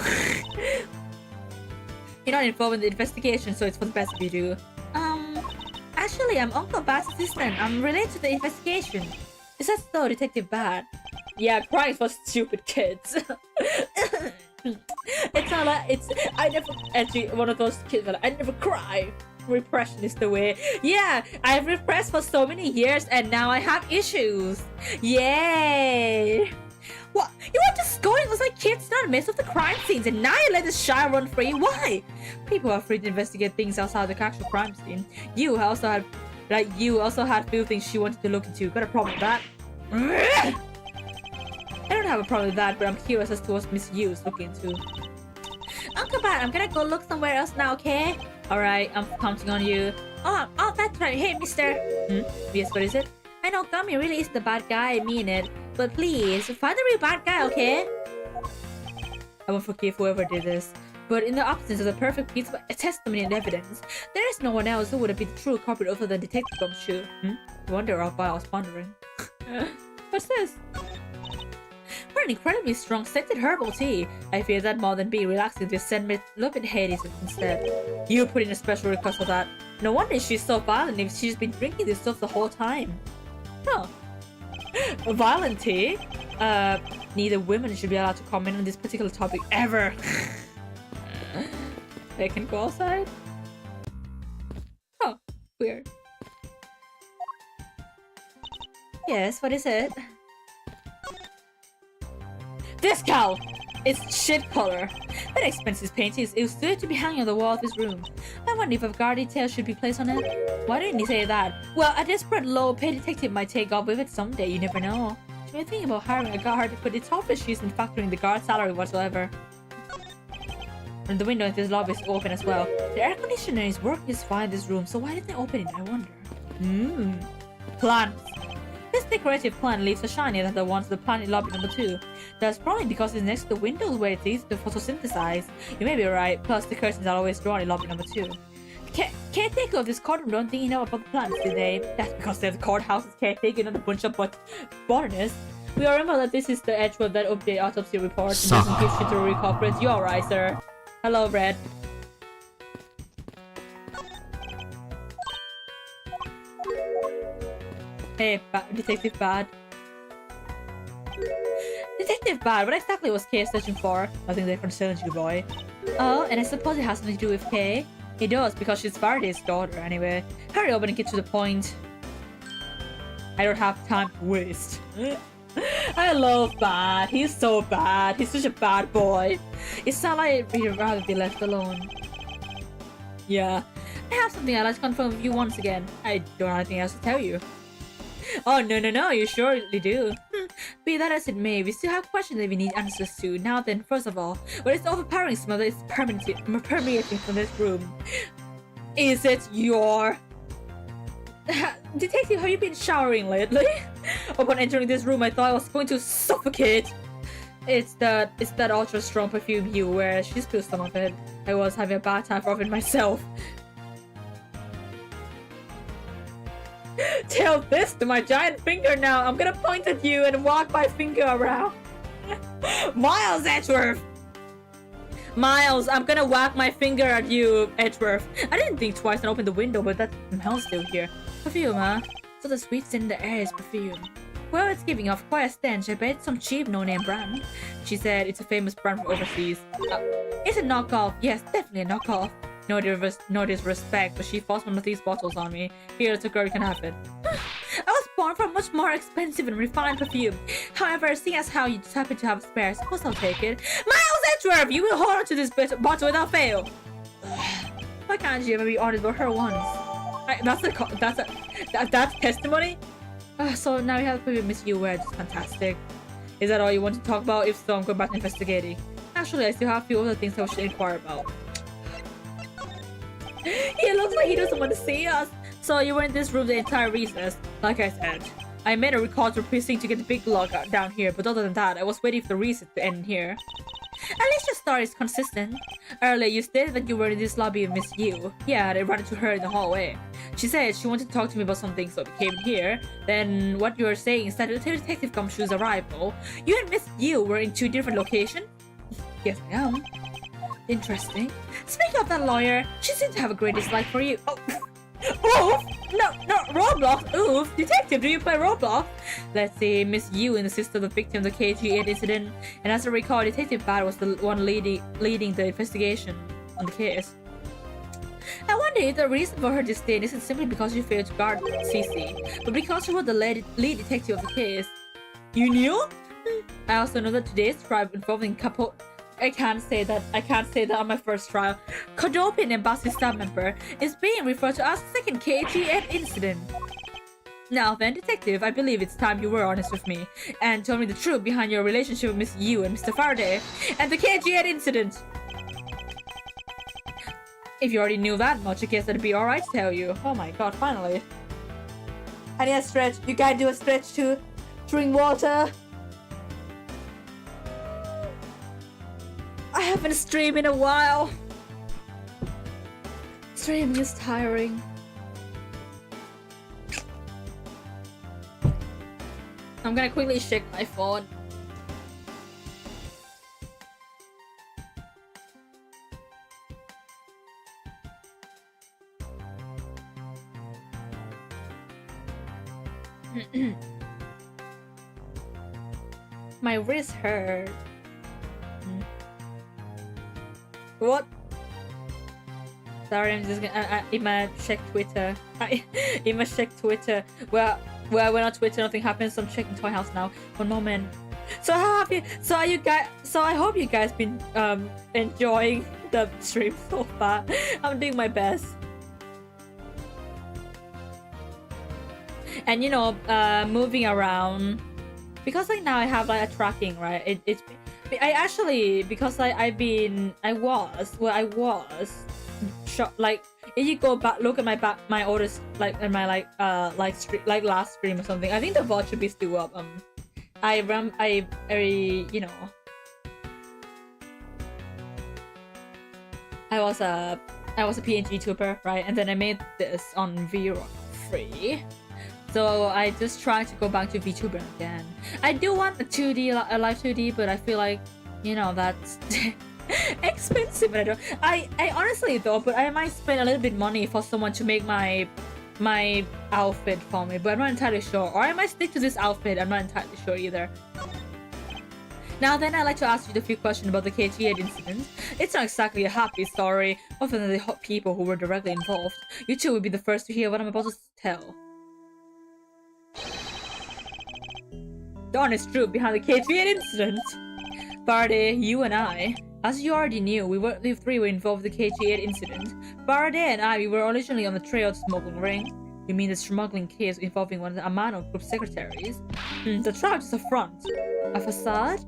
You're not involved in the investigation, so it's for the best if you do. Actually, I'm Uncle Bat's assistant. I'm related to the investigation. Is that so, Detective Bat? Yeah, crying for stupid kids. It's not like I never actually one of those kids that I never cry. Repression is the way. Yeah, I've repressed for so many years and now I have issues. Yay! What? You were just going like kids not mess with the crime scenes and now you let this shy run free? Why? People are free to investigate things outside the actual crime scene. You also had few things she wanted to look into. Got a problem with that? I don't have a problem with that, but I'm curious as to what's Miss Yu's looking into. Uncle Bat, I'm gonna go look somewhere else now, okay? Alright, I'm counting on you. Oh, that's right. Hey, mister. Yes, what is it? I know Gummy really is the bad guy, I mean it. But please, find the real bad guy, okay? I won't forgive whoever did this. But in the absence of the perfect piece of testimony and evidence, there is no one else who would have been the true culprit other than Detective Gumshoe. I wonder why I was pondering. What's this? For an incredibly strong scented herbal tea. I fear that more than being relaxing, this scent may look at Hades instead. You put in a special request for that. No wonder she's so violent if she's been drinking this stuff the whole time. Huh. Violent tea? Neither women should be allowed to comment on this particular topic ever. They can go outside? Oh, weird. Yes, what is it? This cow! It's shit color. That expensive painting is ill-suited to be hanging on the wall of this room. I wonder if a guard detail should be placed on it. Why didn't he say that? Well, a desperate low-paid detective might take off with it someday, you never know. She may think about hiring a guard, but it's obvious she isn't factoring the guard's salary whatsoever. And the window in this lobby is open as well. The air conditioner is working just fine in this room, so why didn't they open it, I wonder? Plants. This decorative plant leaves are shinier than the ones in the plant in lobby number 2. That's probably because it's next to the windows where it's easy to photosynthesize. You may be right, plus the curtains are always drawn in lobby number 2. Caretaker of this courtroom don't think you know about the plants, do they? That's because they're the courthouse's caretaker, not a bunch of botanists. We all remember that this is the Edgeworth that update autopsy report and doesn't give shit to reculprits. You're alright, sir. Hello, Red. Hey, Detective Bad. Detective Bad, what exactly was Kay searching for? Nothing there concerns you, boy. Oh, and I suppose it has something to do with Kay? It does, because she's Faraday's daughter, anyway. Hurry up and get to the point. I don't have time to waste. I love Bad. He's so bad. He's such a bad boy. It sounds like he'd rather be left alone. Yeah. I have something I'd like to confirm with you once again. I don't have anything else to tell you. Oh, no, you surely do. Be that as it may, we still have questions that we need answers to. Now then, first of all, what is the overpowering smell that is permeating from this room? Is it your... Detective, have you been showering lately? Upon entering this room, I thought I was going to suffocate. It's that ultra strong perfume you wear. She spilled some of it. I was having a bad time of it myself. Tell this to my giant finger now. I'm gonna point at you and walk my finger around. Miles Edgeworth! Miles, I'm gonna whack my finger at you, Edgeworth. I didn't think twice and open the window, but that smell's still here. Perfume, huh? So the sweet scent in the air is perfume. Well, it's giving off quite a stench. I bet it's some cheap no-name brand. She said it's a famous brand from overseas. It's a knockoff. Yes, definitely a knockoff. No disrespect, but she forced one of these bottles on me. Here, it's a girl, you can have it. I was born for a much more expensive and refined perfume. However, seeing as how you just happen to have a spare, I suppose I'll take it. Miles Edgeworth, you will hold on to this bottle without fail. Why can't you maybe honest with her once? That's testimony? So now we have perfume Miss You wear, it's fantastic. Is that all you want to talk about? If so, I'm going back to investigating. Actually, I still have a few other things I should inquire about. He looks like he doesn't want to see us. So you were in this room the entire recess. Like I said, I made a recall to the precinct to get the big log down here, but other than that, I was waiting for the recess to end here. At least your story is consistent. Earlier, you stated that you were in this lobby with Miss Yu. Yeah, I ran into her in the hallway. She said she wanted to talk to me about something, so we came here. Then what you were saying is that the Detective Gumshoe's arrival. You and Miss Yu were in 2 different locations? Yes, I am. Interesting. Speaking of that lawyer, she seemed to have a great dislike for you. Oh. Oof! No, Roblox! Oof! Detective, do you play Roblox? Let's see, Miss Yu and the sister of the victim of the KG8 incident, and as I recall, Detective Bad was the one leading the investigation on the case. I wonder if the reason for her disdain isn't simply because she failed to guard Cece, but because she was the lead detective of the case. You knew? I also know that today's trial involving couple. I can't say that on my first trial. Kodopian embassy staff member is being referred to as the second KG8 incident. Now then, detective, I believe it's time you were honest with me and told me the truth behind your relationship with Miss Yu and Mr. Faraday and the KG8 incident. If you already knew that much, I guess that'd be alright to tell you. Oh my god, finally. I need a stretch. You guys do a stretch too. Drink water. I haven't streamed in a while. Streaming is tiring. I'm gonna quickly check my phone. My wrist hurt. What? Sorry, I'm just gonna. Ima check Twitter. Ima check Twitter. Well, we're on Twitter. Nothing happens. So I'm checking Toy House now. One moment. So how have you? So are you guys? So I hope you guys been enjoying the stream so far. I'm doing my best. And you know, moving around because like now I have like a tracking, right? It's. I actually, because I was like, if you go back, look at my oldest, like, and my like last stream or something, I think the VOD should be still up. I you know, I was a PNG tuber, right? And then I made this on V3. So I just tried to go back to VTuber again. I do want a 2D, a live 2D, but I feel like, you know, that's expensive. I honestly though, but I might spend a little bit money for someone to make my outfit for me, but I'm not entirely sure. Or I might stick to this outfit. I'm not entirely sure either. Now then, I'd like to ask you a few questions about the KG8 incident. It's not exactly a happy story, other than the hot people who were directly involved. You two will be the first to hear what I'm about to tell. The honest truth behind the KG8 incident. Faraday, you and I. As you already knew, we 3 were involved in the KG8 incident. Faraday and I, we were originally on the trail of smuggling ring. You mean the smuggling case involving one of the Amano group secretaries? The trial is a front. A facade?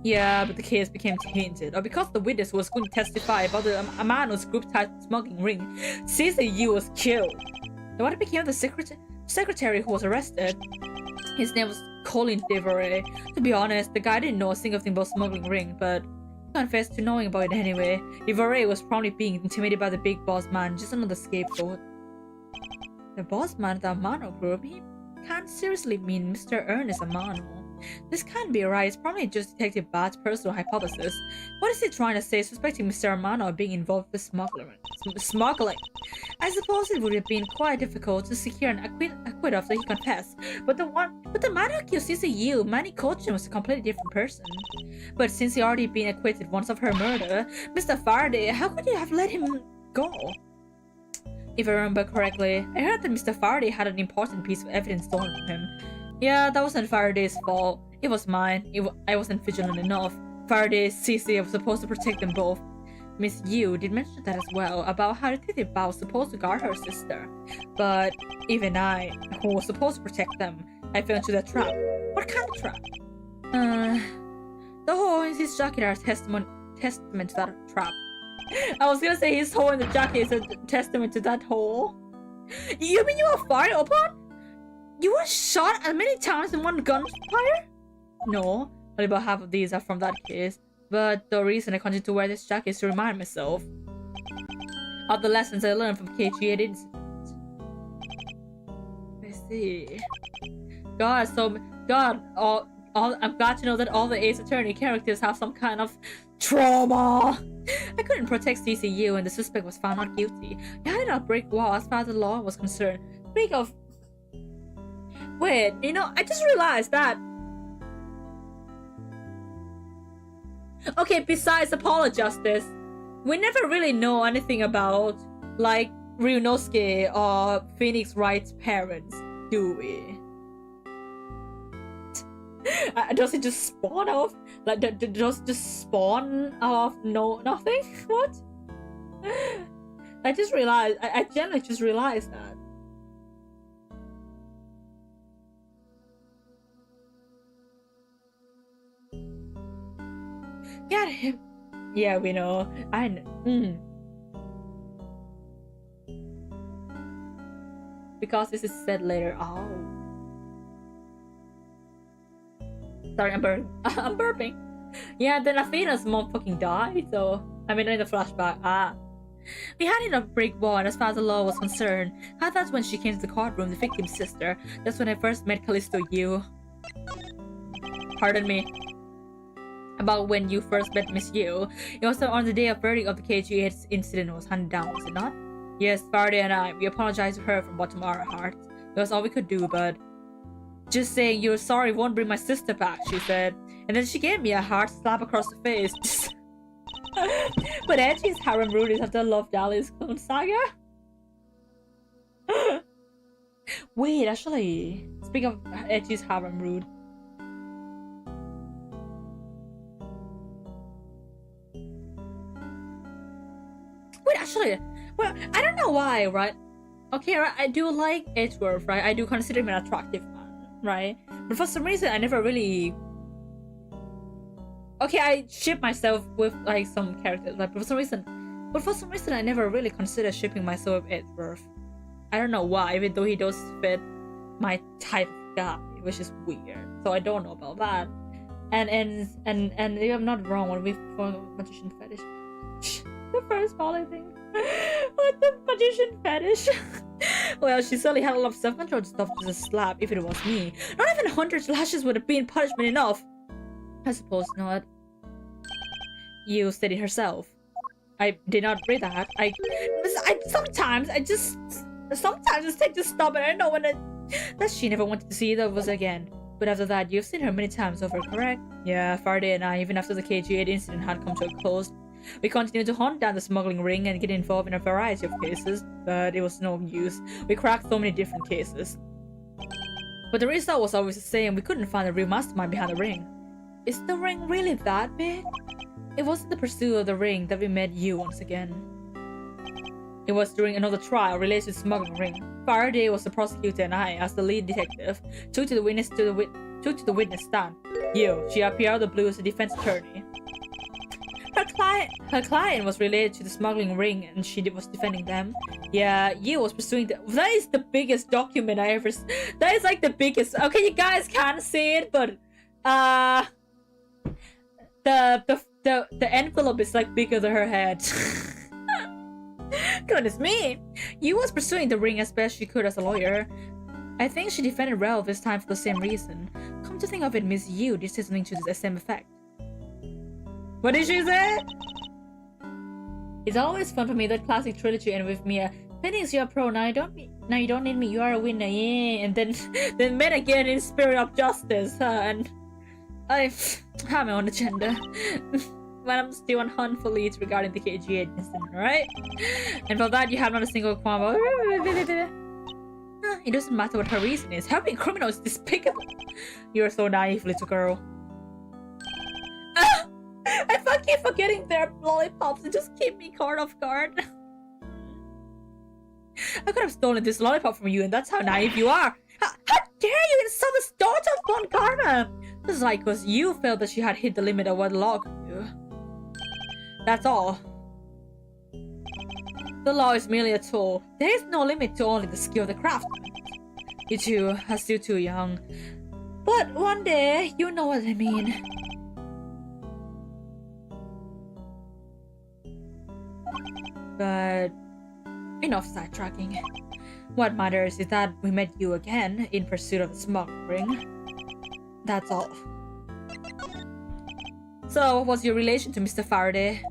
Yeah, but the case became tainted. Or because the witness was going to testify about the Amano's group-type smuggling ring, CCU was killed. Then what became of the secretary who was arrested? His name was Colin Devoret. To be honest, the guy didn't know a single thing about smuggling ring, but he confessed to knowing about it anyway. Devoret was probably being intimidated by the big boss man, just another scapegoat. The boss man of the Amano group? He can't seriously mean Mr. Ernest Amano. This can't be right. It's probably just Detective Bad's personal hypothesis. What is he trying to say, suspecting Mr. Amano of being involved with smuggling? I suppose it would have been quite difficult to secure an acquittal after he confessed, but the man who killed CCU, Manny Cochin, was a completely different person. But since he already been acquitted once of her murder, Mr. Faraday, how could you have let him go? If I remember correctly, I heard that Mr. Faraday had an important piece of evidence stolen from him. Yeah, that wasn't Faraday's fault. It was mine. I wasn't vigilant enough. Faraday, Cece, was supposed to protect them both. Miss Yu did mention that as well, about how Detective Bao was supposed to guard her sister. But even I, who was supposed to protect them, I fell into that trap. What kind of trap? The hole in his jacket are a testament to that trap. I was gonna say his hole in the jacket is a testament to that hole. You mean you were fired upon? You were shot as many times in one gunfire? No, only about half of these are from that case. But the reason I continue to wear this jacket is to remind myself of the lessons I learned from KG8 incident. I see. God, I'm glad to know that all the Ace Attorney characters have some kind of trauma. I couldn't protect CCU and the suspect was found not guilty. I had a brick wall as far as the law was concerned. Speak of... Wait, you know, I just realized that... Okay, besides Apollo Justice, we never really know anything about, like, Ryunosuke or Phoenix Wright's parents, do we? Does it just spawn off? Like, does it just spawn off nothing? What? I just realized, I generally just realized that. Got him. Yeah, we know. I know. Because this is said later. Oh. Sorry, I'm burping. Yeah, then Athena's mom fucking died, so... I mean, in the flashback, We had hit a brick wall, and as far as the law was concerned, I thought when she came to the courtroom, the victim's sister, that's when I first met Callisto Yu. Pardon me. About when you first met Miss Yu. It was on the day of verdict of the KG8 incident was handed down, was it not? Yes, Faraday and I, we apologized to her from bottom of our hearts. It was all we could do, but... Just saying you're sorry won't bring my sister back, she said. And then she gave me a hard slap across the face. But Edgy's harem rude is after Love Dali's clone saga? Wait, actually... Speaking of Edgy's harem rude... Wait, actually... Well, I don't know why, right? Okay, right, I do like Edgeworth, right? I do consider him an attractive man, right? But for some reason, I never really... Okay, I ship myself with, like, some characters, like, but for some reason, I never really considered shipping myself with Edgeworth. I don't know why, even though he does fit my type of guy, which is weird. So I don't know about that. And if I'm not wrong, when we form magician fetish, the first Molly thing. What the magician fetish? Well, she certainly had a lot of self-control to stop just a slap if it was me. Not even 100 lashes would have been punishment enough. I suppose not. You said it herself. I did not read that. Sometimes it's take to stop, and I know when that she never wanted to see that was again. But after that, you've seen her many times over, correct? Yeah, Faraday and I, even after the KG8 incident had come to a close, we continued to hunt down the smuggling ring and get involved in a variety of cases, but it was no use. We cracked so many different cases. But the result was always the same. We couldn't find the real mastermind behind the ring. Is the ring really that big? It wasn't the pursuit of the ring that we met you once again. It was during another trial related to the smuggling ring. Faraday was the prosecutor and I, as the lead detective, took to the witness stand. You, she appeared out of the blue as a defense attorney. Her client was related to the smuggling ring and she was defending them. Yeah, you was pursuing that is the biggest document I ever... That is like the biggest... Okay, you guys can't see it, but... The envelope is like bigger than her head. Goodness me! You was pursuing the ring as best she could as a lawyer. I think she defended Ralph this time for the same reason. Come to think of it, Miss Yu did say something to the same effect. What did she say? It's always fun for me, that classic trilogy, and with me, Phoenix, you're a pro, now you don't need me, you are a winner, yeah. And then met again in spirit of justice, and I have my own agenda. But I'm still on hunt for leads regarding the KG8 incident, right? And for that, you have not a single qualm. It doesn't matter what her reason is. Helping criminals is despicable. You're so naive, little girl. I fucking forgetting their lollipops and just keep me caught off guard. I could have stolen this lollipop from you, and that's how naive you are. How dare you insult the daughter of Von Karma? This is like because you felt that she had hit the limit of what the law could do. That's all. The law is merely a tool. There is no limit to only the skill of the craftsman. You two are still too young. But one day, you know what I mean. But enough sidetracking. What matters is that we met you again in pursuit of the smuggling. That's all. So, what's your relation to Mr. Faraday?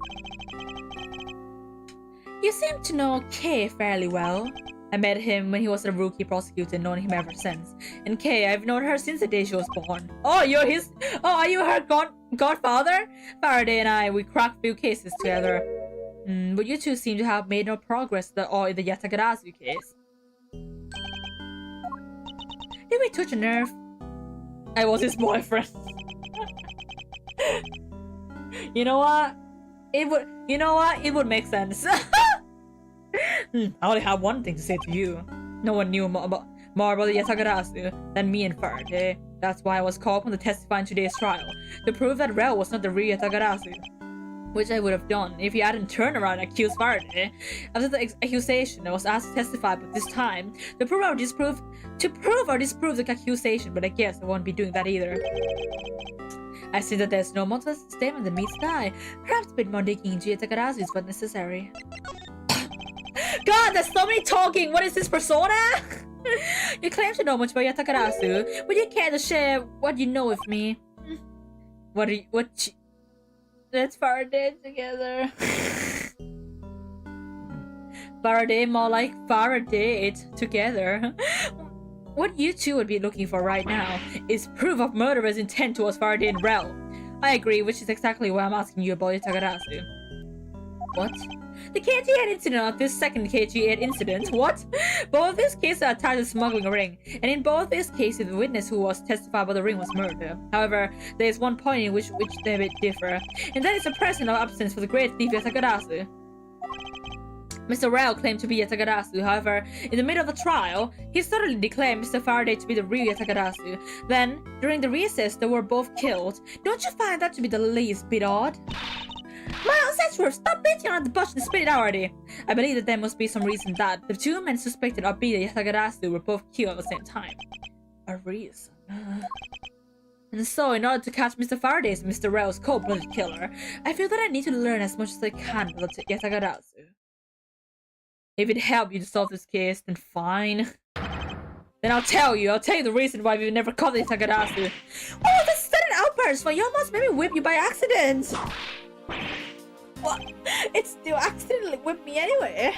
You seem to know Kay fairly well. I met him when he was a rookie prosecutor, known him ever since. And Kay, I've known her since the day she was born. Oh, are you her godfather? Faraday and I, we cracked few cases together. But you two seem to have made no progress in the Yatagarasu case. Did we touch a nerve? I was his boyfriend. You know what? It would make sense. I only have one thing to say to you. No one knew more about the Yatagarasu than me and Faraday. That's why I was called upon to testify in today's trial, to prove that Rel was not the real Yatagarasu. Which I would have done if he hadn't turned around and accused Faraday. After the accusation, I was asked to testify, but this time, to prove or disprove the accusation, but I guess I won't be doing that either. I see that there's no more to the statement than meets the eye. Perhaps a bit more digging into Yatagarasu is what necessary. God, there's so many talking! What is this persona? You claim to know much about Yatagarasu, but you care to share what you know with me. Let's Faraday together. Faraday, more like Faraday it together. What you two would be looking for right now is proof of murderer's intent towards Faraday and Rel. I agree, which is exactly why I'm asking you about Yatagarasu. What? The KG8 incident of this second KG8 incident? What? Both of these cases are tied to smuggling a ring, and in both these cases, the witness who was testified about the ring was murdered. However, there is one point in which they differ, and that is the presence or absence for the great thief Yatagarasu. Mr. Rel claimed to be Yatagarasu. However, in the middle of the trial, he suddenly declared Mr. Faraday to be the real Yatagarasu. Then, during the recess, they were both killed. Don't you find that to be the least bit odd? My ancestor, stop beating around the bush and spit it out already. I believe that there must be some reason that the two men suspected of being Yatagarasu were both killed at the same time. A reason? And so, in order to catch Mr. Faraday as Mr. Rel's cold-blooded killer, I feel that I need to learn as much as I can about Yatagarasu. If it helps you to solve this case, then fine. Then I'll tell you the reason why we've never caught Yatagarasu. Oh, this sudden outburst! Why you almost made me whip you by accident! What? It still accidentally whipped me anyway.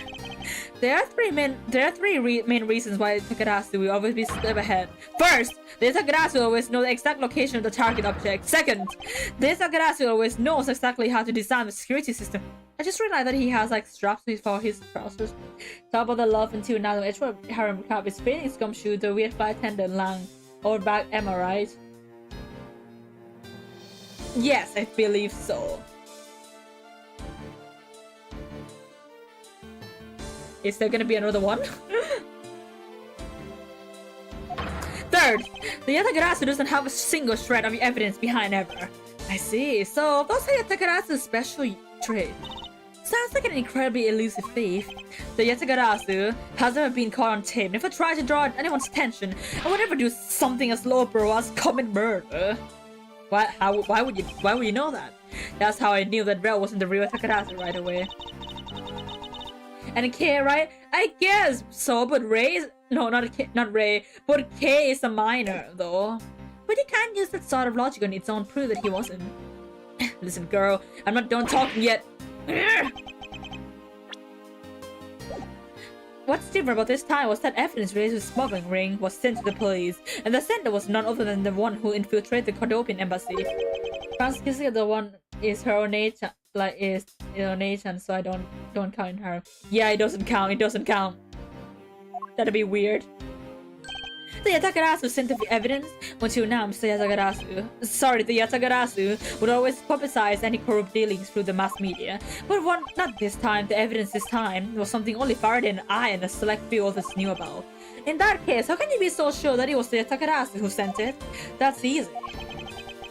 There are three main reasons why Yatagarasu will always be a step ahead. First, the Yatagarasu always knows the exact location of the target object. Second, the Yatagarasu always knows exactly how to design the security system. I just realized that he has like straps for his trousers. Talk about the love until now. The Edgewood harem cap is fitting his gumshoe, the weird flight attendant Lang. Or back, am I right? Yes, I believe so. Is there gonna be another one? Third, the Yatagarasu doesn't have a single shred of evidence behind ever. I see. So those are Yatagarasu's special traits. Sounds like an incredibly elusive thief. The Yatagarasu has never been caught on tape, never tried to draw anyone's attention, and would never do something as low-brow as commit murder. Why would you know that? That's how I knew that Rel wasn't the real Yatagarasu right away. And K, right? I guess so, but Ray is... No, not Ray. But K is a minor, though. But you can't use that sort of logic on its own to prove that he wasn't. Listen, girl, I'm not done talking yet. What's different about this time was that evidence related to the smuggling ring was sent to the police, and the sender was none other than the one who infiltrated the Cordobian embassy. Francisca, the one is her own nature, so I don't count her. Yeah, it doesn't count. That'd be weird. The Yatagarasu sent the evidence. Until now, the Yatagarasu would always publicize any corrupt dealings through the mass media. But not this time. The evidence this time was something only Faraday and I and a select few others knew about. In that case, how can you be so sure that it was the Yatagarasu who sent it? That's easy.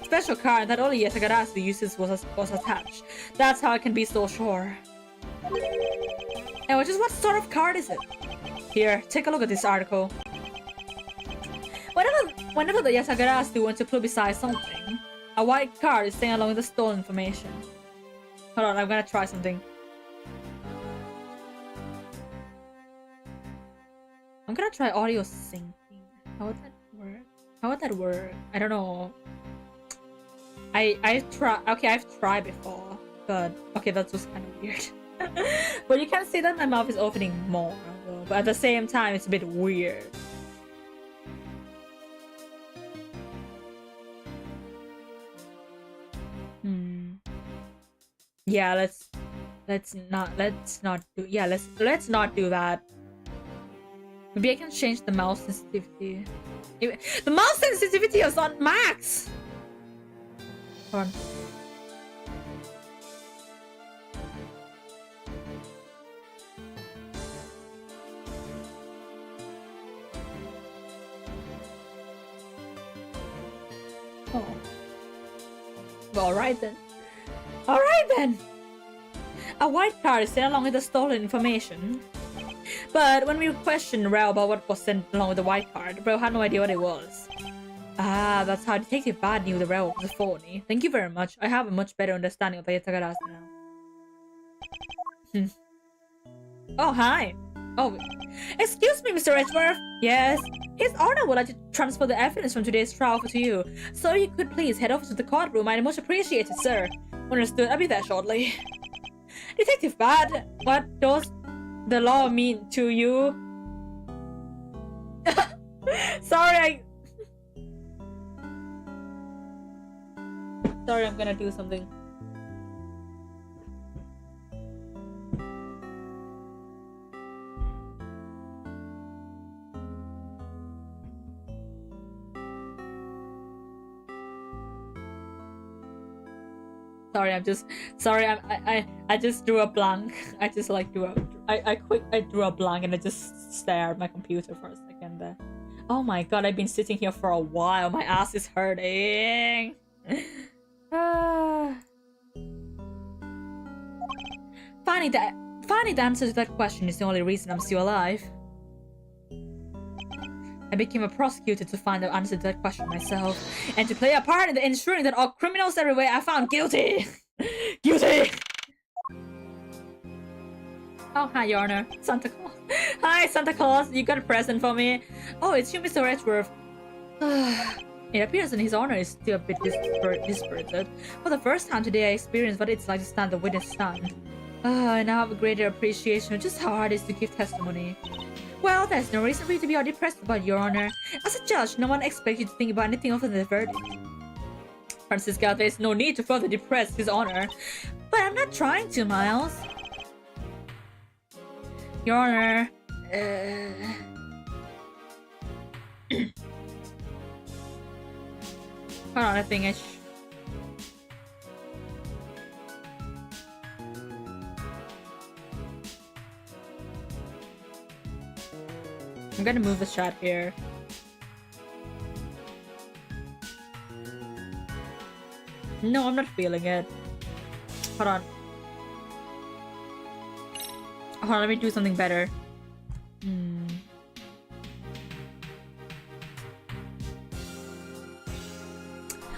Special card that only Yatagarasu uses was attached. That's how I can be so sure. And just what sort of card is it? Here, take a look at this article. Whenever the Yatagarasu want to publicize something, a white card is sent along with the stolen information. Hold on, I'm gonna try something. gonna try audio syncing. How would that work? How would that work? I don't know. I've tried before, but okay, that's just kind of weird. But you can see that my mouth is opening more, though. But at the same time, it's a bit weird. Yeah, let's not do that. Maybe I can change the mouse sensitivity. The mouse sensitivity is on max. Hold on. Oh. Well, alright then. Alright then! A white card is sent along with the stolen information. But when we questioned Rel about what was sent along with the white card, Rel had no idea what it was. Ah, that's how Detective Bad knew the Rel was phony. Thank you very much. I have a much better understanding of the Yatagaras now. Oh, hi. Oh, excuse me, Mr. Edgeworth. Yes. His Honor would like to transfer the evidence from today's trial to you. So you could please head over to the courtroom. I'd much appreciate it, sir. Understood. I'll be there shortly. Detective Bad, what does the law mean to you? Sorry, I'm gonna do something. Sorry, I just drew a blank. I just like drew a blank and I just stared at my computer for a second there. Oh my god, I've been sitting here for a while. My ass is hurting. Finding the answer to that question is the only reason I'm still alive. I became a prosecutor to find the answer to that question myself, and to play a part in ensuring that all criminals everywhere are found guilty. Guilty! Oh, hi, Your Honor. Santa Claus. Hi, Santa Claus. You got a present for me? Oh, it's you, Mr. Edgeworth. It appears that His Honor is still a bit dispirited. For the first time today, I experienced what it's like to stand the witness stand. I now have a greater appreciation of just how hard it is to give testimony. Well, there's no reason for you to be all depressed about, Your Honor. As a judge, no one expects you to think about anything other than the verdict. Francisca, there's no need to further depress His Honor. But I'm not trying to, Miles. Your Honor, hold on, I think I'm gonna move the shot here. No, I'm not feeling it. Hold on. Hold on, let me do something better.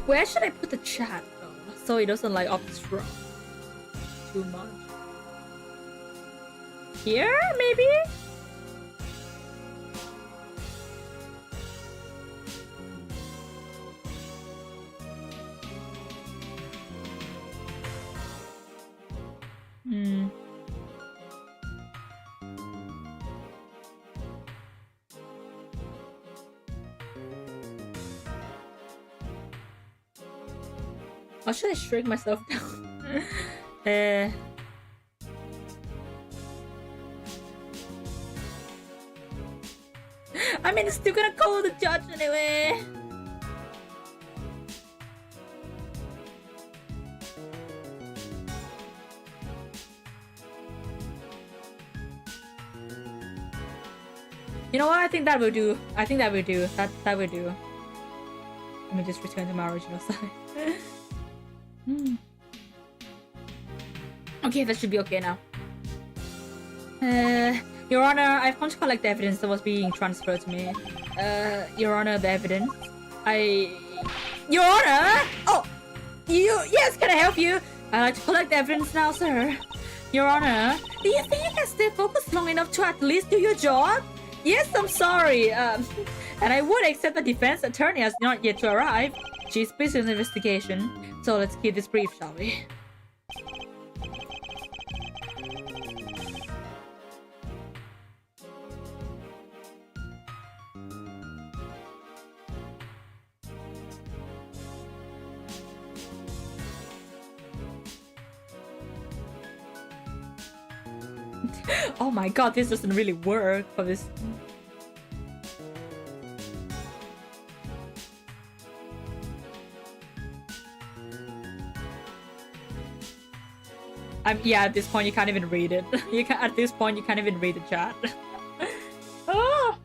Where should I put the chat though? So it doesn't like obstruct too much. Here, maybe? Or should I shrink myself down? I mean, it's still gonna call the judge anyway. You know what? I think that will do. That will do. Let me just return to my original side. Okay, that should be okay now. Your Honor, I've come to collect the evidence that was being transferred to me. Your Honor, the evidence. Your Honor! Oh! Yes, can I help you? I'd like to collect the evidence now, sir. Your Honor, do you think you can stay focused long enough to at least do your job? Yes, I'm sorry. And I would accept the defense attorney has not yet to arrive. She's busy with the investigation. So let's keep this brief, shall we? Oh my god, this doesn't really work for this. Yeah, at this point you can't even read it. At this point you can't even read the chat. Ah!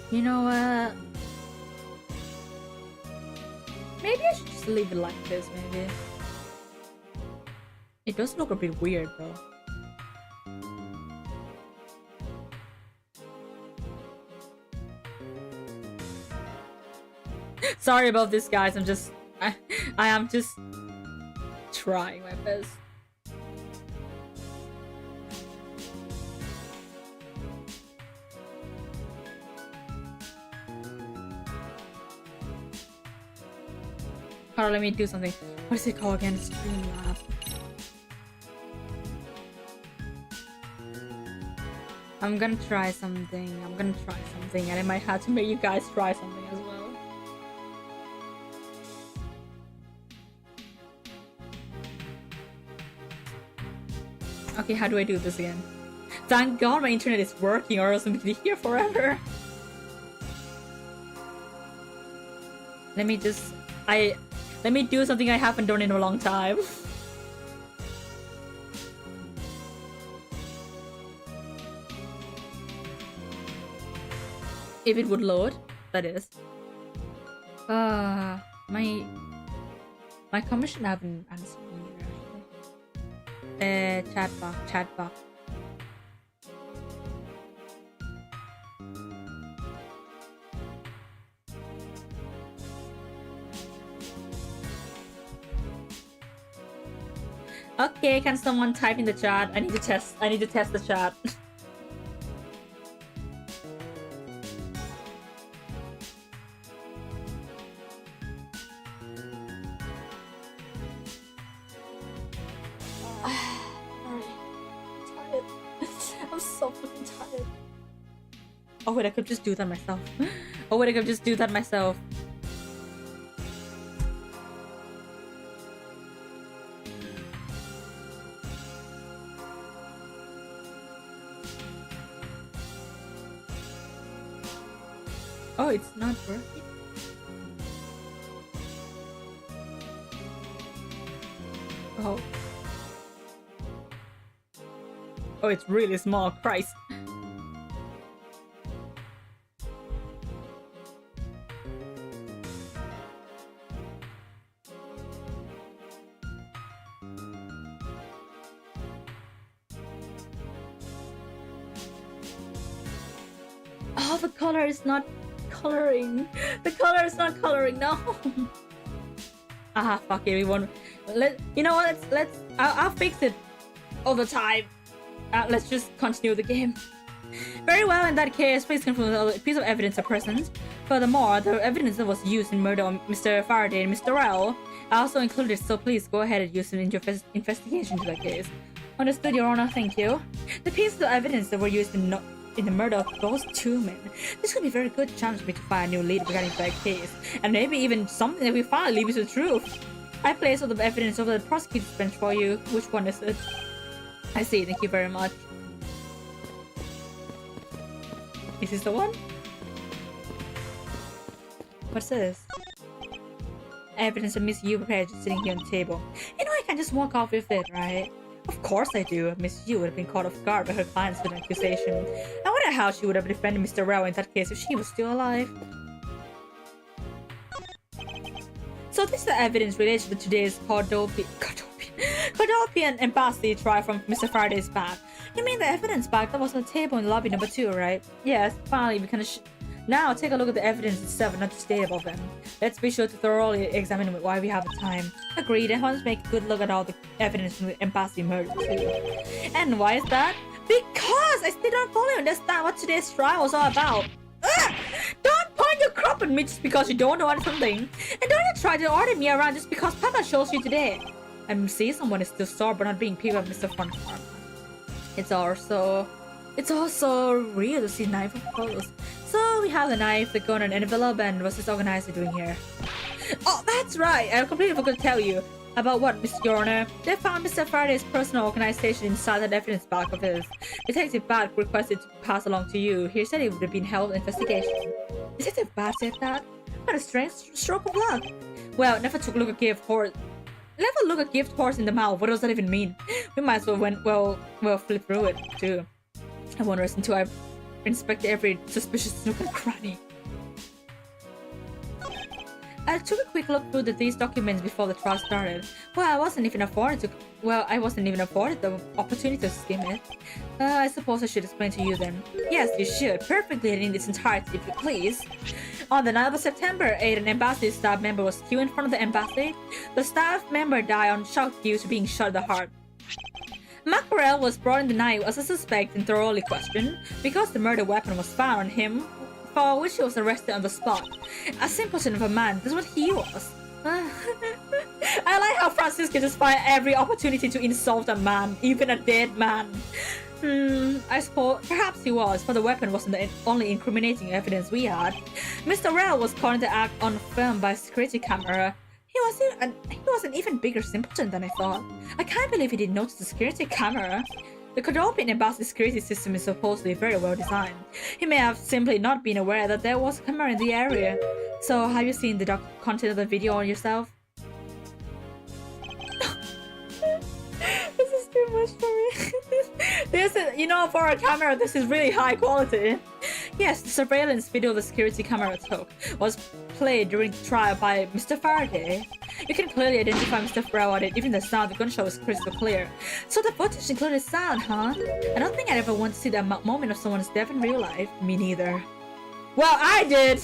You know what? Maybe I should just leave it like this, maybe. It does look a bit weird, though. Sorry about this, guys. I am just trying my best. Alright, let me do something. What is it called again? Streamlab. I'm gonna try something. And I might have to make you guys try something as well. Okay, how do I do this again? Thank God my internet is working, or else I'm gonna be here forever. Let me do something I haven't done in a long time. If it would load, that is. My commission haven't answered me actually. Chat box. Okay, can someone type in the chat? I need to test the chat. I'm so fucking tired. Oh wait, I could just do that myself. Oh, it's not working. Oh. Oh, it's really small. Christ. Oh, the color is not coloring. The color is not coloring. No. Fuck it. We won't. You know what? I'll fix it all the time. Let's just continue the game. Very well. In that case, please confirm that a piece of evidence are present. Furthermore, the evidence that was used in murder of Mr. Faraday and Mr. Rowell are also included. So please go ahead and use it in your investigation to that case. Understood, Your Honor. Thank you. The pieces of evidence that were used in the murder of those two men. This could be a very good chance for me to find a new lead regarding that case, and maybe even something that we find leads to the truth. I place all the evidence over the prosecutor's bench for you. Which one is it? I see. Thank you very much. Is this the one? What's this? Evidence of Miss Yu prepared just sitting here on the table. You know I can just walk off with it, right? Of course I do. Miss Yu would have been caught off guard by her client's accusation. I wonder how she would have defended Mr. Rao in that case if she was still alive. So this is the evidence related to today's Cordopian embassy trial from Mr. Faraday's past. You mean the evidence bag that was on the table in lobby number 2, right? Yes, finally, we can now take a look at the evidence itself and not just data of them. Let's be sure to thoroughly examine it while we have the time. Agreed, I want to make a good look at all the evidence from the embassy murder too. And why is that? Because I still don't fully understand what today's trial was all about. Ugh! Don't point your crop at me just because you don't know something. And don't you try to order me around just because Papa shows you today. I see someone is still sore but not being picked up Mr. Fun Farm. It's also real to see knife photos. So we have the knife, the gun, and envelope, and what's this organizer doing here? Oh, that's right! I completely forgot to tell you. About what, Mr. Your Honor? They found Mr. Faraday's personal organization inside the evidence bag of his. Detective Bat requested to pass along to you. He said it would have been held investigation. Detective Bat said that? What a strange stroke of luck. Well, never look a gift horse in the mouth. What does that even mean? We might as well flip through it too. I won't rest until I've inspected every suspicious nook and cranny. I took a quick look through these documents before the trial started. Well, I wasn't even afforded the opportunity to skim it. I suppose I should explain to you then. Yes, you should. Perfectly in its entirety, if you please. On the night of September 8, an embassy staff member was killed in front of the embassy. The staff member died on shock due to being shot in the heart. Mackerel was brought in the night as a suspect and thoroughly questioned because the murder weapon was found on him, for which he was arrested on the spot. A simpleton of a man, that's what he was. I like how Francisco just finds every opportunity to insult a man, even a dead man. I suppose perhaps he was, for the weapon wasn't the only incriminating evidence we had. Mr. Rell was caught in the act on film by a security camera. He was an even bigger simpleton than I thought. I can't believe he didn't notice the security camera. The Cadopian embassy security system is supposedly very well designed. He may have simply not been aware that there was a camera in the area. So, have you seen the content of the video on yourself? This is too much for me. This is, for a camera, this is really high quality. Yes, the surveillance video the security camera took was played during the trial by Mr. Faraday. You can clearly identify Mr. Farrell on it, even the sound of the gunshot was crystal clear. So the footage included sound, huh? I don't think I'd ever want to see that moment of someone's death in real life. Me neither. Well, I did!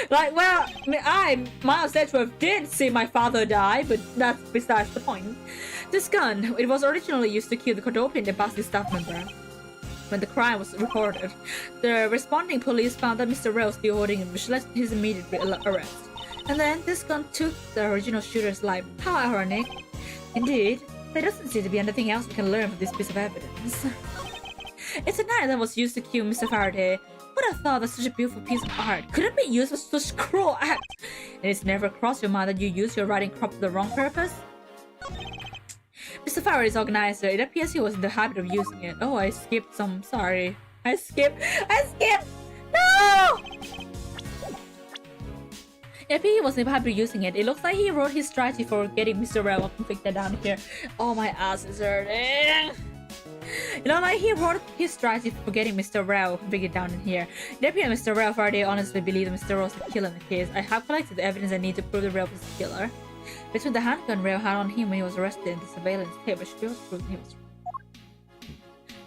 I, Miles Edgeworth, did see my father die, but that's besides the point. This gun, it was originally used to kill the Cadopian embassy staff member. When the crime was reported, the responding police found that Mr. Rell was still holding it, which led to his immediate arrest. And then this gun took the original shooter's life. How ironic. Indeed, there doesn't seem to be anything else we can learn from this piece of evidence. It's a knife that was used to kill Mr. Faraday. Would have thought that such a beautiful piece of art couldn't be used for such cruel act. And it's never crossed your mind that you used your writing crop for the wrong purpose? Mr. Faraday's organizer, it appears he was in the habit of using it. Oh, I skipped some. Sorry. I skipped! No! It appears he was in the habit of using it. It looks like he wrote his strategy for getting Mr. Rell convicted down here. Oh, my ass is hurting. He wrote his strategy for getting Mr. Rell convicted down in here. It appears Mr. Rell Faraday honestly believed that Mr. Rell was the killer in the case. I have collected the evidence I need to prove that Rell was the killer. Between the handgun Rell had on him when he was arrested and the surveillance tape, which should prove he was wrong.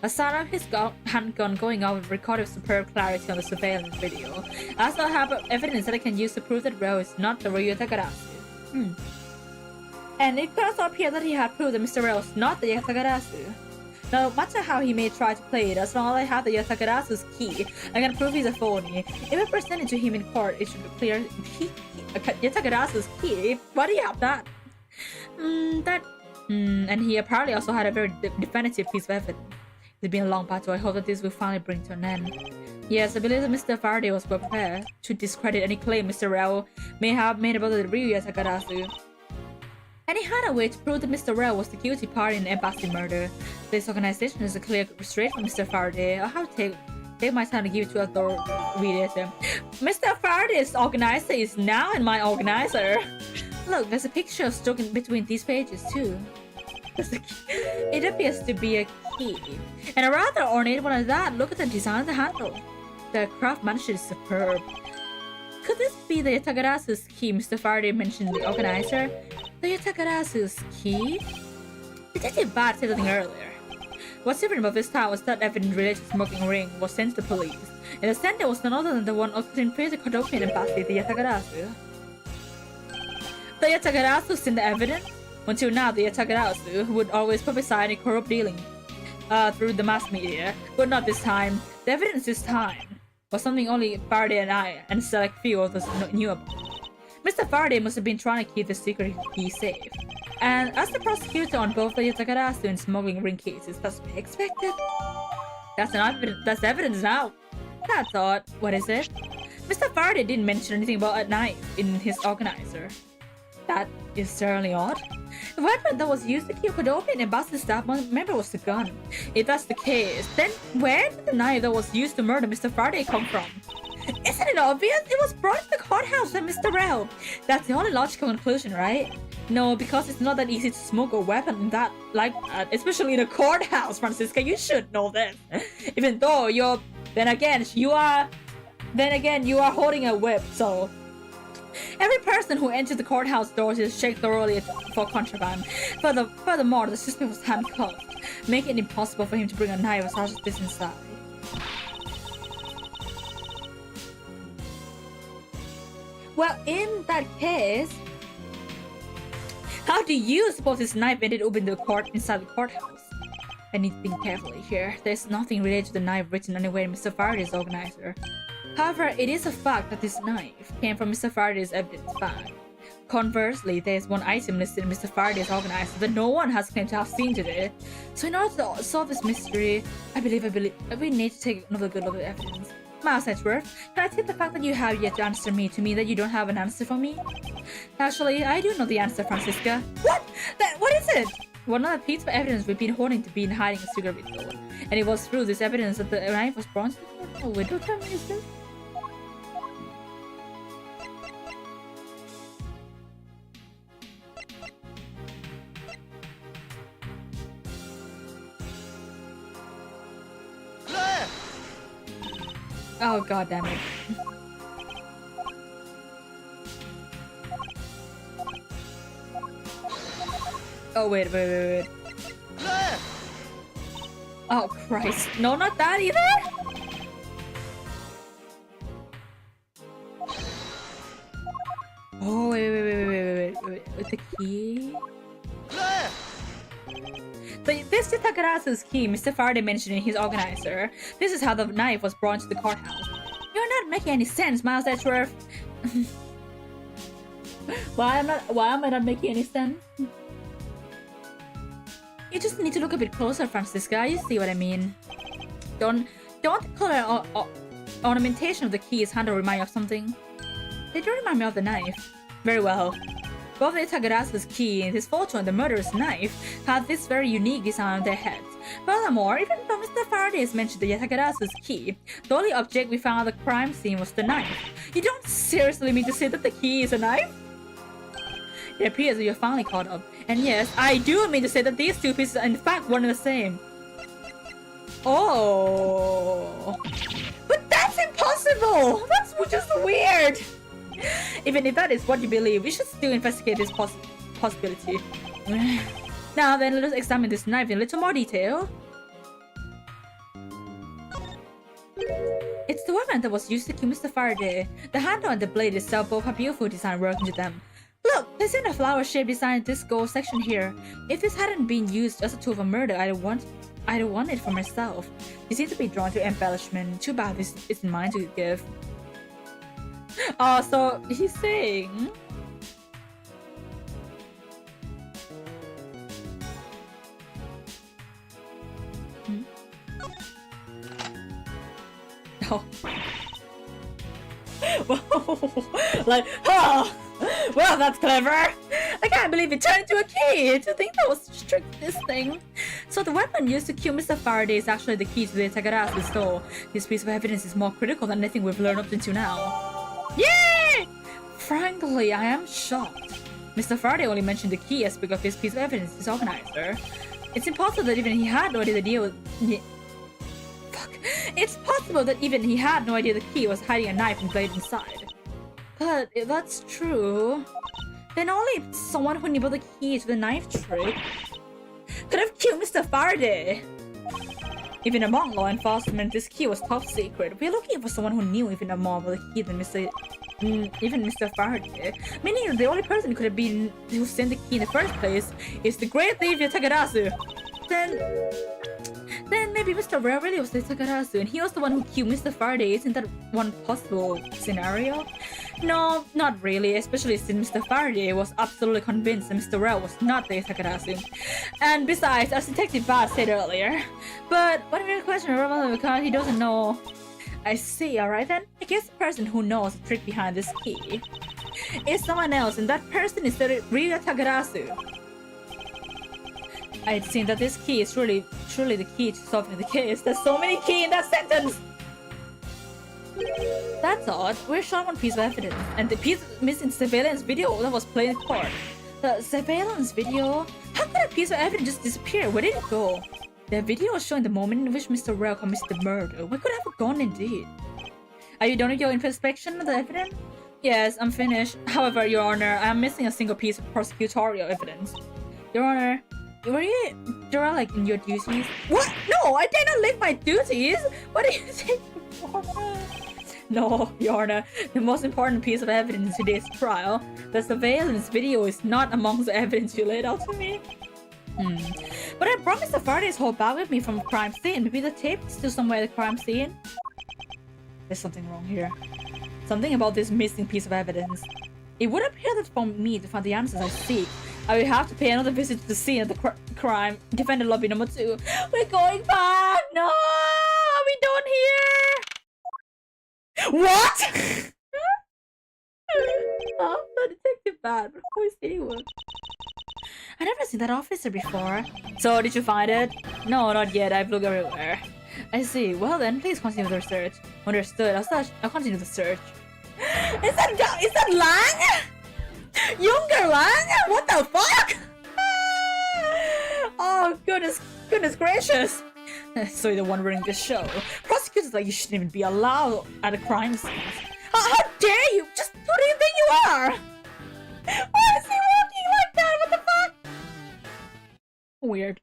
The sound of his handgun going off recorded with superb clarity on the surveillance video. I also have evidence that I can use to prove that Rell is not the real Takarasu. And it could also appear that he had proved that Mr. Rell is not the Takarasu. No matter how he may try to play it, as long as I have the Yatakarasu's key, I can prove he's a phony. If I present it to him in court, it should be clear Yatakarasu's key. Why do you have that? And he apparently also had a very definitive piece of evidence. It's been a long battle. I hope that this will finally bring to an end. Yes, I believe that Mr. Faraday was well prepared to discredit any claim Mr. Rell may have made about the real Yatakarasu. And he had a way to prove that Mr. Rell was the guilty party in the embassy murder. This organization is a clear restraint from Mr. Faraday. I'll have to take my time to give it to a thorough read it. Mr. Faraday's organizer is now in my organizer. Look, there's a picture stuck in between these pages too. It appears to be a key. And a rather ornate one at that. Look at the design of the handle. The craftsmanship is superb. Could this be the Yatakarasu's key Mr. Faraday mentioned the organizer? The Yatakarasu's key? Detective Bat said something earlier. What's different about this time was that evidence related to smoking ring was sent to the police. And the sender was none other than the one occurring face the Kodopian embassy, the Yatagarasu. The Yatagarasu sent the evidence. Until now, the Yatagarasu would always prophesy any corrupt dealing through the mass media, but not this time. The evidence this time was something only Faraday and I and select few of us knew about. Mr. Faraday must have been trying to keep the secret key safe. And as the prosecutor on both the Yatagarasu and smuggling ring cases, that's to be expected. That's evidence now. That's odd. What is it? Mr. Faraday didn't mention anything about a knife in his organizer. That is certainly odd. The weapon that was used to kill Kodopian embassy staff member was the gun. If that's the case, then where did the knife that was used to murder Mr. Faraday come from? Isn't it obvious? It was brought to the courthouse by Mr. Rell. That's the only logical conclusion, right? No, because it's not that easy to smoke a weapon like that, especially in a courthouse, Francisca. You should know this. Even though then again you are holding a whip, so every person who enters the courthouse doors is checked thoroughly for contraband. Furthermore, the suspect was handcuffed, making it impossible for him to bring a knife such as this inside. Well, in that case, how do you suppose this knife ended up in the inside the courthouse? I need to think carefully here. There's nothing related to the knife written anywhere in Mr. Faraday's organizer. However, it is a fact that this knife came from Mr. Faraday's evidence bag. Conversely, there is one item listed in Mr. Faraday's organizer that no one has claimed to have seen today. So in order to solve this mystery, I believe we need to take another good look at the evidence. Miles Edgeworth, can I take the fact that you have yet to answer me to mean that you don't have an answer for me? Actually, I do know the answer, Francisca. What? What is it? One of the pieces of evidence we've been holding to be in hiding a secret window. And it was through this evidence that the knife was brought to the court. Oh, window time is this? Oh, god damn it. Oh, wait. Oh, Christ. No, not that either? Oh, wait. The key? This is Takarasu's key Mr. Faraday mentioned in his organizer. This is how the knife was brought to the courthouse. You're not making any sense, Miles Edgeworth. Why am I not making any sense? You just need to look a bit closer, Francisca. You see what I mean? Don't the color ornamentation of the key's handle remind you of something? They do remind me of the knife. Very well. Both the Tagarasu's key and his photo and the murderer's knife had this very unique design on their heads. Furthermore, even though Mr. Faraday has mentioned the Tagarasu's key, the only object we found at the crime scene was the knife. You don't seriously mean to say that the key is a knife? It appears that you're finally caught up. And yes, I do mean to say that these two pieces are in fact one and the same. Oh. But that's impossible! That's just weird! Even if that is what you believe, we should still investigate this possibility. Now then, let us examine this knife in a little more detail. It's the weapon that was used to kill Mr. Faraday. The handle and the blade itself both have beautiful design work into them. Look, there's even a flower-shaped design in this gold section here. If this hadn't been used as a tool for murder, I'd want it for myself. You seem to be drawn to embellishment. Too bad this isn't mine to give. Oh, so he's saying... Oh. Whoa. Like, oh! Well, that's clever! I can't believe it turned into a key! To think that was this thing. So the weapon used to kill Mr. Faraday is actually the key to the Tagarasu store. This piece of evidence is more critical than anything we've learned up until now. Yay! Frankly, I am shocked. Mr. Faraday only mentioned the key aspect of this piece of evidence, his organizer. It's impossible that even he had no idea the deal with... Fuck. It's possible that even he had no idea the key was hiding a knife and blade inside. But if that's true, then only someone who knew about the key to the knife trick could have killed Mr. Faraday. Even among law enforcement, this key was top secret. We're looking for someone who knew even more about the key than even Mr. Faraday. Meaning the only person who could have been who sent the key in the first place is the great Xavier Takarasu. Then maybe Mr. Rare really was the Takarasu and he was the one who killed Mr. Faraday. Isn't that one possible scenario? No, not really, especially since Mr. Faraday was absolutely convinced that Mr. Rare was not the Takarasu. And besides, as Detective Bad said earlier, but what if the question is because he doesn't know? I see, alright then. I guess the person who knows the trick behind this key is someone else, and that person is the real Takarasu. I'd seen that this key is truly the key to solving the case. There's so many keys in that sentence! That's odd. We're showing one piece of evidence, and the piece missing surveillance video that was played in court. The surveillance video? How could a piece of evidence just disappear? Where did it go? The video was showing the moment in which Mr. Rao commits the murder. Where could it have gone indeed? Are you done with your inspection of the evidence? Yes, I'm finished. However, Your Honor, I am missing a single piece of prosecutorial evidence. Your Honor, were you like in your duties? What? No, I did not leave my duties! What are you saying? No, Your Honor, the most important piece of evidence in today's trial, the surveillance video, is not amongst the evidence you laid out to me. But I brought Mr. Faraday's whole bag with me from the crime scene. Maybe the tape is still somewhere at the crime scene? There's something wrong here. Something about this missing piece of evidence. It would appear that for me to find the answers I seek, I will have to pay another visit to the scene of the crime. Defendant lobby number 2. We're going back! No! Are we done here? What? Oh, the detective bad, but of course anyone. I've never seen that officer before. So, did you find it? No, not yet. I've looked everywhere. I see. Well then, please continue the search. Understood. I'll continue the search. Is that Lang? Younger Lang? What the fuck? Oh, goodness gracious. So you're the one running this show. Prosecutors like you shouldn't even be allowed at a crime scene. How dare you? Just who do you think you are? Why is he walking like that? What the fuck? Weird.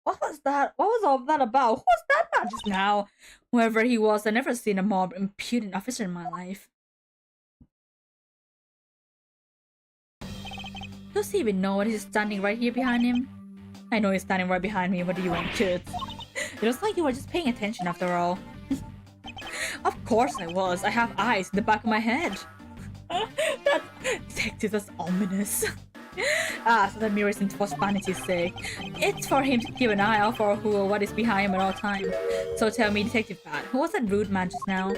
What was that? What was all that about? Who was that man just now? Whoever he was, I've never seen a more impudent officer in my life. Does he even know what he's standing right here behind him? I know he's standing right behind me. What do you want, kids? It looks like you were just paying attention after all. Of course I was. I have eyes in the back of my head. That detective, that's ominous. So that mirrors into for vanity's sake. It's for him to keep an eye out for who or what is behind him at all times. So tell me, Detective Pat, who was that rude man just now?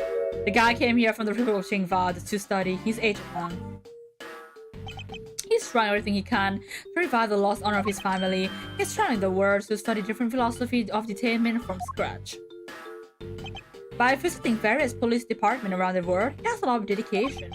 The guy came here from the Republic of Qingva to study. He's Agent Wang. He's trying everything he can to revive the lost honor of his family. He's trying the words to study different philosophy of detainment from scratch. By visiting various police departments around the world, he has a lot of dedication.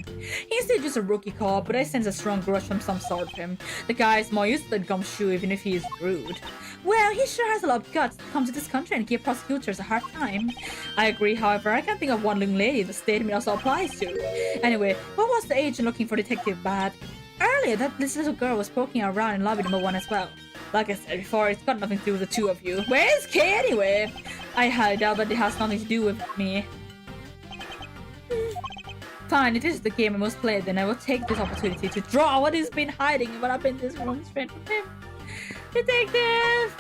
He's still just a rookie cop, but I sense a strong grudge from some sort of him. The guy is more used to the gumshoe even if he is rude. Well, he sure has a lot of guts to come to this country and give prosecutors a hard time. I agree, however, I can't think of one young lady the statement also applies to. Anyway, what was the agent looking for Detective Bad? Earlier, this little girl was poking around in lobby number 1 as well. Like I said before, it's got nothing to do with the two of you. Where is Kay anyway? I highly doubt that it has nothing to do with me. Fine, if this is the game I must play, then I will take this opportunity to draw what he's been hiding and what I've been in this room straight from him. Detective!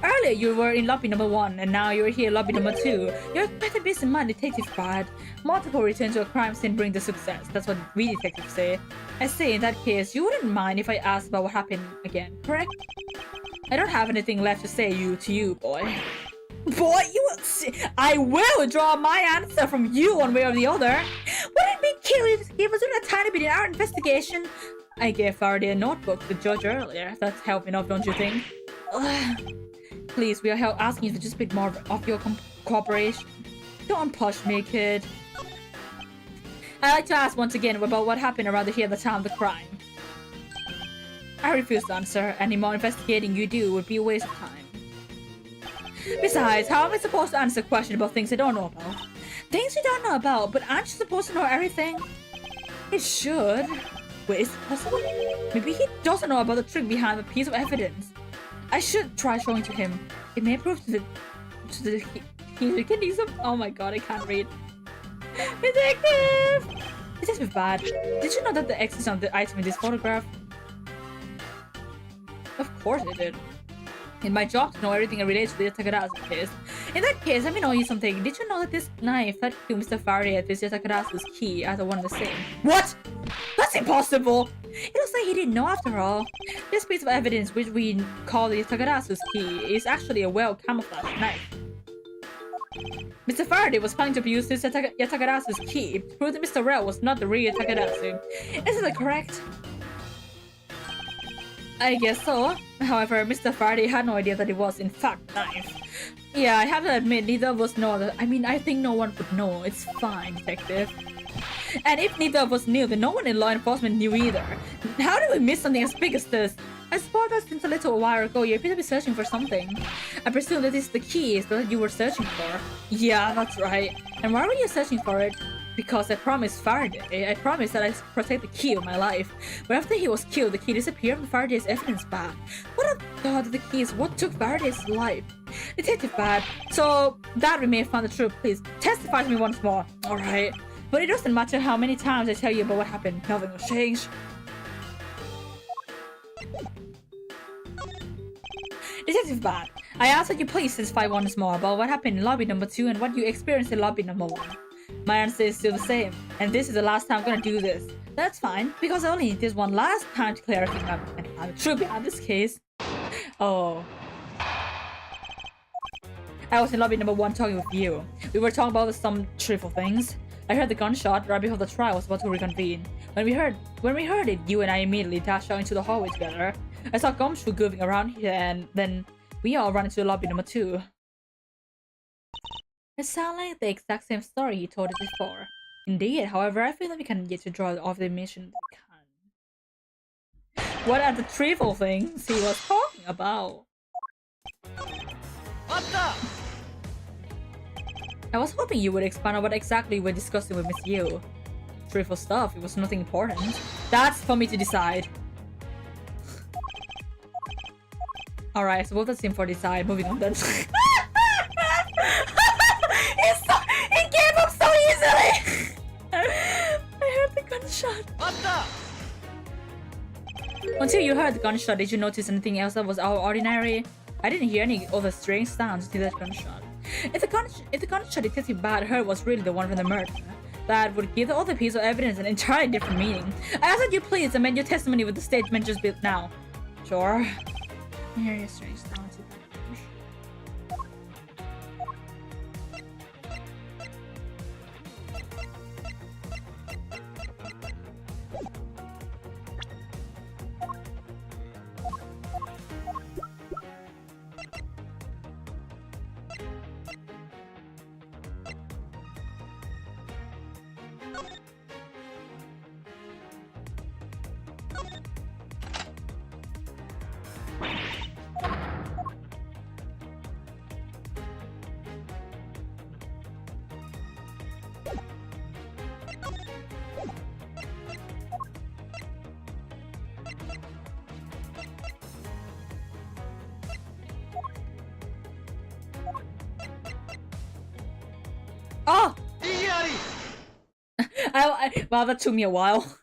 Earlier you were in lobby number 1 and now you're here in lobby number 2. You're quite a busy man, Detective Brad. Multiple returns to a crime scene bring the success. That's what we detectives say. I say in that case, you wouldn't mind if I asked about what happened again, correct? I don't have anything left to say to you, boy. Boy, you will see. I will draw my answer from you one way or the other. Wouldn't it be cute if give us a tiny bit in our investigation? I gave Faraday a notebook to the judge earlier. That's helping enough, don't you think? Please, we are asking you for just a bit more of your cooperation. Don't push me, kid. I'd like to ask once again about what happened around here at the time of the crime. I refuse to answer. Any more investigating you do would be a waste of time. Besides, how am I supposed to answer a question about things I don't know about? Things you don't know about, but aren't you supposed to know everything? It should. Wait, is it possible? Maybe he doesn't know about the trick behind the piece of evidence. I should try showing to him. It may prove to the he can do some. Oh my god, I can't read. Detective! Detective Bad. Did you know that the X is on the item in this photograph? Of course I did. It's my job to know everything related to the Takarazu case. In that case, let me know you something. Did you know that this knife that killed Mr. Faraday is Takarazu's key as the one the same? What? That's impossible! It looks like he didn't know after all. This piece of evidence, which we call the Takarazu's key, is actually a well-camouflaged knife. Mr. Faraday was planning to use this Takarazu's key to prove that Mr. Rell was not the real Takarazu. Isn't that correct? I guess so. However, Mr. Faraday had no idea that it was in fact a knife. Yeah, I have to admit, neither of us know that. I mean, I think no one would know. It's fine, detective. And if neither of us knew, then no one in law enforcement knew either. How did we miss something as big as this? I suppose that since a little while ago, you appear to be searching for something. I presume that this is the key that you were searching for. Yeah, that's right. And why were you searching for it? Because I promised Faraday. I promised that I'd protect the key of my life. But after he was killed, the key disappeared from Faraday's evidence bag. What a thought that the key is what took Faraday's life. Detective Bad. So that we may have found the truth. Please testify to me once more. Alright. But it doesn't matter how many times I tell you about what happened. Nothing will change. Detective Bad. I ask that you please testify once more about what happened in lobby number 2 and what you experienced in lobby number 1. My answer is still the same, and this is the last time I'm gonna do this. That's fine, because I only need this one last time to clear everything up and find the truth behind this case. Oh. I was in lobby number 1 talking with you. We were talking about some trivial things. I heard the gunshot right before the trial was about to reconvene. When we heard it, you and I immediately dashed out into the hallway together. I saw Gumshoe goofing around here, and then we all ran into lobby number 2. It sounds like the exact same story you told it before. Indeed, however, I feel that we can get to draw off the mission we can. What are the trivial things he was talking about? I was hoping you would expand on what exactly we're discussing with Miss Yu. Trivial stuff, it was nothing important. That's for me to decide. Alright, I suppose that's him for decide. Moving on then. He gave up so easily! I heard the gunshot. Until you heard the gunshot, did you notice anything else that was out of ordinary? I didn't hear any other strange sounds until that gunshot. If the gunshot Detective Bad heard was really the one from the murder, that would give the other piece of evidence an entirely different meaning. I ask that you please amend your testimony with the statement just built now. Sure. I hear your strange sounds. Oh! Wow, that took me a while.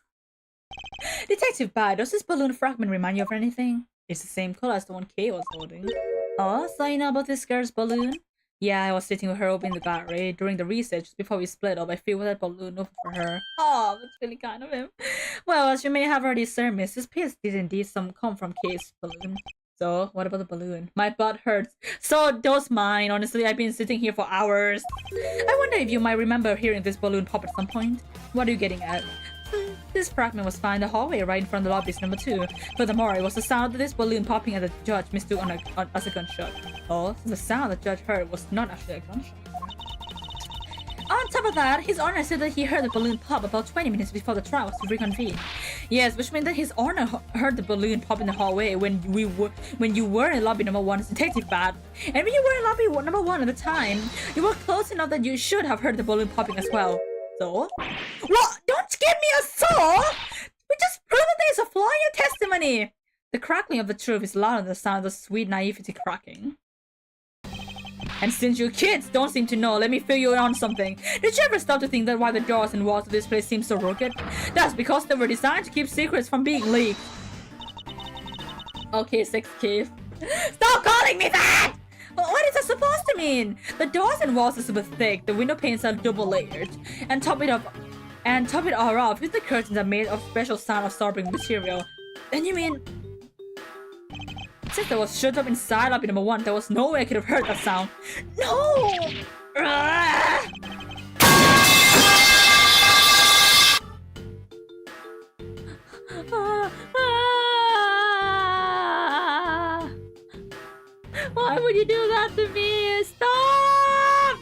Detective Bad, does this balloon fragment remind you of anything? It's the same color as the one Kay was holding. Oh, so you know about this girl's balloon? Yeah, I was sitting with her open in the gallery during the research before we split up. I filled that balloon up for her. Oh, that's really kind of him. Well, as you may have already surmised, this piece did indeed come from Kay's balloon. So, what about the balloon? My butt hurts. So does mine. Honestly, I've been sitting here for hours. I wonder if you might remember hearing this balloon pop at some point. What are you getting at? This fragment was found in the hallway right in front of the lobby's number 2. Furthermore, it was the sound of this balloon popping at the judge mistook as a gunshot. Oh, so the sound the judge heard was not actually a gunshot. On top of that, His Honor said that he heard the balloon pop about 20 minutes before the trial was to reconvene. Yes, which means that His Honor heard the balloon pop in the hallway when you were in lobby number 1 as Detective Bad. And when you were in lobby number 1 at the time, you were close enough that you should have heard the balloon popping as well. So? What? Don't give me a so! We just proved that there's a flaw in your testimony! The crackling of the truth is louder than the sound of the sweet naivety cracking. And since you kids don't seem to know, let me fill you in on something. Did you ever stop to think that why the doors and walls of this place seem so rugged? That's because they were designed to keep secrets from being leaked. Okay, sex cave. Stop calling me that! What is that supposed to mean? The doors and walls are super thick, the window panes are double layered, and top it all off, the curtains are made of special sound-absorbing material. And you mean... Since I was shut up inside lobby number 1, there was no way I could have heard that sound. No! Why would you do that to me? Stop!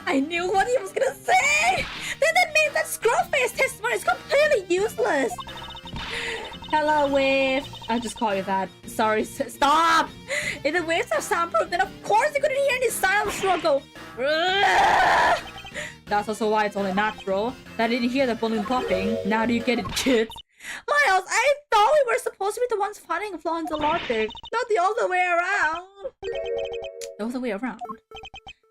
I knew what he was gonna say! Then that means that scroll-face testimony is completely useless! Hello, Wave. I'll just call you that. Sorry, stop! If the waves are soundproof, then of course you couldn't hear any silent struggle. That's also why it's only natural that I didn't hear the balloon popping. Now do you get it, kids? Miles, I thought we were supposed to be the ones finding flaws in the logic, not the other way around. The other way around?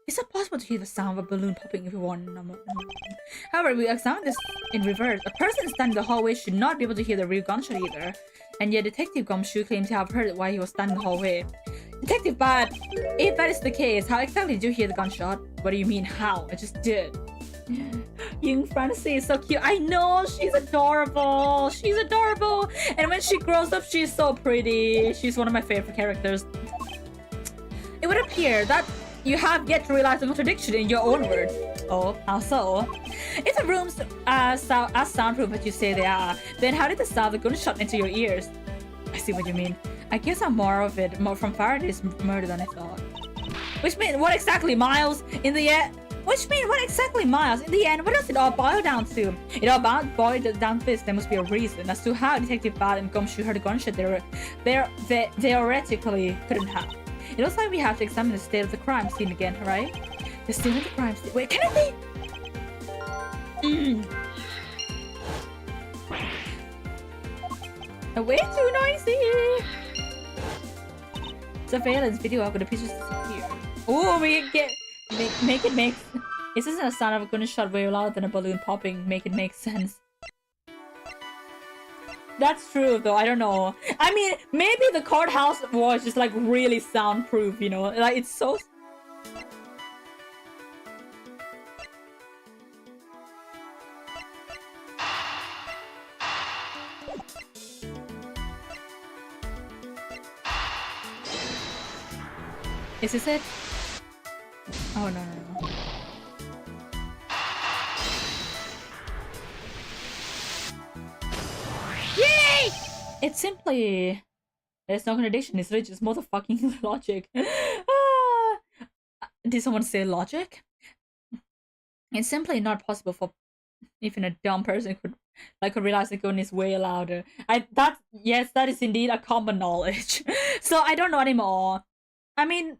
Is it possible to hear the sound of a balloon popping if you want? However, we examined this in reverse. A person standing in the hallway should not be able to hear the real gunshot either. And yet Detective Gumshoe claimed to have heard it while he was standing in the hallway. Detective Bad, if that is the case, how exactly did you hear the gunshot? What do you mean, how? I just did. Young Francie is so cute. I know, she's adorable. She's adorable. And when she grows up, she's so pretty. She's one of my favorite characters. It would appear that you have yet to realize the contradiction in your own words. Oh, how so? If the rooms are as soundproof as you say they are, then how did the sound of the gunshot enter your ears? I see what you mean. I guess I'm more from Faraday's murder than I thought. Which means, what exactly, Miles? In the end, what does it all boil down to? It all boiled down to this. There must be a reason as to how Detective Bad and Gumshoe heard the gunshot they theoretically couldn't have. It looks like we have to examine the state of the crime scene again, right? The state of the crime scene. Wait, can it be? Way too noisy! Surveillance video of the pictures disappear. Oh, we get make it make. This isn't a sound of a gunshot way louder than a balloon popping. Make it make sense. That's true though, I don't know. I mean, maybe the courthouse was just like really soundproof, you know? Like it's so... Is this it? Oh no. Yay! It's simply... There's no contradiction, it's just motherfucking logic. Did someone say logic? It's simply not possible for even a dumb person could realize the gun is way louder. Yes, that is indeed a common knowledge. So I don't know anymore. I mean,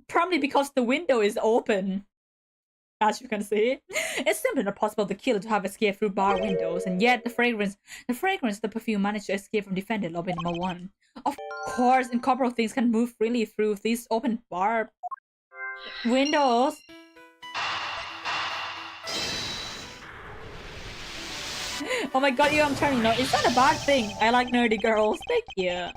probably because the window is open. As you can see, it's simply not possible for the killer to have escaped through bar windows, and yet the fragrance of the perfume managed to escape from defendant lobby number 1. Of course, incorporeal things can move freely through these open bar windows. Oh my god, I'm turning no. It's not a bad thing. I like nerdy girls. Thank you.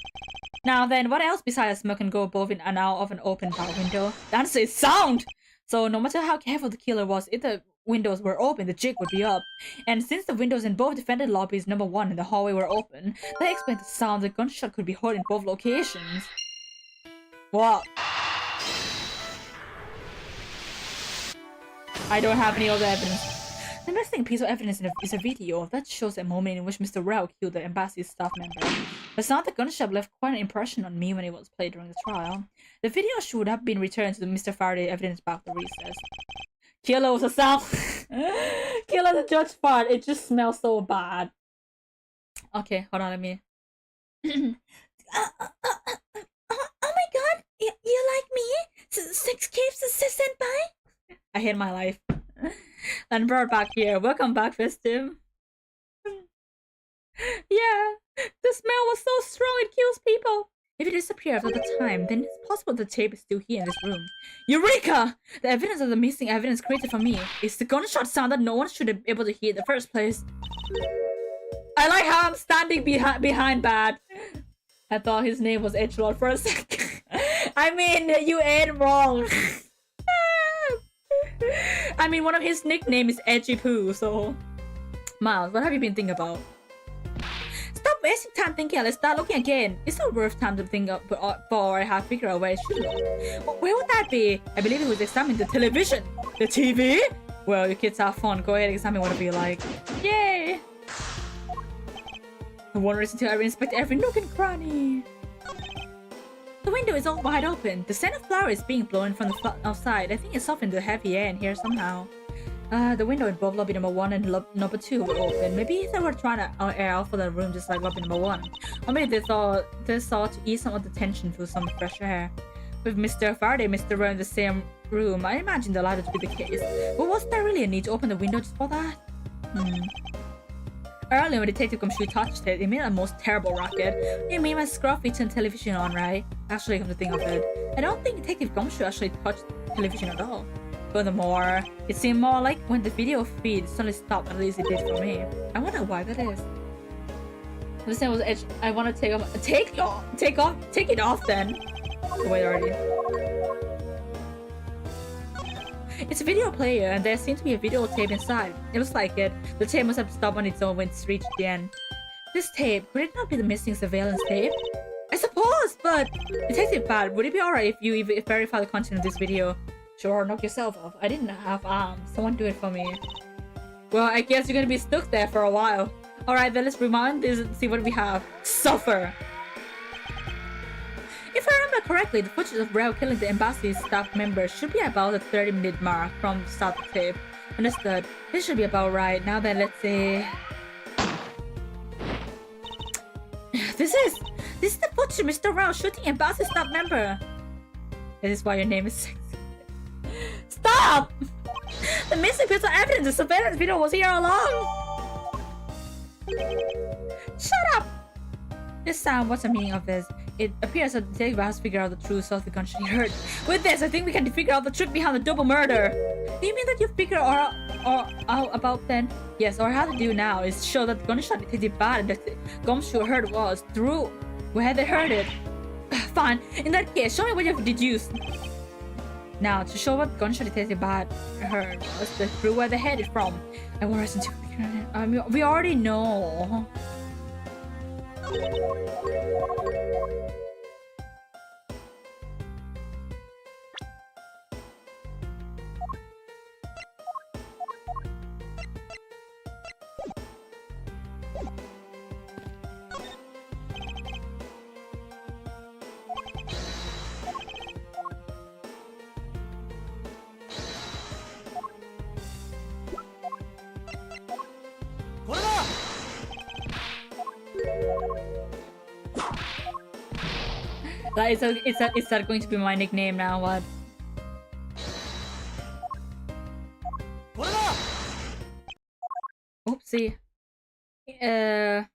Now then, what else besides smoke can go above and out of an open bar window? The answer is sound! So no matter how careful the killer was, if the windows were open, the jig would be up. And since the windows in both defendant lobbies number 1 and the hallway were open, that explains the sound the gunshot could be heard in both locations. What? I don't have any other evidence. The interesting piece of evidence is a video that shows a moment in which Mr. Rao killed the embassy's staff member. The sound of the gunshot left quite an impression on me when it was played during the trial. The video should have been returned to Mr. Faraday evidence back the recess. Killer was a sound. Killer the judge part. It just smells so bad. Okay, hold on, let me. Oh my god, you like me? 6 capes senpai? I hate my life. And brought back here. Welcome back, Festive. Yeah, the smell was so strong it kills people. If it disappeared after the time, then it's possible the tape is still here in this room. Eureka! The evidence of the missing evidence created for me is the gunshot sound that no one should have been able to hear in the first place. I like how I'm standing behind Bad. I thought his name was Edgelord for a second. I mean, you ain't wrong. I mean, one of his nicknames is Edgy Poo, so... Miles, what have you been thinking about? Stop wasting time thinking and let's start looking again. It's not worth time to think of before I have figured out where it should look. Well, where would that be? I believe it was examine the television. The TV? Well, you kids have fun. Go ahead and examine what it be like. Yay! No one reason to ever inspect every nook and cranny. The window is all wide open. The scent of flowers is being blown from the outside. I think it softened the heavy air in here somehow. The window in both lobby number 1 and number 2 were open. Maybe they were trying to air out for the room just like lobby number 1. Or maybe they thought to ease some of the tension through some fresh air. With Mr. Faraday and Mr. Rowe in the same room, I imagine the latter to be the case. But was there really a need to open the window just for that? Earlier when Detective Gumshoe touched it, it made a most terrible racket. You mean my scruffy turned television on, right? Actually, come to think of it, I don't think Detective Gumshoe actually touched the television at all. Furthermore, it seemed more like when the video feed suddenly stopped, at least it did for me. I wonder why that is. The same was edge. I want to take it off then. Wait already. It's a video player and there seems to be a videotape inside. It looks like it. The tape must have stopped on its own when it's reached the end. This tape, could it not be the missing surveillance tape? I suppose, but Detective Bad, would it be alright if you verify the content of this video? Sure, knock yourself off. I didn't have arms. Someone do it for me. Well, I guess you're gonna be stuck there for a while. Alright, then let's rewind this and see what we have. Suffer! If I remember correctly, the footage of Rao killing the embassy staff members should be about the 30-minute mark from the start of the tape. Understood. This should be about right. Now then, let's see... This is the footage of Mr. Rao shooting embassy staff member. This is why your name is sexy. Stop! The missing piece of evidence, the surveillance video was here all along. Shut up! This sound, what's the meaning of this? It appears that the detective has figured out the true source of the gunshot he heard. With this, I think we can figure out the truth behind the double murder. Do you mean that you figured out about then? Yes, or how to do now is show that the gunshot detective Bad and the Gumshoe heard was through where they heard it. Fine. In that case, show me what you've deduced. Now, to show what gunshot detective Bad heard was through where they heard it from. I want us to we already know. Is that going to be my nickname now? What? Oopsie. If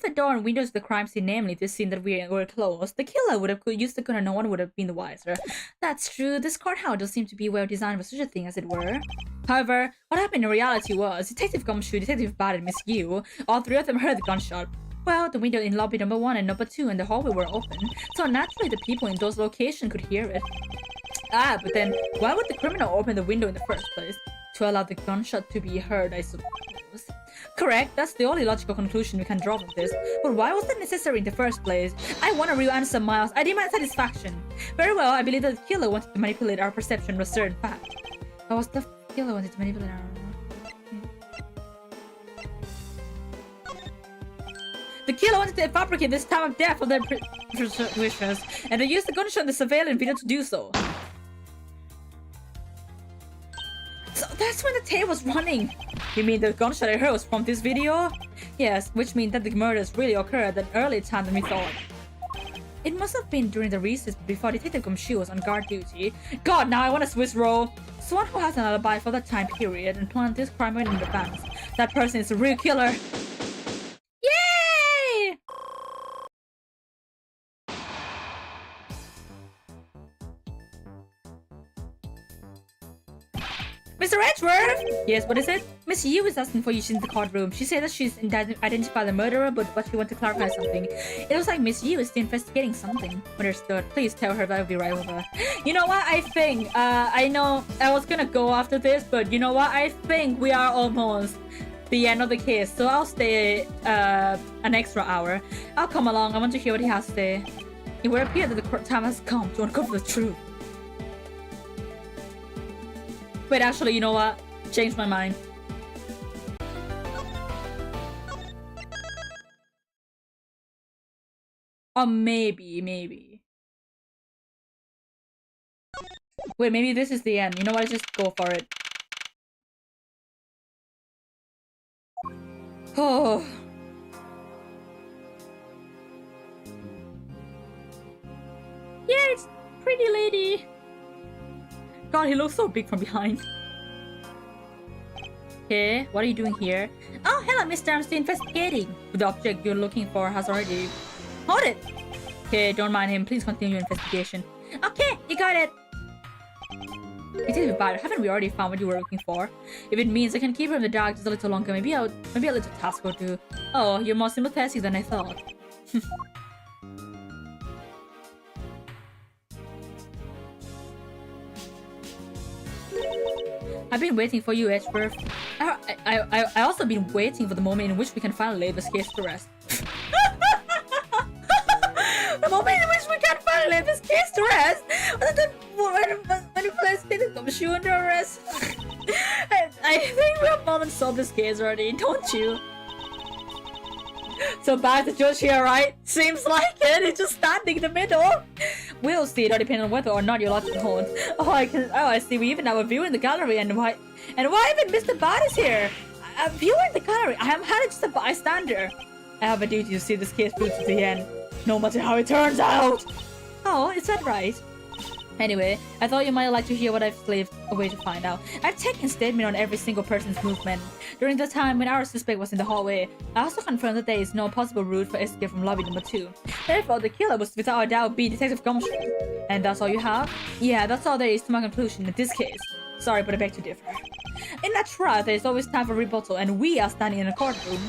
the door and windows of the crime scene, namely this scene that we were closed, the killer would have used the gun and no one would have been the wiser. That's true. This courthouse does seem to be well designed for such a thing, as it were. However, what happened in reality was Detective Gumshoe, Detective Bad, and Miss Yu, all three of them heard the gunshot. Well, the window in lobby number 1 and number 2 and the hallway were open, so naturally the people in those locations could hear it. But then, why would the criminal open the window in the first place? To allow the gunshot to be heard, I suppose. Correct, that's the only logical conclusion we can draw from this. But why was that necessary in the first place? I want a real answer, Miles. I demand satisfaction. Very well, I believe that the killer wanted to manipulate our perception of a certain fact. What was the killer wanted to manipulate our... The killer wanted to fabricate this time of death for their wishes, and they used the gunshot in the surveillance video to do so. So that's when the tape was running. You mean the gunshot I heard was from this video? Yes, which means that the murders really occurred at an earlier time than we thought. It must have been during the recess before Detective Gumshoe was on guard duty. God, now I want a Swiss roll. Someone who has an alibi for that time period and planned this crime in advance. That person is the real killer. Edgeworth! Yes, what is it? Miss Yu is asking for you. She's in the courtroom. She said that she's identified the murderer, but she wants to clarify something. It looks like Miss Yu is still investigating something. Understood. Please tell her that I'll be right over. You know what? I think, I know I was gonna go after this, but you know what? I think we are almost the end of the case, so I'll stay an extra hour. I'll come along. I want to hear what he has to say. It would appear that the time has come to uncover the truth. Wait, actually, you know what? Changed my mind. Or maybe. Wait, maybe this is the end. You know what? Just go for it. Oh. Yeah, it's pretty lady. God, he looks so big from behind. Okay, what are you doing here? Oh, hello, mister. I'm still investigating. The object you're looking for has already... Hold it! Okay, don't mind him. Please continue your investigation. Okay, you got it. It is bad. Haven't we already found what you were looking for? If it means I can keep her in the dark just a little longer, maybe a little task or two. Oh, you're more sympathetic than I thought. I've been waiting for you, Edgeworth. I also been waiting for the moment in which we can finally lay this case to rest. The moment in which we can finally lay this case to rest. When we place the gumshoe under arrest. I think we have more than solved this case already, don't you? So back to judge here, right? Seems like it. It's just standing in the middle. We'll see it all depending on whether or not you're allowed to hold. Oh, I see. We even have a view in the gallery, and why even Mr. Bad is here? A view in the gallery. I am hardly just a bystander. I have a duty to see this case through to the end, no matter how it turns out. Oh, is that right? Anyway, I thought you might like to hear what I've slaved away to find out. I've taken statement on every single person's movement. During the time when our suspect was in the hallway, I also confirmed that there is no possible route for escape from lobby number 2. Therefore, the killer was without a doubt be Detective Gumshoe. And that's all you have? Yeah, that's all there is to my conclusion in this case. Sorry, but I beg to differ. In a trial, there is always time for rebuttal, and we are standing in a courtroom.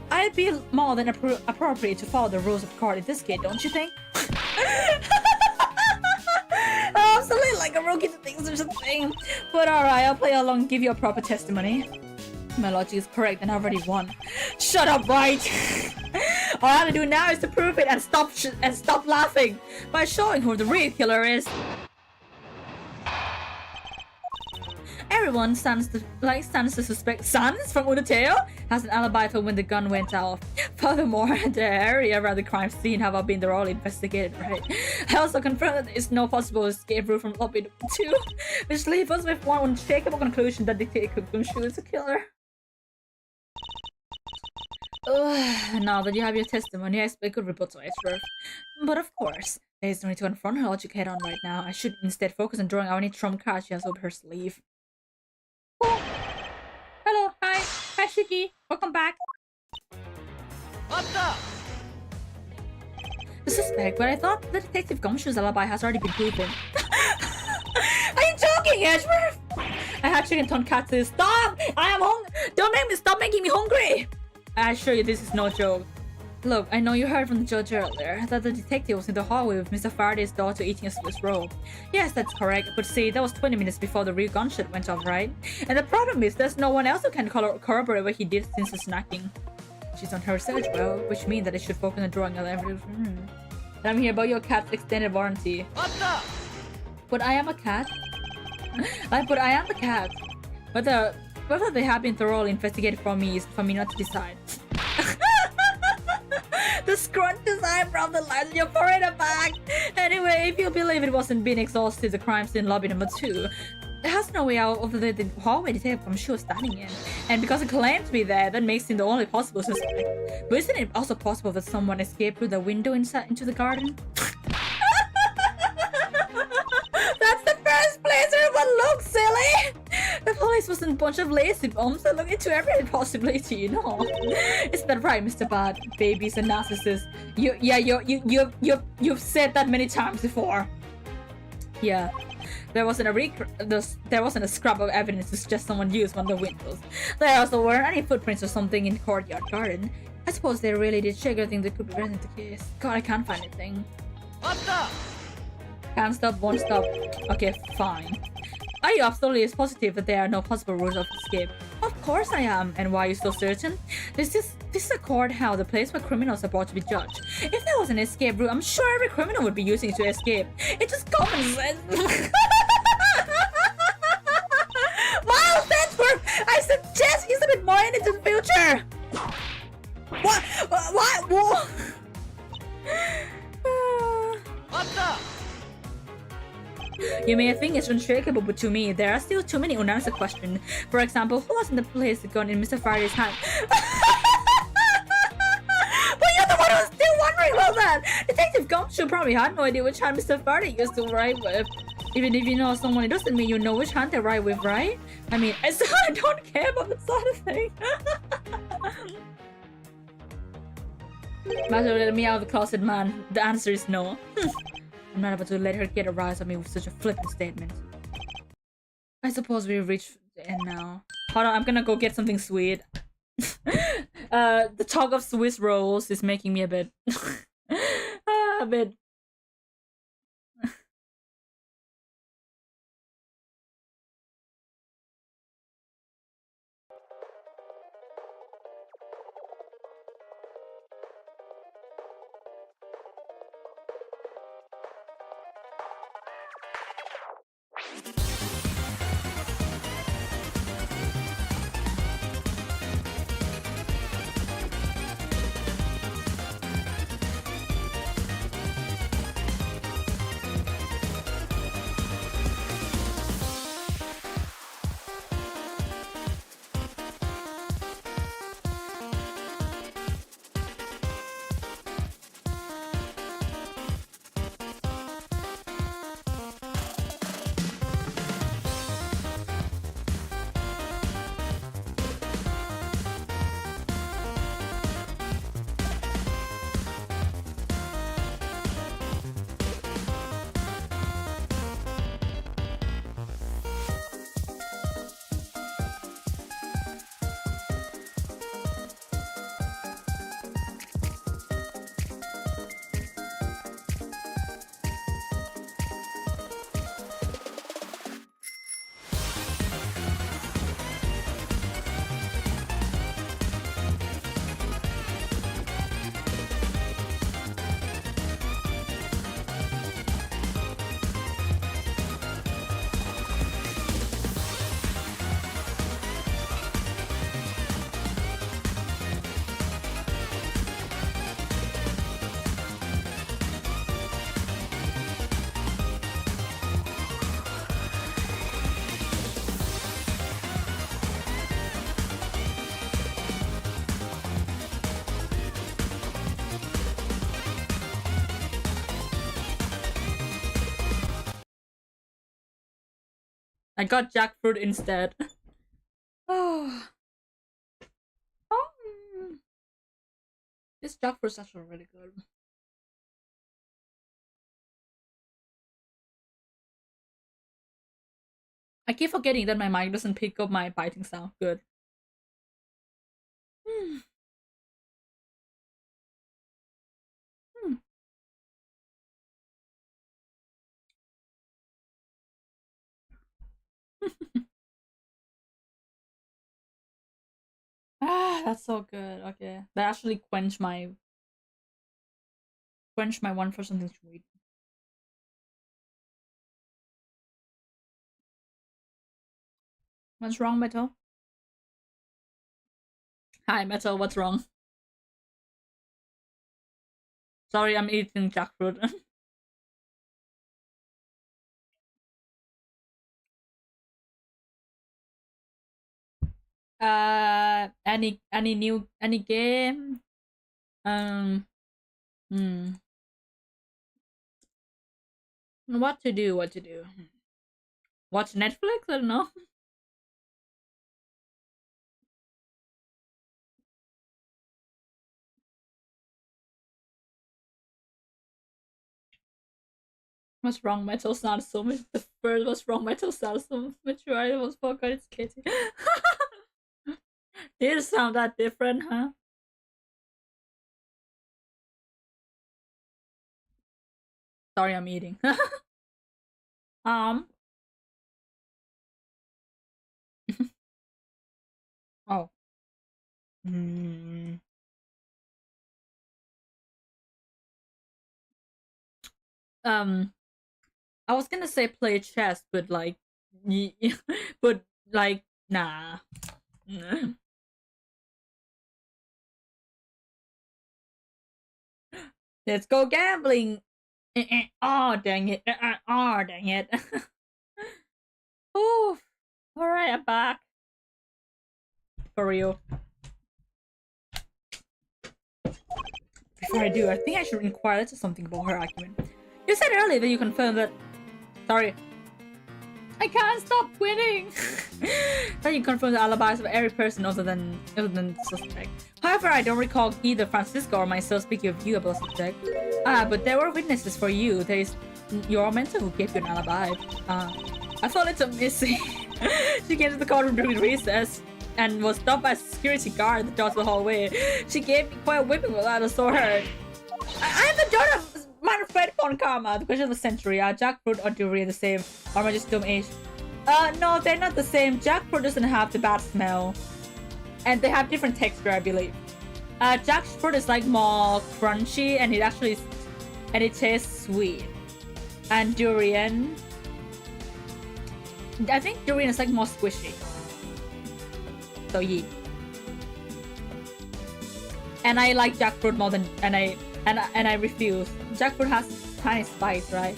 I'd be more than appropriate to follow the rules of court in this case, don't you think? Oh, I'm still like a rookie to think such a thing. But alright, I'll play along and give you a proper testimony. My logic is correct and I already won. Shut up, right? All I have to do now is to prove it and stop laughing by showing who the real killer is. Everyone stands to suspect Sans from Undertale has an alibi for when the gun went off. Furthermore, the area around the crime scene have all been thoroughly investigated, right? I also confirmed that there is no possible escape route from lobby number 2, which leaves us with one unshakable conclusion that Detective Gumshoe is a killer. Now that you have your testimony, I expect good rebuttal, Edgeworth. But of course, there is no need to confront her logic head on right now. I should instead focus on drawing out any trump cards she has over her sleeve. Oh. Hello, hi, Shiki, welcome back. What's up? The suspect, but I thought the Detective Gumshoe's alibi has already been proven. Are you joking, Edgeworth? I had chicken tonkatsu. Stop! I am hungry. Stop making me hungry. I assure you, this is no joke. Look, I know you heard from the judge earlier that the detective was in the hallway with Mr. Faraday's daughter eating a Swiss roll. Yes, that's correct, but see, that was 20 minutes before the real gunshot went off, right? And the problem is, there's no one else who can corroborate what he did since the snacking. She's on her research, well, which means that I should focus on drawing out evidence. And I'm here about your cat's extended warranty. What's up? But I am a cat. But I am a cat. Whether they have been thoroughly investigated for me is for me not to decide. The scrunches eyebrow, the lines on your forehead are back. Anyway, if you believe it wasn't being exhausted, the crime scene lobby number 2, it has no way out of the hallway Detective Gumshoe was standing in. And because it claimed to be there, that makes him the only possible suspect. But isn't it also possible that someone escaped through the window into the garden? That's the first place everyone looks silly! The police wasn't a bunch of lazy bums that look into every possibility, you know. Isn't that right, Mr. Bad? Babies and narcissists. You've said that many times before. Yeah. There wasn't a scrap of evidence to suggest someone used one of the windows. There also weren't any footprints or something in the courtyard garden. I suppose they really did check everything that could be read in the case. God, I can't find anything. Can't stop, won't stop. Okay, fine. Are you absolutely positive that there are no possible routes of escape? Of course I am. And why are you so certain? This is a courthouse, the place where criminals are brought to be judged. If there was an escape route, I'm sure every criminal would be using it to escape. It's just common sense. Miles Bedford, I suggest you a bit more into the future. What? You may think it's unshakable, but to me, there are still too many unanswered questions. For example, who was in the place the gun in Mr. Faraday's hand? But you're the one who's still wondering about that! Detective Gumshoe probably had no idea which hand Mr. Faraday used to write with. Even if you know someone, it doesn't mean you know which hand they write with, right? I mean, I don't care about that sort of thing. Matter let me out of the closet, man. The answer is no. I'm not about to let her get a rise on me with such a flippant statement. I suppose we've reached the end now. Hold on, I'm gonna go get something sweet. The talk of Swiss rolls is making me a bit... a bit... I got jackfruit instead. Oh. This jackfruit's actually really good. I keep forgetting that my mic doesn't pick up my biting sound. Good. That's so good. Okay, that actually quenched my one for something sweet. What's wrong, Metal? Hi, Metal. What's wrong? Sorry, I'm eating jackfruit. Any game? What to do? Watch Netflix? I don't know. What's wrong? My toes not so much. The first what's wrong? My toes not so mature. I almost forgot it's Katie. Did it sound that different, huh? Sorry, I'm eating. Oh. I was gonna say play chess, but like, but like, nah. Let's go gambling. Oh, dang it. Oh, dang it. Oh, alright, I'm back. For real. Before I do, I think I should inquire into something about her argument. You said earlier that you confirmed that... Sorry. I can't stop winning! That you confirmed the alibis of every person other than suspect. However, I don't recall either Francisco or myself speaking of you about subject. But there were witnesses for you. There is your mentor who gave you an alibi. I thought it's a missing. She came to the courtroom during recess and was stopped by a security guard at the door to the hallway. She gave me quite a whipping while I saw her. I am the daughter of Manfred von Karma, the question of the century. Are jackfruit or durian the same? Or am I just dumb age? No, they're not the same. Jackfruit doesn't have the bad smell. And they have different texture, I believe. Jackfruit is like more crunchy and it tastes sweet. And durian, I think durian is like more squishy. So yeah. And I like jackfruit more than and I refuse. Jackfruit has tiny spikes, right?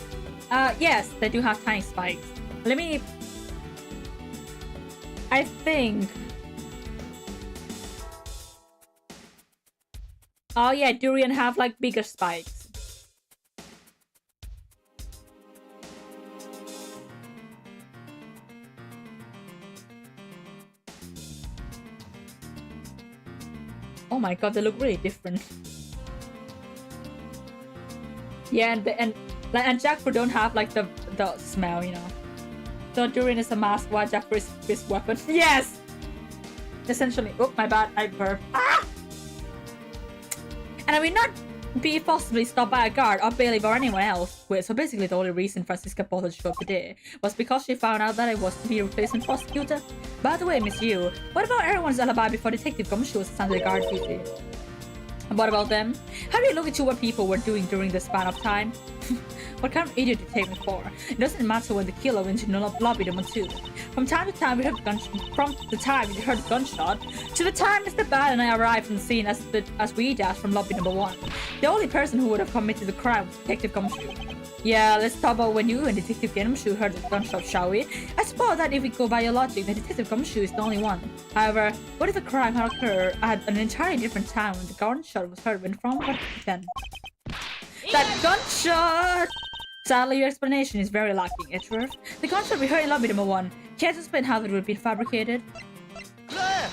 Yes, they do have tiny spikes. Let me. I think. Oh yeah, durian have like bigger spikes. Oh my god, they look really different. Yeah, and jackfruit don't have like the smell, you know. So durian is a mask while jackfruit is this weapon. Yes! Essentially. Oh, my bad, I burped. Ah! And I will not be forcibly stopped by a guard or bailiff or anyone else. Wait, so basically the only reason Francisca bothered to show up today was because she found out that I was to be a replacement prosecutor. By the way, Miss Yu, what about everyone's alibi before Detective Gumshoe was assigned to the guard duty? What about them? Have you looked into what people were doing during the span of time? What kind of idiot do you take me for? It doesn't matter when the killer went into the lobby number 2. From time to time we heard the gunshot to the time Mr. Bad and I arrived on the scene as we dashed from lobby number 1. The only person who would have committed the crime was Detective Gumshoe. Yeah, let's talk about when you and Detective Gumshoe heard the gunshot, shall we? I suppose that if we go by your logic, then Detective Gumshoe is the only one. However, what if the crime had occurred at an entirely different time when the gunshot was heard when from? What then? That gunshot! Sadly, your explanation is very lacking, Edgeworth. The gunshot we heard in lobby number 1. Can't you explain how it would have been fabricated? That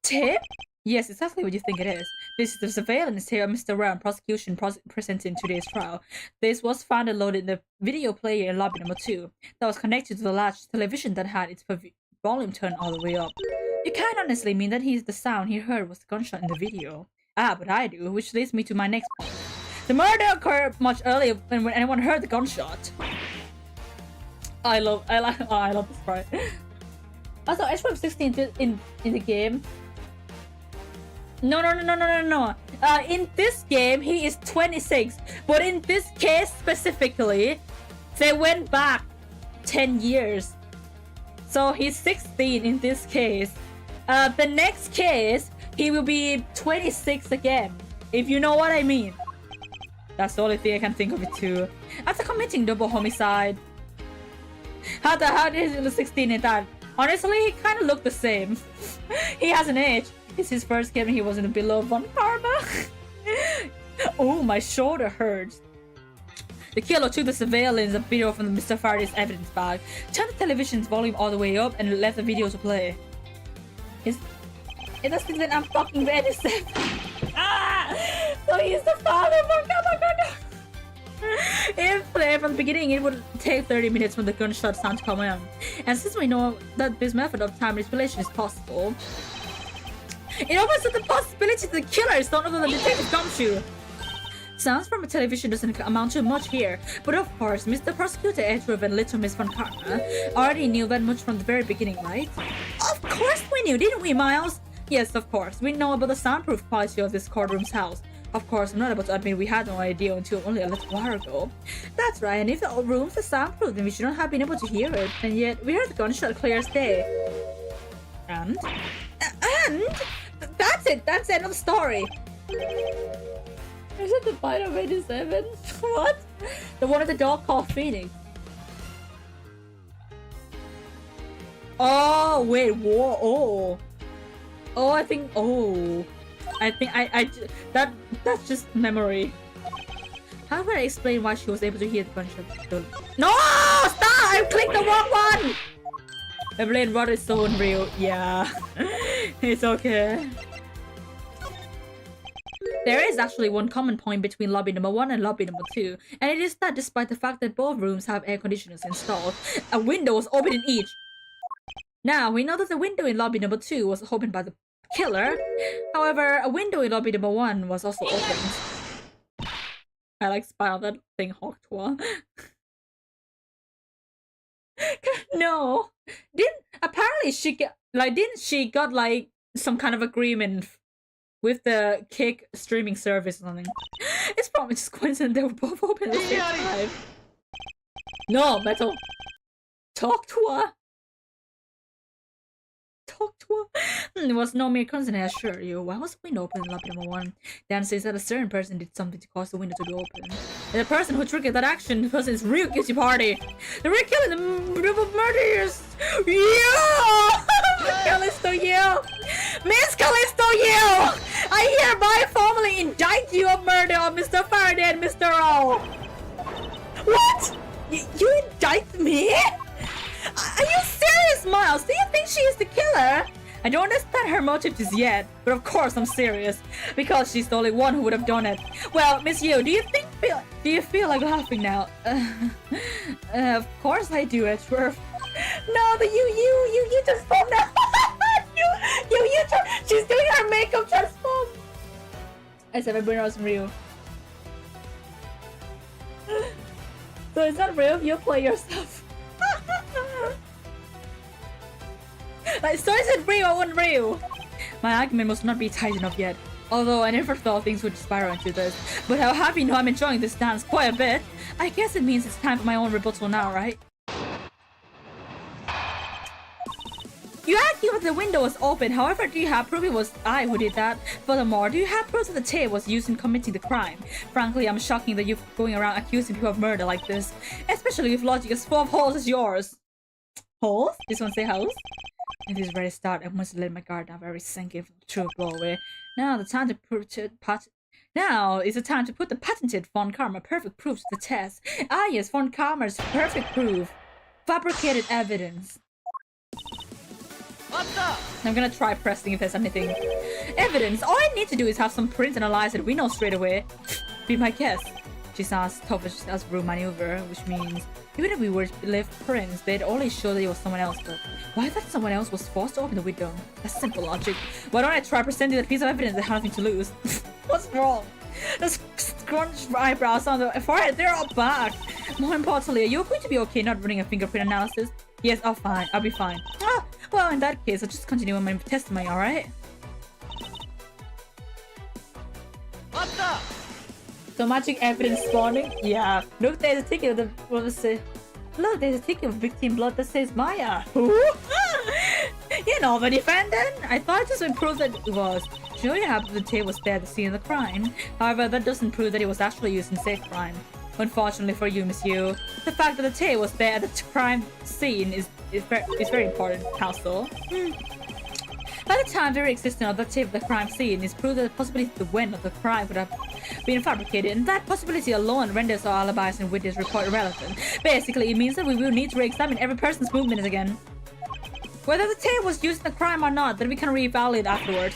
tape? Yes, exactly what you think it is. This is the surveillance tape Mr. Round prosecution presented in today's trial. This was found and loaded in the video player in lobby number 2. That was connected to the large television that had its volume turned all the way up. You can't honestly mean that the sound he heard was the gunshot in the video. But I do, which leads me to my next point. The murder occurred much earlier than when anyone heard the gunshot. I love this part. Also, Edgeworth 16 in the game. No. In this game, he is 26. But in this case specifically, they went back 10 years. So he's 16 in this case. The next case, he will be 26 again. If you know what I mean. That's the only thing I can think of it too. After committing double homicide. How did he look 16 in that? Honestly, he kind of looked the same. He hasn't aged. It's his first game and he wasn't below von Karma. Oh, my shoulder hurts. The killer took the surveillance video from Mr. Faraday's evidence bag, turned the television's volume all the way up, and left the video to play. It doesn't mean I'm fucking ready. So he's the father of von Karma. If played from the beginning, it would take 30 minutes for the gunshot sound to come on. And since we know that this method of time manipulation is possible, it opens up the possibility that the killer is none other than Detective Gumshoe. Sounds from a television doesn't amount to much here, but of course, Mr. Prosecutor Edgeworth and Little Miss Von Karma already knew that much from the very beginning, right? Of course we knew, didn't we, Miles? Yes, of course. We know about the soundproof quality of this courtroom's house. Of course, I'm not about to admit we had no idea until only a little while ago. That's right, and if the rooms are soundproof, then we shouldn't have been able to hear it. And yet, we heard the gunshot clear as day. And? That's it! That's the end of the story! Is it the fight of 87? What? The one of the dog called Phoenix. Oh, wait, whoa, oh. Oh, I think that's just memory. How would I explain why she was able to hear the gunshot? No! Stop! I clicked the wrong one! Evelyn Rod is so unreal. Yeah. It's okay. There is actually one common point between lobby number 1 and lobby number 2, and it is that despite the fact that both rooms have air conditioners installed, a window was open in each. Now, we know that the window in lobby number 2 was opened by the killer. However, a window in lobby number 1 was also opened. I like spy on that thing, Hawk Tour. No. Apparently she got like some kind of agreement with the Kick streaming service or something. It's probably just coincidence they were both open at the same time. No, Metal. Talk to her. It was no mere coincidence, I assure you. Why was the window open in lobby number 1? The answer is that a certain person did something to cause the window to be open. And the person who triggered that action, the person is real guilty party. The real killer, the murderers. Yeah! Callisto, you! Miss Callisto, you! I hereby formally indict you of murder of Mr. Faraday and Mr. O. What? You indict me? Are you serious, Miles? Do you think she is the killer? I don't understand her motives yet, but of course I'm serious, because she's the only one who would have done it. Well, Miss Yu, do you feel like laughing now? Of course I do, Edgeworth. No, the you transform now. you she's doing her makeup transform. I said my brain wasn't real. So it's not real if you play yourself. Like, so is it real or unreal? My argument must not be tight enough yet. Although I never thought things would spiral into this. But I'll have you know I'm enjoying this dance quite a bit. I guess it means it's time for my own rebuttal now, right? You argue that the window was open, however, do you have proof it was I who did that? Furthermore, do you have proof that the tape was used in committing the crime? Frankly, I'm shocking that you're going around accusing people of murder like this. Especially with logic as full of holes as yours. Holes? This one say holes? At this very start, I must let my guard down very sinking from the truth blow away. Now is the time to put the patented Von Karma perfect proof to the test. Ah yes, Von Karma's perfect proof. Fabricated evidence. I'm gonna try pressing if there's anything. Evidence! All I need to do is have some prints and analyze it. We know straight away. Be my guess. She sounds tough as room maneuver, which means even if we were left prints, they'd only show that it was someone else. But why that someone else was forced to open the window? That's simple logic. Why don't I try presenting that piece of evidence that had nothing to lose? What's wrong? The scrunched eyebrows on the forehead, they're all back. More importantly, are you going to be okay not running a fingerprint analysis? Yes, I'll be fine. Ah, well, in that case, I'll just continue with my testimony, alright? So magic evidence spawning? Yeah. Look, there's a ticket of the... What was it? Look, there's a ticket of victim blood that says Maya. Who? You know the defendant? I thought it just would prove that it was. She only happened the tape was there at the scene of the crime. However, that doesn't prove that it was actually used in safe crime. Unfortunately for you, Miss Yu, the fact that the tape was there at the crime scene is very important, Counsel. By the time there existence of the tape of the crime scene is proof that the possibility the when of the crime would have been fabricated, and that possibility alone renders our alibis and witness report irrelevant. Basically, it means that we will need to re-examine every person's movements again. Whether the tape was used in the crime or not, then we can reevaluate afterward.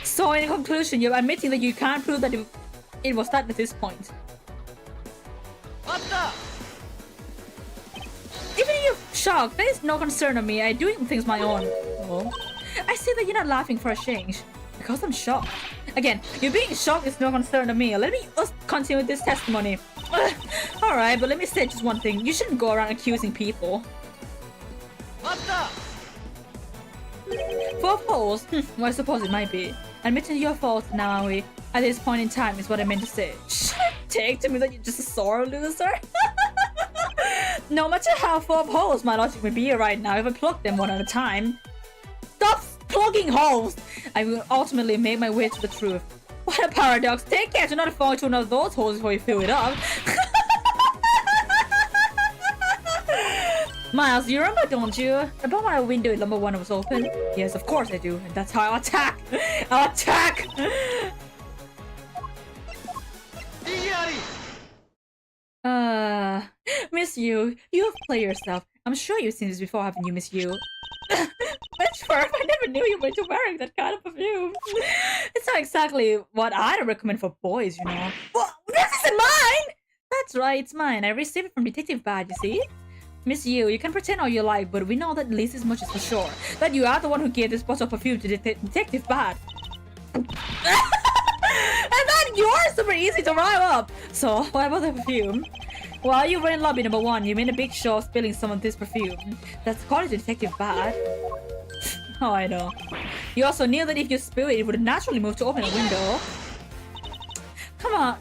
So in conclusion, you're admitting that you can't prove that it was that at this point. shocked. There is no concern of me. I'm doing things my own. Oh. I see that you're not laughing for a change. Because I'm shocked. Again, you being shocked is no concern of me. Let me continue with this testimony. Alright, but let me say just one thing. You shouldn't go around accusing people. For polls, well, I suppose it might be. Admitting your fault, Naomi, at this point in time is what I meant to say. Take to me that you're just a sore loser. No matter how full of holes my logic may be right now, if I plug them one at a time, stop plugging holes! I will ultimately make my way to the truth. What a paradox! Take care to not fall into one of those holes before you fill it up. Miles, you remember, don't you? About my window in number 1 was open? Yes, of course I do. And that's how I'll attack! I'll attack! Miss you. You have played yourself. I'm sure you've seen this before, haven't you, Miss you? Bitch, Furf, I never knew you were into wearing that kind of perfume. It's not exactly what I'd recommend for boys, you know. Well, this isn't mine! That's right, it's mine. I received it from Detective Bad, you see? Miss you can pretend all you like, but we know that at least as much as for sure. That you are the one who gave this bottle of perfume to Detective Bad. And that yours super easy to rhyme up! So, what about the perfume? While you were in lobby number 1, you made a big show of spilling some of this perfume. That's according to Detective Bad. Oh, I know. You also knew that if you spill it, it would naturally move to open a window.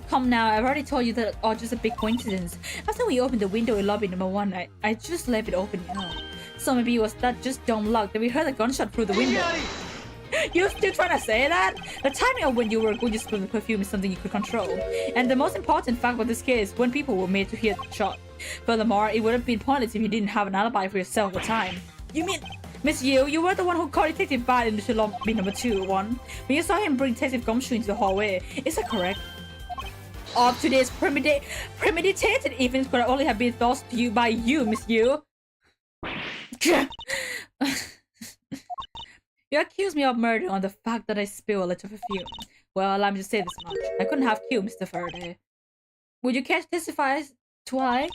Come now, I've already told you that all just a big coincidence. After we opened the window in lobby number 1, I just left it open, you know. So maybe it was that just dumb luck that we heard a gunshot through the window. You're still trying to say that? The timing of when you were going to spill the perfume is something you could control. And the most important fact about this case is when people were made to hear the shot. Furthermore, it would have been pointless if you didn't have an alibi for yourself at the time. You mean, Miss you were the one who called Detective Bad into lobby number 2, when you saw him bring Detective Gumshoe into the hallway. Is that correct? All of today's premeditated events could only have been thought to you by you, Miss you. You accused me of murder on the fact that I spilled a little perfume. Well, allow me to say this much. I couldn't have killed Mr. Faraday. Would you care to testify to why?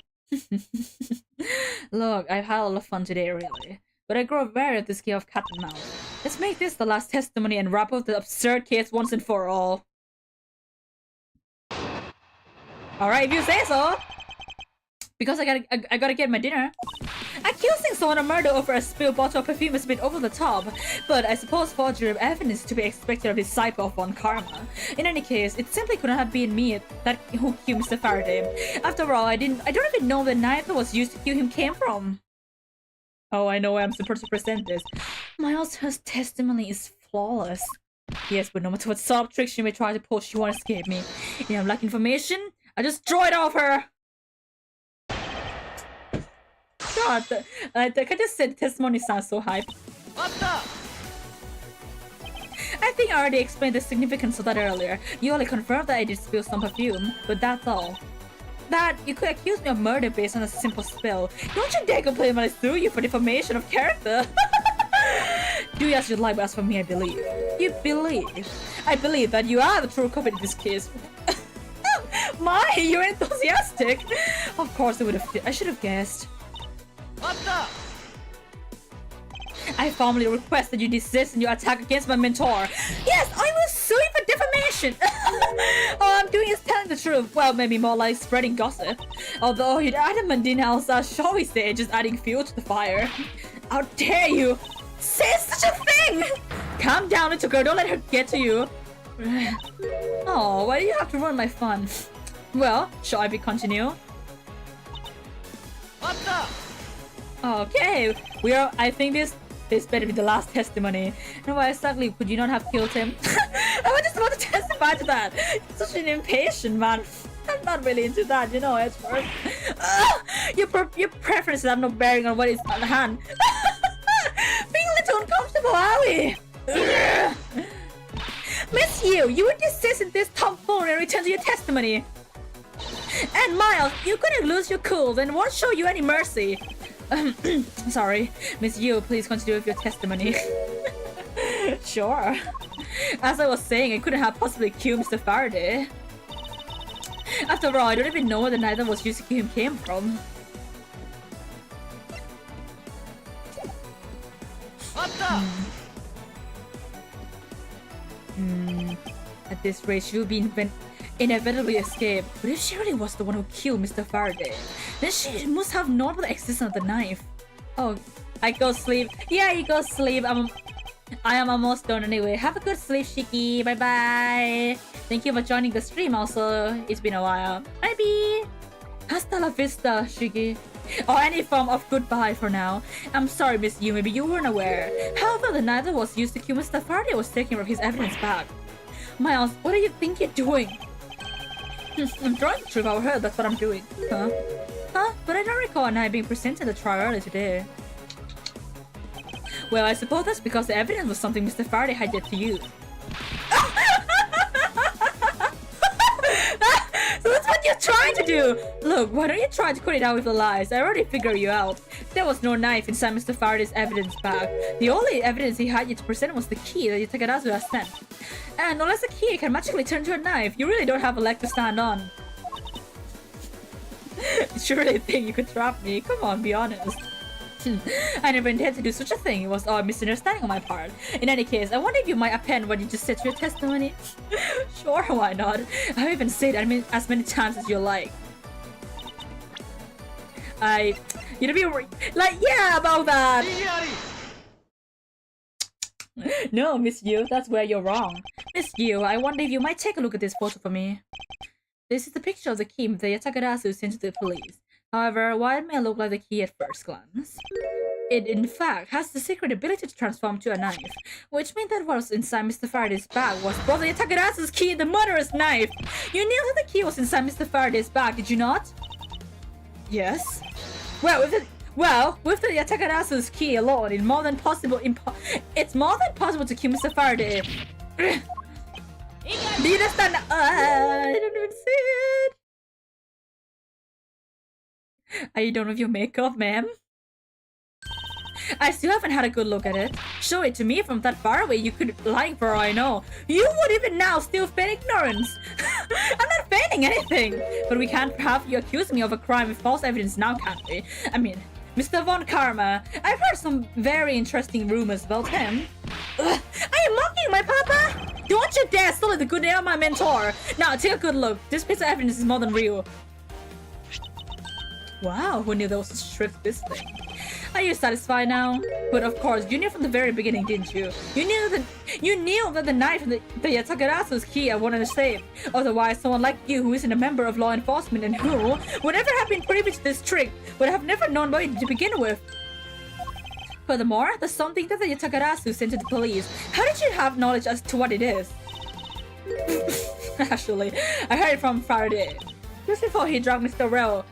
Look, I've had a lot of fun today, really. But I grow wary of this game of cat and mouse. Let's make this the last testimony and wrap up the absurd case once and for all. Alright, if you say so. Because I gotta get my dinner. Accusing someone of murder over a spilled bottle of perfume is a bit over the top, but I suppose forgery of evidence is to be expected of this type of one karma. In any case, it simply couldn't have been me who killed Mr. Faraday. After all, I don't even know where the knife that was used to kill him came from. Oh, I know I'm supposed to present this. Miles' testimony is flawless. Yes, but no matter what sort of tricks she may try to pull, she won't escape me. You know, lack information? I just draw it off her! God, I just said testimony sounds so hype. I think I already explained the significance of that earlier. You only confirmed that I did spill some perfume, but that's all. That you could accuse me of murder based on a simple spill. Don't you dare complain when I sue you for defamation of character. Do as you like, but as for me, I believe. You believe? I believe that you are the true culprit in this case. My, you're enthusiastic. Of course, I should have guessed. I formally request that you desist in your attack against my mentor. Yes, I will sue you for defamation. All I'm doing is telling the truth. Well, maybe more like spreading gossip. Although you'd adamant denials are, shall we say, just adding fuel to the fire. How dare you say such a thing? Calm down, little girl. Don't let her get to you. Oh, why do you have to ruin my fun? Well, shall I continue? Okay, I think this better be the last testimony. And why exactly could you not have killed him? I was just about to testify to that. You're such an impatient man. I'm not really into that, you know, at first. Your preferences have no bearing on what is on hand. Being a little uncomfortable, are we? Miss you would desist in this tomfoolery and return to your testimony. And Miles, you're gonna lose your cool, then won't show you any mercy. Sorry, Miss Yu, please continue with your testimony. Sure. As I was saying, I couldn't have possibly killed Mr. Faraday. After all, I don't even know where the knife that was used to kill him came from. At this rate, she will be inevitably escape. But if she really was the one who killed Mr. Faraday, then she must have known about the existence of the knife. Oh, I go sleep. Yeah, you go sleep. I am almost done anyway. Have a good sleep, Shiki. Bye bye. Thank you for joining the stream also. It's been a while. Bye bye. Hasta la vista, Shiki. Or any form of goodbye for now. I'm sorry, Miss Yu. Maybe you weren't aware. However, the knife that was used to kill Mr. Faraday was taken from his evidence back. Miles, what do you think you're doing? I'm drawing the truth out of her. That's what I'm doing. Huh? But I don't recall a knife being presented at the trial earlier today. Well, I suppose that's because the evidence was something Mr. Faraday had yet to use. So that's what you're trying to do! Look, why don't you try to cut it out with the lies? I already figured you out. There was no knife inside Mr. Faraday's evidence bag. The only evidence he had yet to present was the key that Takarazu has sent. And unless the key can magically turn to a knife, you really don't have a leg to stand on. You really think you could trap me? Come on, be honest. I never intended to do such a thing. It was all a misunderstanding on my part. In any case, I wonder if you might append what you just said to your testimony. Sure, why not? I've even said it as many times as you like. You'd be like, yeah, about that. No, Miss Yu, that's where you're wrong. Miss Yu, I wonder if you might take a look at this photo for me. This is the picture of the key that Takarazu sent to the police. However, while it may look like the key at first glance, it in fact has the secret ability to transform to a knife, which means that what was inside Mr. Faraday's bag was both the Takarazu's key and the murderer's knife. You knew that the key was inside Mr. Faraday's bag, did you not? Yes. Well, with the Takarazu's key alone, it's more than possible to kill Mr. Faraday. Do you understand? I don't even see it. Are you done with your makeup, ma'am? I still haven't had a good look at it. Show it to me from that far away. You could be lying for all I know. You would even now still feign ignorance. I'm not feigning anything. But we can't have you accuse me of a crime with false evidence now, can't we? I mean, Mr. Von Karma, I've heard some very interesting rumors about him. Are you mocking my papa? Don't you dare sully the good name of my mentor. Now, take a good look. This piece of evidence is more than real. Wow, who knew there was such truth to this thing? Are you satisfied now? But of course, you knew from the very beginning, didn't you? You knew that the knife and the Takarazu's key are one and the same. Otherwise, someone like you who isn't a member of law enforcement and who would never have been privy to this trick would have never known about it to begin with. Furthermore, there's something that the Takarazu sent to the police. How did you have knowledge as to what it is? Actually, I heard it from Faraday. Just before he drugged Mr. Rell.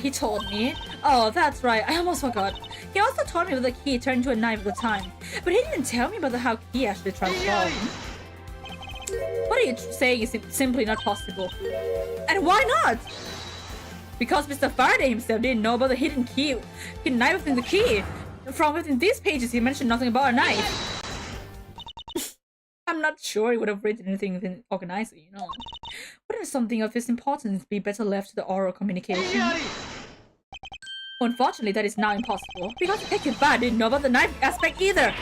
He told me. Oh, that's right. I almost forgot. He also told me that the key turned into a knife at the time. But he didn't tell me about how key actually transformed. What are you saying is simply not possible? And why not? Because Mr. Faraday himself didn't know about the hidden knife within the key. From within these pages, he mentioned nothing about a knife. I'm not sure he would have written anything within organizing, you know. Wouldn't something of this importance be better left to the oral communication? Unfortunately, that is now impossible, because Detective Bad didn't know about the knife aspect either.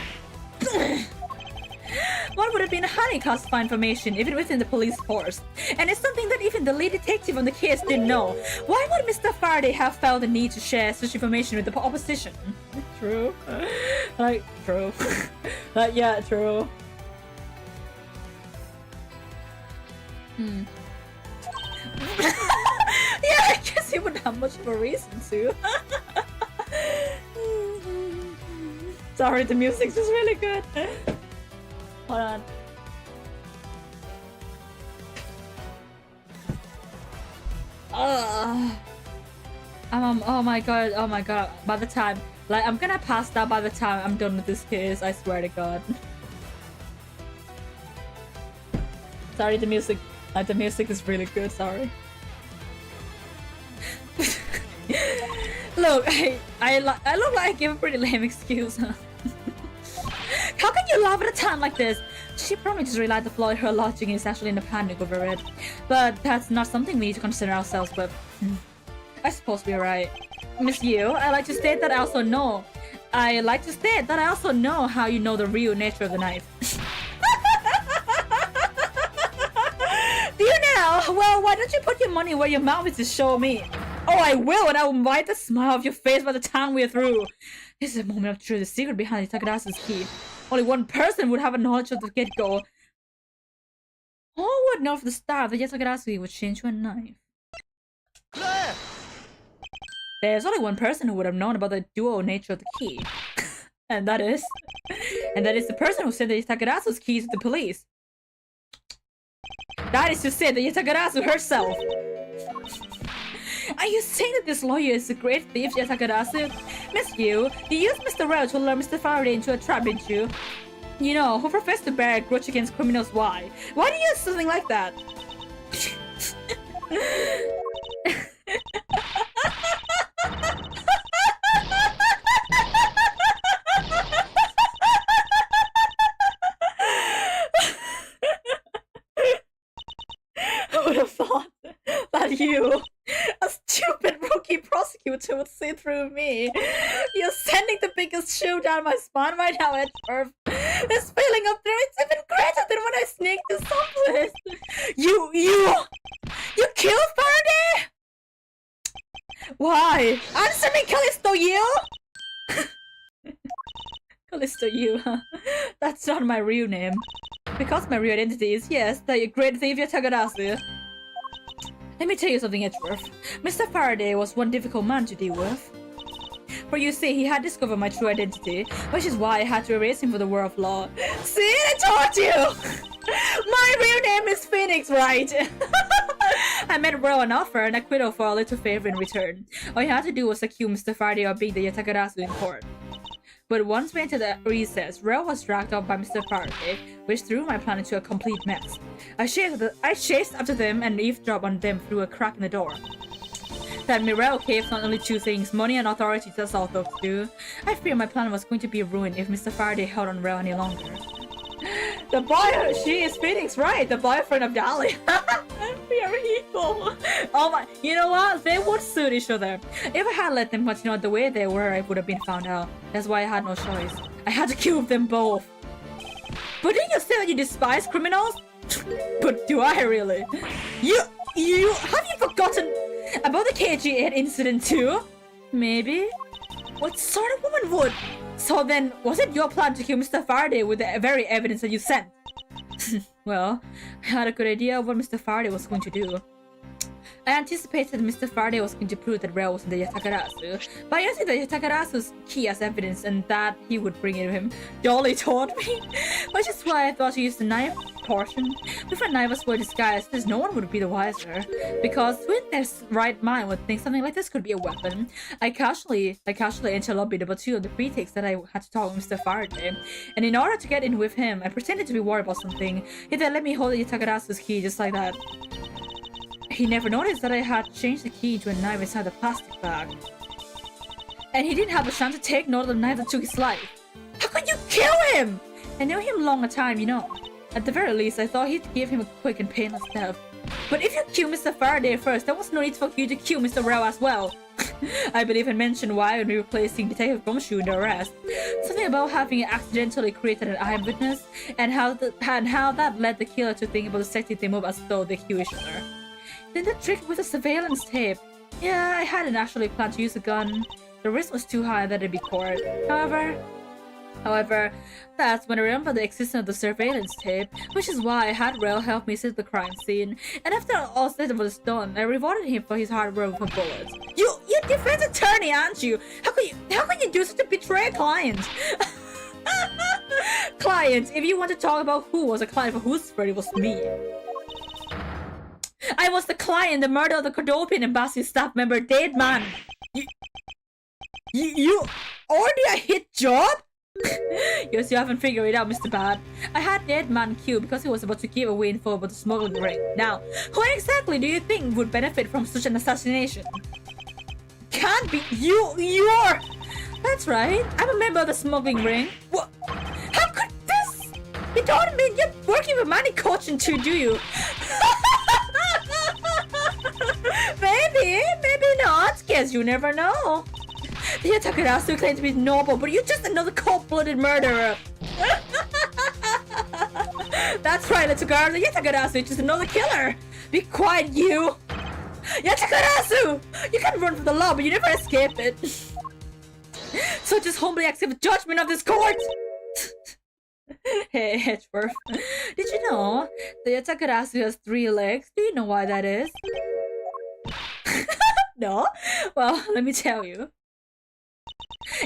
What would have been highly classified information, even within the police force? And it's something that even the lead detective on the case didn't know. Why would Mr. Faraday have felt the need to share such information with the opposition? True. True. Yeah, true. Yeah, I guess he wouldn't have much of a reason to. Sorry, the music's just really good. Hold on. Oh my god. By the time, like, I'm gonna pass out by the time I'm done with this case, I swear to god. Sorry, the music is really good, sorry. Look, I look like I give a pretty lame excuse, huh? How can you laugh at a time like this? She probably just realized the flaw in her logic and is actually in a panic over it. But that's not something we need to concern ourselves with. I suppose we're right. Miss Yu, I'd like to state that I also know I like to state that I also know how you know the real nature of the knife. Do you now? Well, why don't you put your money where your mouth is to show me? Oh, I will, and I will wipe the smile off your face by the time we're through. This is a moment of truth, the secret behind Takarasu's key. Only one person would have a knowledge of the get-go. All would know from the start that Takarasu would change to a knife. Claire! There's only one person who would have known about the dual nature of the key. and that is the person who sent the Takarasu's keys to the police. That is to say, the Takarasu herself. Are you saying that this lawyer is a great thief, Takarasu? Miss you used Mr. Rao to lure Mr. Faraday into a trap, didn't you? You know, who professed to bear a grudge against criminals, why? Why do you use something like that? I would have thought that you, a stupid rookie prosecutor, would see through me. You're sending the biggest shoe down my spine right now, Edward. This feeling up there is even greater than when I sneaked this someplace. You killed Faraday? Why? Answer me, Callisto, you! Callisto, you, huh? That's not my real name. Because my real identity is, yes, the great thief Takarasu. Let me tell you something, Edgeworth. Mr. Faraday was one difficult man to deal with. For you see, he had discovered my true identity, which is why I had to erase him from the world of law. See, I told you! My real name is Phoenix, right? I made Ro an offer and acquittal for a little favor in return. All he had to do was accuse Mr. Faraday of being the Takarasu in court. But once we entered the recess, Ro was dragged off by Mr. Faraday, which threw my plan into a complete mess. I chased after them and eavesdropped on them through a crack in the door. That Mirel caves on only two things, money and authority, that's all folks do. I fear my plan was going to be ruined if Mr. Faraday held on Rel any longer. The boy, she is Phoenix, right? The boyfriend of Dolly. We are equal. Oh my, you know what? They would suit each other. If I had let them continue the way they were, I would have been found out. That's why I had no choice. I had to kill them both. But didn't you say that you despise criminals? But do I really? You have you forgotten about the KG8 incident too? Maybe? What sort of woman would? So then, was it your plan to kill Mr. Faraday with the very evidence that you sent? Well, I had a good idea of what Mr. Faraday was going to do. I anticipated Mr. Faraday was going to prove that Rel was in the Yatakarasu by using the Yatakarasu's key as evidence and that he would bring it to him. Dolly told me, which is why I thought to use the knife portion. If a knife was well disguised, there's no one would be the wiser. Because who in their right mind would think something like this could be a weapon? I casually entered lobby number 2 on the pretext that I had to talk with Mr. Faraday. And in order to get in with him, I pretended to be worried about something. He then let me hold the Yatakarasu's key just like that. He never noticed that I had changed the key to a knife inside the plastic bag. And he didn't have a chance to take note of the knife that took his life. How could you kill him? I knew him long a time, you know. At the very least, I thought he'd give him a quick and painless death. But if you kill Mr. Faraday first, there was no need for you to kill Mr. Rao as well. I believe I mentioned why when replacing Detective Gumshoe in the arrest. Something about having accidentally created an eyewitness, and how that led the killer to think about the sexy they move as though they kill each other. Then the trick with the surveillance tape. Yeah, I hadn't actually planned to use a gun. The risk was too high that it'd be caught. However, that's when I remembered the existence of the surveillance tape, which is why I had Rel help me set the crime scene. And after all said was done, I rewarded him for his hard work with bullets. You're defense attorney, aren't you? How can you do such a betray a client? Client, if you want to talk about who was a client for whose threat, it was me. I was the client, the murder of the Cordopian embassy staff member, Dead Man. You already a hit job? Yes, you haven't figured it out, Mr. Bad. I had Dead Man killed because he was about to give away info about the smuggling ring. Now, who exactly do you think would benefit from such an assassination? Can't be you're. That's right. I'm a member of the smuggling ring. What? How could this? You don't mean you're working with money coaching too, do you? Maybe not. Guess you never know. The Takarasu claims to be noble, but you're just another cold-blooded murderer. That's right, little girl. The Takarasu is just another killer. Be quiet, you. Takarasu! You can run from the law, but you never escape it. So just humbly accept the judgment of this court. Hey, Hedgeworth. Did you know that Takarasu has 3 legs? Do you know why that is? No? Well, let me tell you.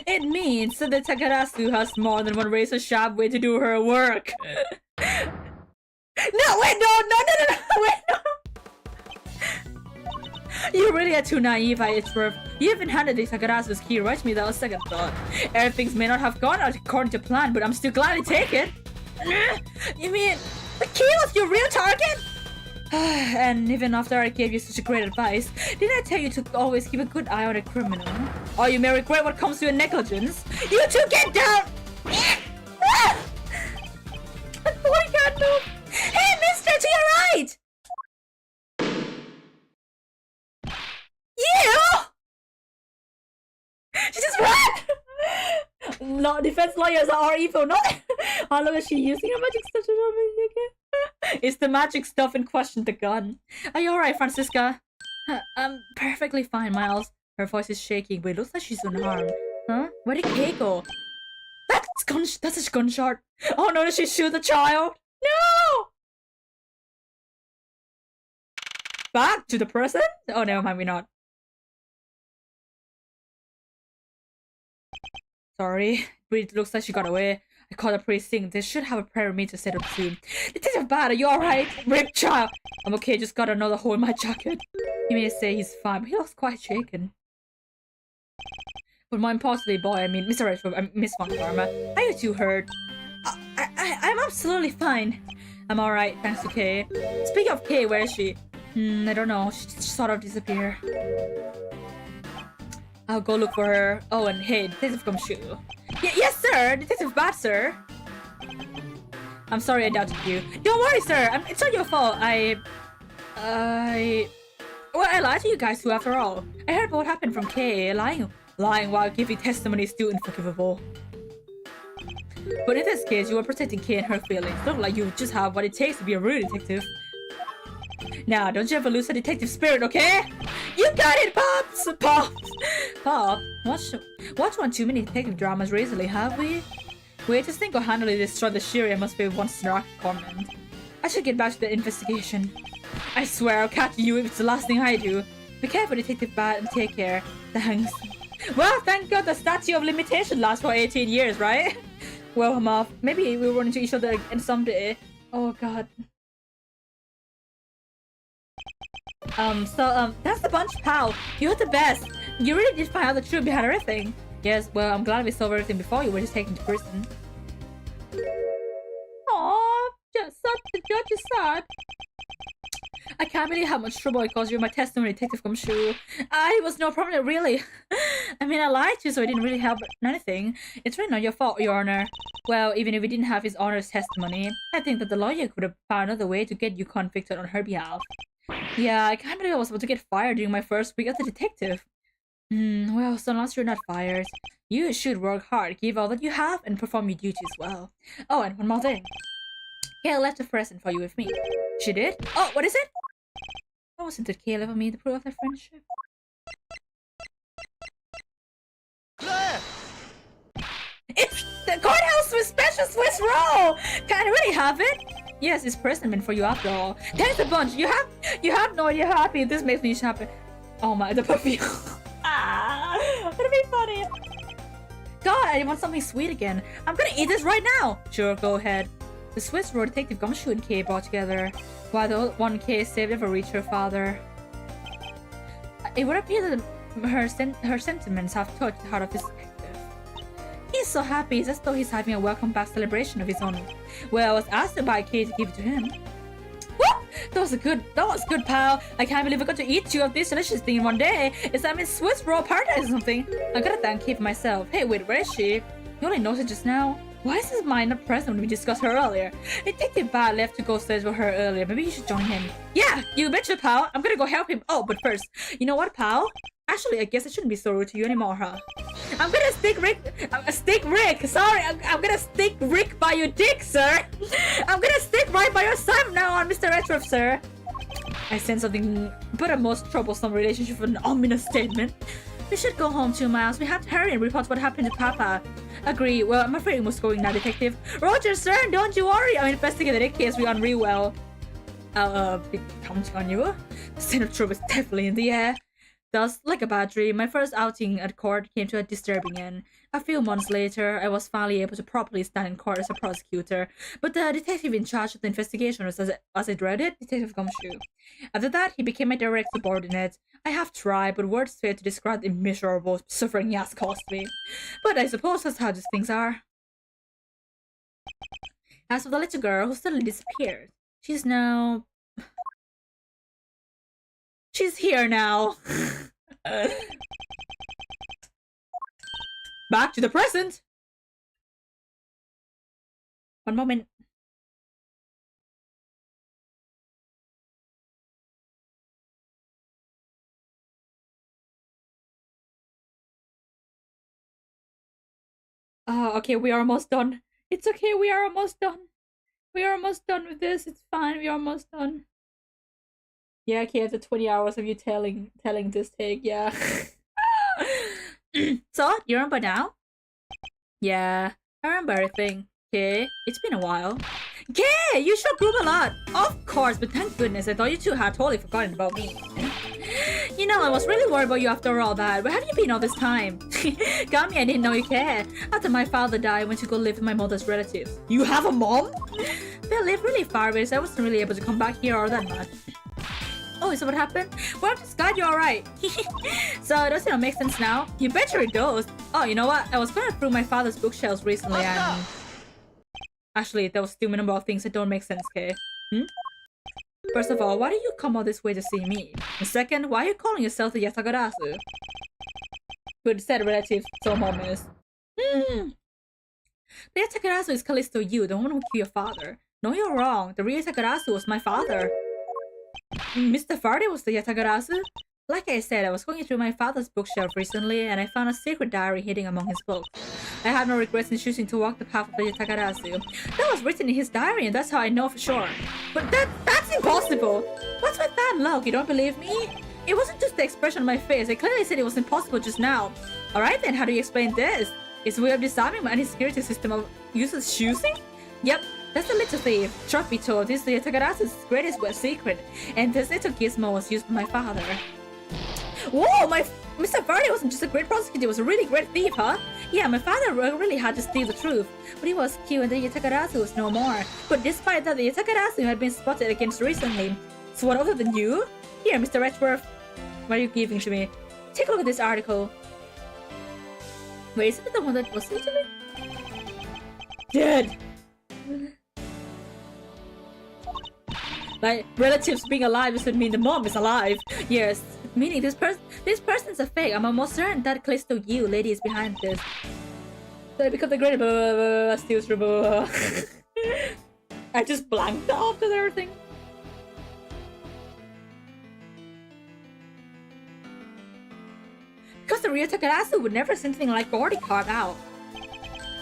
It means that the Takarasu has more than one razor sharp way to do her work. No, wait, no, wait, no. You really are too naive, Edgeworth. You even handed the Takarasu's key right to me without a second thought. Everything may not have gone out according to plan, but I'm still glad to take it. You mean the key was your real target? And even after I gave you such a great advice, didn't I tell you to always keep a good eye on a criminal? Or you may regret what comes to your negligence. You two get down! Oh, I can't move! Hey, mister, to your right! You! She just ran! No, defense lawyers are evil, not... How long is she using her magic stuff to run again? It's the magic stuff in question, the gun. Are you alright, Francisca? I'm perfectly fine, Miles. Her voice is shaking, but it looks like she's unharmed. Huh? Where did Kay go? That's a gunshot. Oh no, did she shoot the child? No! Back to the present? Oh, never mind, we're not. Sorry, but it looks like she got away. I called the precinct. They should have a prayer meeting set up soon. Detective Bad, are you alright? Rape child! I'm okay, just got another hole in my jacket. You may say he's fine, but he looks quite shaken. But more importantly, boy, I mean, Mr. Redford, Miss Von Karma, are you too hurt? I'm absolutely fine. I'm alright, thanks to Kay. Speaking of Kay, where is she? I don't know. She just sort of disappeared. I'll go look for her. Oh, and hey, Detective Gumshoe. Yes, sir! Detective Bad, sir! I'm sorry I doubted you. Don't worry, sir! It's not your fault. Well, I lied to you guys too, after all. I heard what happened from Kay. Lying while giving testimony is still unforgivable. But in this case, you were protecting Kay and her feelings. Don't like you just have what it takes to be a real detective. Now, don't you ever lose a detective spirit, okay? You got it, Pops! Pop, watch one too many detective dramas recently, have we? Way to single-handedly destroy the Shiria must be one snark comment. I should get back to the investigation. I swear I'll catch you if it's the last thing I do. Be careful, Detective Bat, and take care. Thanks. Well, thank God the statute of limitation lasts for 18 years, right? Well, I'm off. Maybe we'll run into each other again someday. Oh God. That's the bunch, pal. You're the best. You really did find out the truth behind everything. Yes, well, I'm glad we solved everything before you were just taken to prison. Aww, the judge is sad. I can't believe how much trouble it caused you in my testimony, Detective Gumshoe. It was no problem, really. I mean, I lied to you, so it didn't really help anything. It's really not your fault, Your Honor. Well, even if we didn't have His Honor's testimony, I think that the lawyer could have found another way to get you convicted on her behalf. Yeah, I can't believe I was about to get fired during my first week as a detective. Well, so unless you're not fired, you should work hard, give all that you have, and perform your duties well. Oh, and one more thing. Kay left a present for you with me. She did? Oh, what is it? Oh, wasn't it Kay left me the proof of their friendship? Claire! It's the courthouse with special Swiss roll! Can I really have it? Yes, it's present meant for you after all. Thanks a bunch. You have no idea how happy this makes me happy. Oh my, the perfume. That'd be funny. God, I want something sweet again. I'm gonna eat this right now. Sure, go ahead. The Swiss roll Detective Gumshoe and Kay brought together, while the one Kay saved never reached her father. It would appear that her sentiments have touched the heart of this detective. He's so happy, it's as though he's having a welcome back celebration of his own. Well, I was asked by Kay to give it to him. Woo! That was good, pal. I can't believe I got to eat 2 of these delicious things in one day. It's like Miss Swiss roll paradise or something. I gotta thank Kay for myself. Hey, wait, where is she? You only noticed just now. Why is his mind not present when we discussed her earlier? Detective Bad left to go search for her earlier. Maybe you should join him. Yeah, you betcha, pal. I'm gonna go help him. Oh, but first, you know what, pal? Actually, I guess I shouldn't be so rude to you anymore, huh? I'm gonna stick Rick. Sorry, I'm gonna stick Rick by your dick, sir. I'm gonna stick right by your side from now on, Mr. Redruff, sir. I sense something but a most troublesome relationship with an ominous statement. We should go home too, Miles. We have to hurry and report what happened to Papa. Agree. Well, I'm afraid we must go now, Detective. Roger, sir. Don't you worry. I'm investigating the case. We on real well. I'll be counting on you. The scent of trouble is definitely in the air. Thus, like a bad dream, my first outing at court came to a disturbing end. A few months later, I was finally able to properly stand in court as a prosecutor, but the detective in charge of the investigation was, as I dreaded, Detective Gumshoe. After that, he became my direct subordinate. I have tried, but words fail to describe the immeasurable suffering he has caused me. But I suppose that's how these things are. As for the little girl who suddenly disappeared, she's here now. Back to the present. One moment. Okay, we are almost done. It's okay, we are almost done. We are almost done with this. It's fine, we are almost done. Yeah, okay, after 20 hours of you telling this take, yeah. So, you remember now? Yeah, I remember everything. Okay, it's been a while. Okay, you sure grew a lot. Of course, but thank goodness, I thought you two had totally forgotten about me. You know, I was really worried about you after all that. Where have you been all this time? Got me, I didn't know you cared. After my father died, I went to go live with my mother's relatives. You have a mom? They live really far away, so I wasn't really able to come back here all that much. Oh, is that what happened? Well, I'm just glad you're alright. So, does it all make sense now? You betcha it does. Oh, you know what? I was going through my father's bookshelves recently and... Actually, there was still a number of things that don't make sense, okay? First of all, why do you come all this way to see me? And second, why are you calling yourself the Yatagarasu? Good said, relative, so ominous. The Yatagarasu is Callisto Yu, the one who killed your father. No, you're wrong. The real Yatagarasu was my father. Mr. Faraday was the Yatagarasu? Like I said, I was going through my father's bookshelf recently and I found a secret diary hidden among his books. I have no regrets in choosing to walk the path of the Yatagarasu. That was written in his diary and that's how I know for sure. But that's impossible! What's with that look? You don't believe me? It wasn't just the expression on my face. I clearly said it was impossible just now. Alright then, how do you explain this? It's a way of disarming my anti-security system of users choosing? Yep. That's the little thief. Truth be told, this is the Yatagarasu's greatest secret, and this little gizmo was used by my father. Whoa, Mr. Faraday wasn't just a great prosecutor, he was a really great thief, huh? Yeah, my father really had to steal the truth, but he was killed and the Yatagarasu was no more. But despite that, the Yatagarasu had been spotted against recently. So what other than you? Here, Mr. Redworth. What are you giving to me? Take a look at this article. Wait, isn't it the one that was sent to me? Dead! Like, relatives being alive doesn't mean the mom is alive. Yes, meaning this person's a fake. I'm almost certain that Callisto Yu lady is behind this. So I become the great steals from I just blanked out and everything. Because the real Takarasu would never send anything like Gordy card out.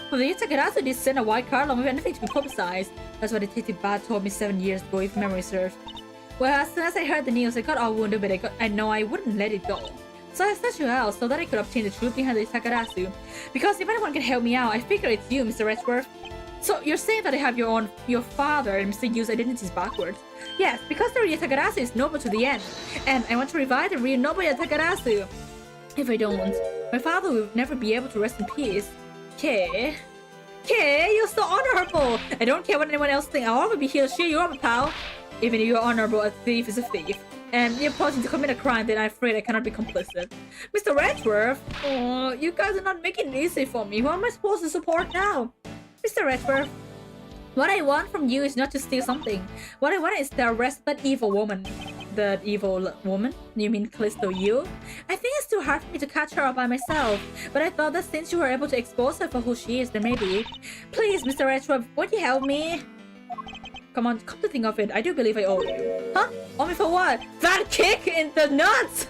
But the Yatagarasu did send a white card along with anything to be publicized. That's what Detective Bad told me 7 years ago, if memory serves. Well, as soon as I heard the news, I got all wounded, but I know I wouldn't let it go. So I sought you out so that I could obtain the truth behind the Yatagarasu. Because if anyone can help me out, I figure it's you, Mr. Redworth. So you're saying that I have your father and Mr. Yu's identities backwards? Yes, because the Yatagarasu is noble to the end, and I want to revive the real noble Yatagarasu. If I don't, my father will never be able to rest in peace. Okay, you're so honorable. I don't care what anyone else thinks. I'll always be here to cheer you up, pal. Even if you're honorable, a thief is a thief. And you're plotting to commit a crime, then I'm afraid I cannot be complicit. Mr. Redworth, oh, you guys are not making it easy for me. Who am I supposed to support now? Mr. Redworth, what I want from you is not to steal something. What I want is to arrest that evil woman. That evil woman? You mean Callisto Yu? I think it's too hard for me to catch her all by myself, but I thought that since you were able to expose her for who she is, then maybe. Please, Mr. Redworth, won't you help me? Come on, come to think of it, I do believe I owe you. Huh? Only for what? That kick in the nuts!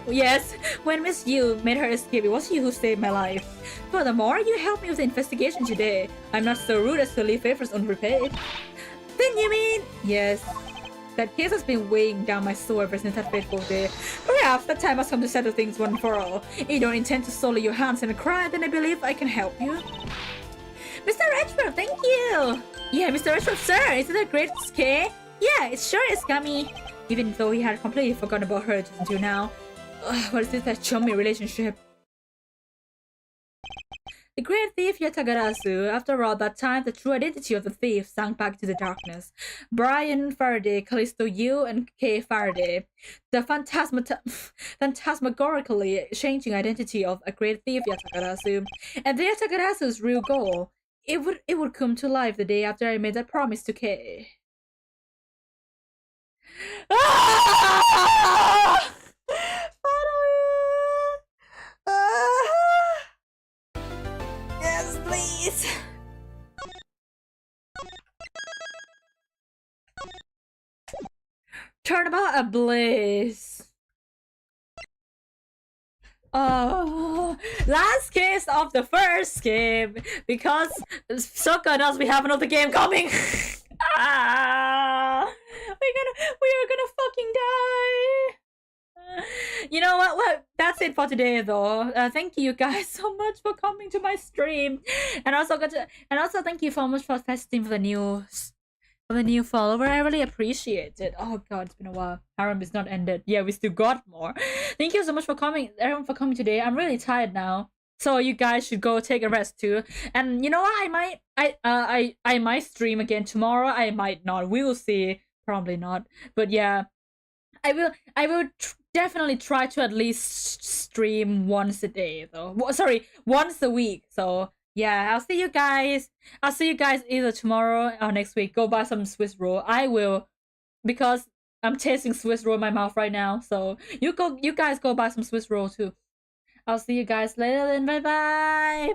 Yes, when Miss Yu made her escape, it was you who saved my life. Furthermore, you helped me with the investigation today. I'm not so rude as to leave favors unrepaid. Then you mean? Yes. That case has been weighing down my soul ever since that fateful day. Perhaps the time has come to settle things once for all. If you don't intend to sully your hands in a cry, then I believe I can help you. Mr. Redford, thank you! Yeah, Mr. Redford, sir, isn't that great, Kay? Yeah, it sure is, Gummy. Even though he had completely forgotten about her just until now. What is this that chummy relationship? The great thief Yatagarasu. After all that time, the true identity of the thief sank back to the darkness. Brian Faraday, Callisto Yu, and Kay Faraday. The phantasmagorically changing identity of a great thief Yatagarasu. And the Yatagarasu's real goal. It would come to life the day after I made that promise to Kay. Ah! Yes, please. Turnabout ablaze. Oh, last case of the first game because Sokka knows we have another game coming. We are gonna fucking die. You know what? That's it for today, though. Thank you guys so much for coming to my stream, and also thank you so much for testing for the new follower. I really appreciate it. Oh god, it's been a while. Harem is not ended. Yeah, we still got more. Thank you so much for coming, everyone, for coming today. I'm really tired now, so you guys should go take a rest too. And you know what? I might stream again tomorrow. I might not. We will see. Probably not. But yeah, I will definitely try to at least stream once a day, though. Sorry, once a week. So yeah, I'll see you guys either tomorrow or next week. Go buy some Swiss roll. I will, because I'm tasting Swiss roll in my mouth right now. So you guys go buy some Swiss roll too. I'll see you guys later then. Bye.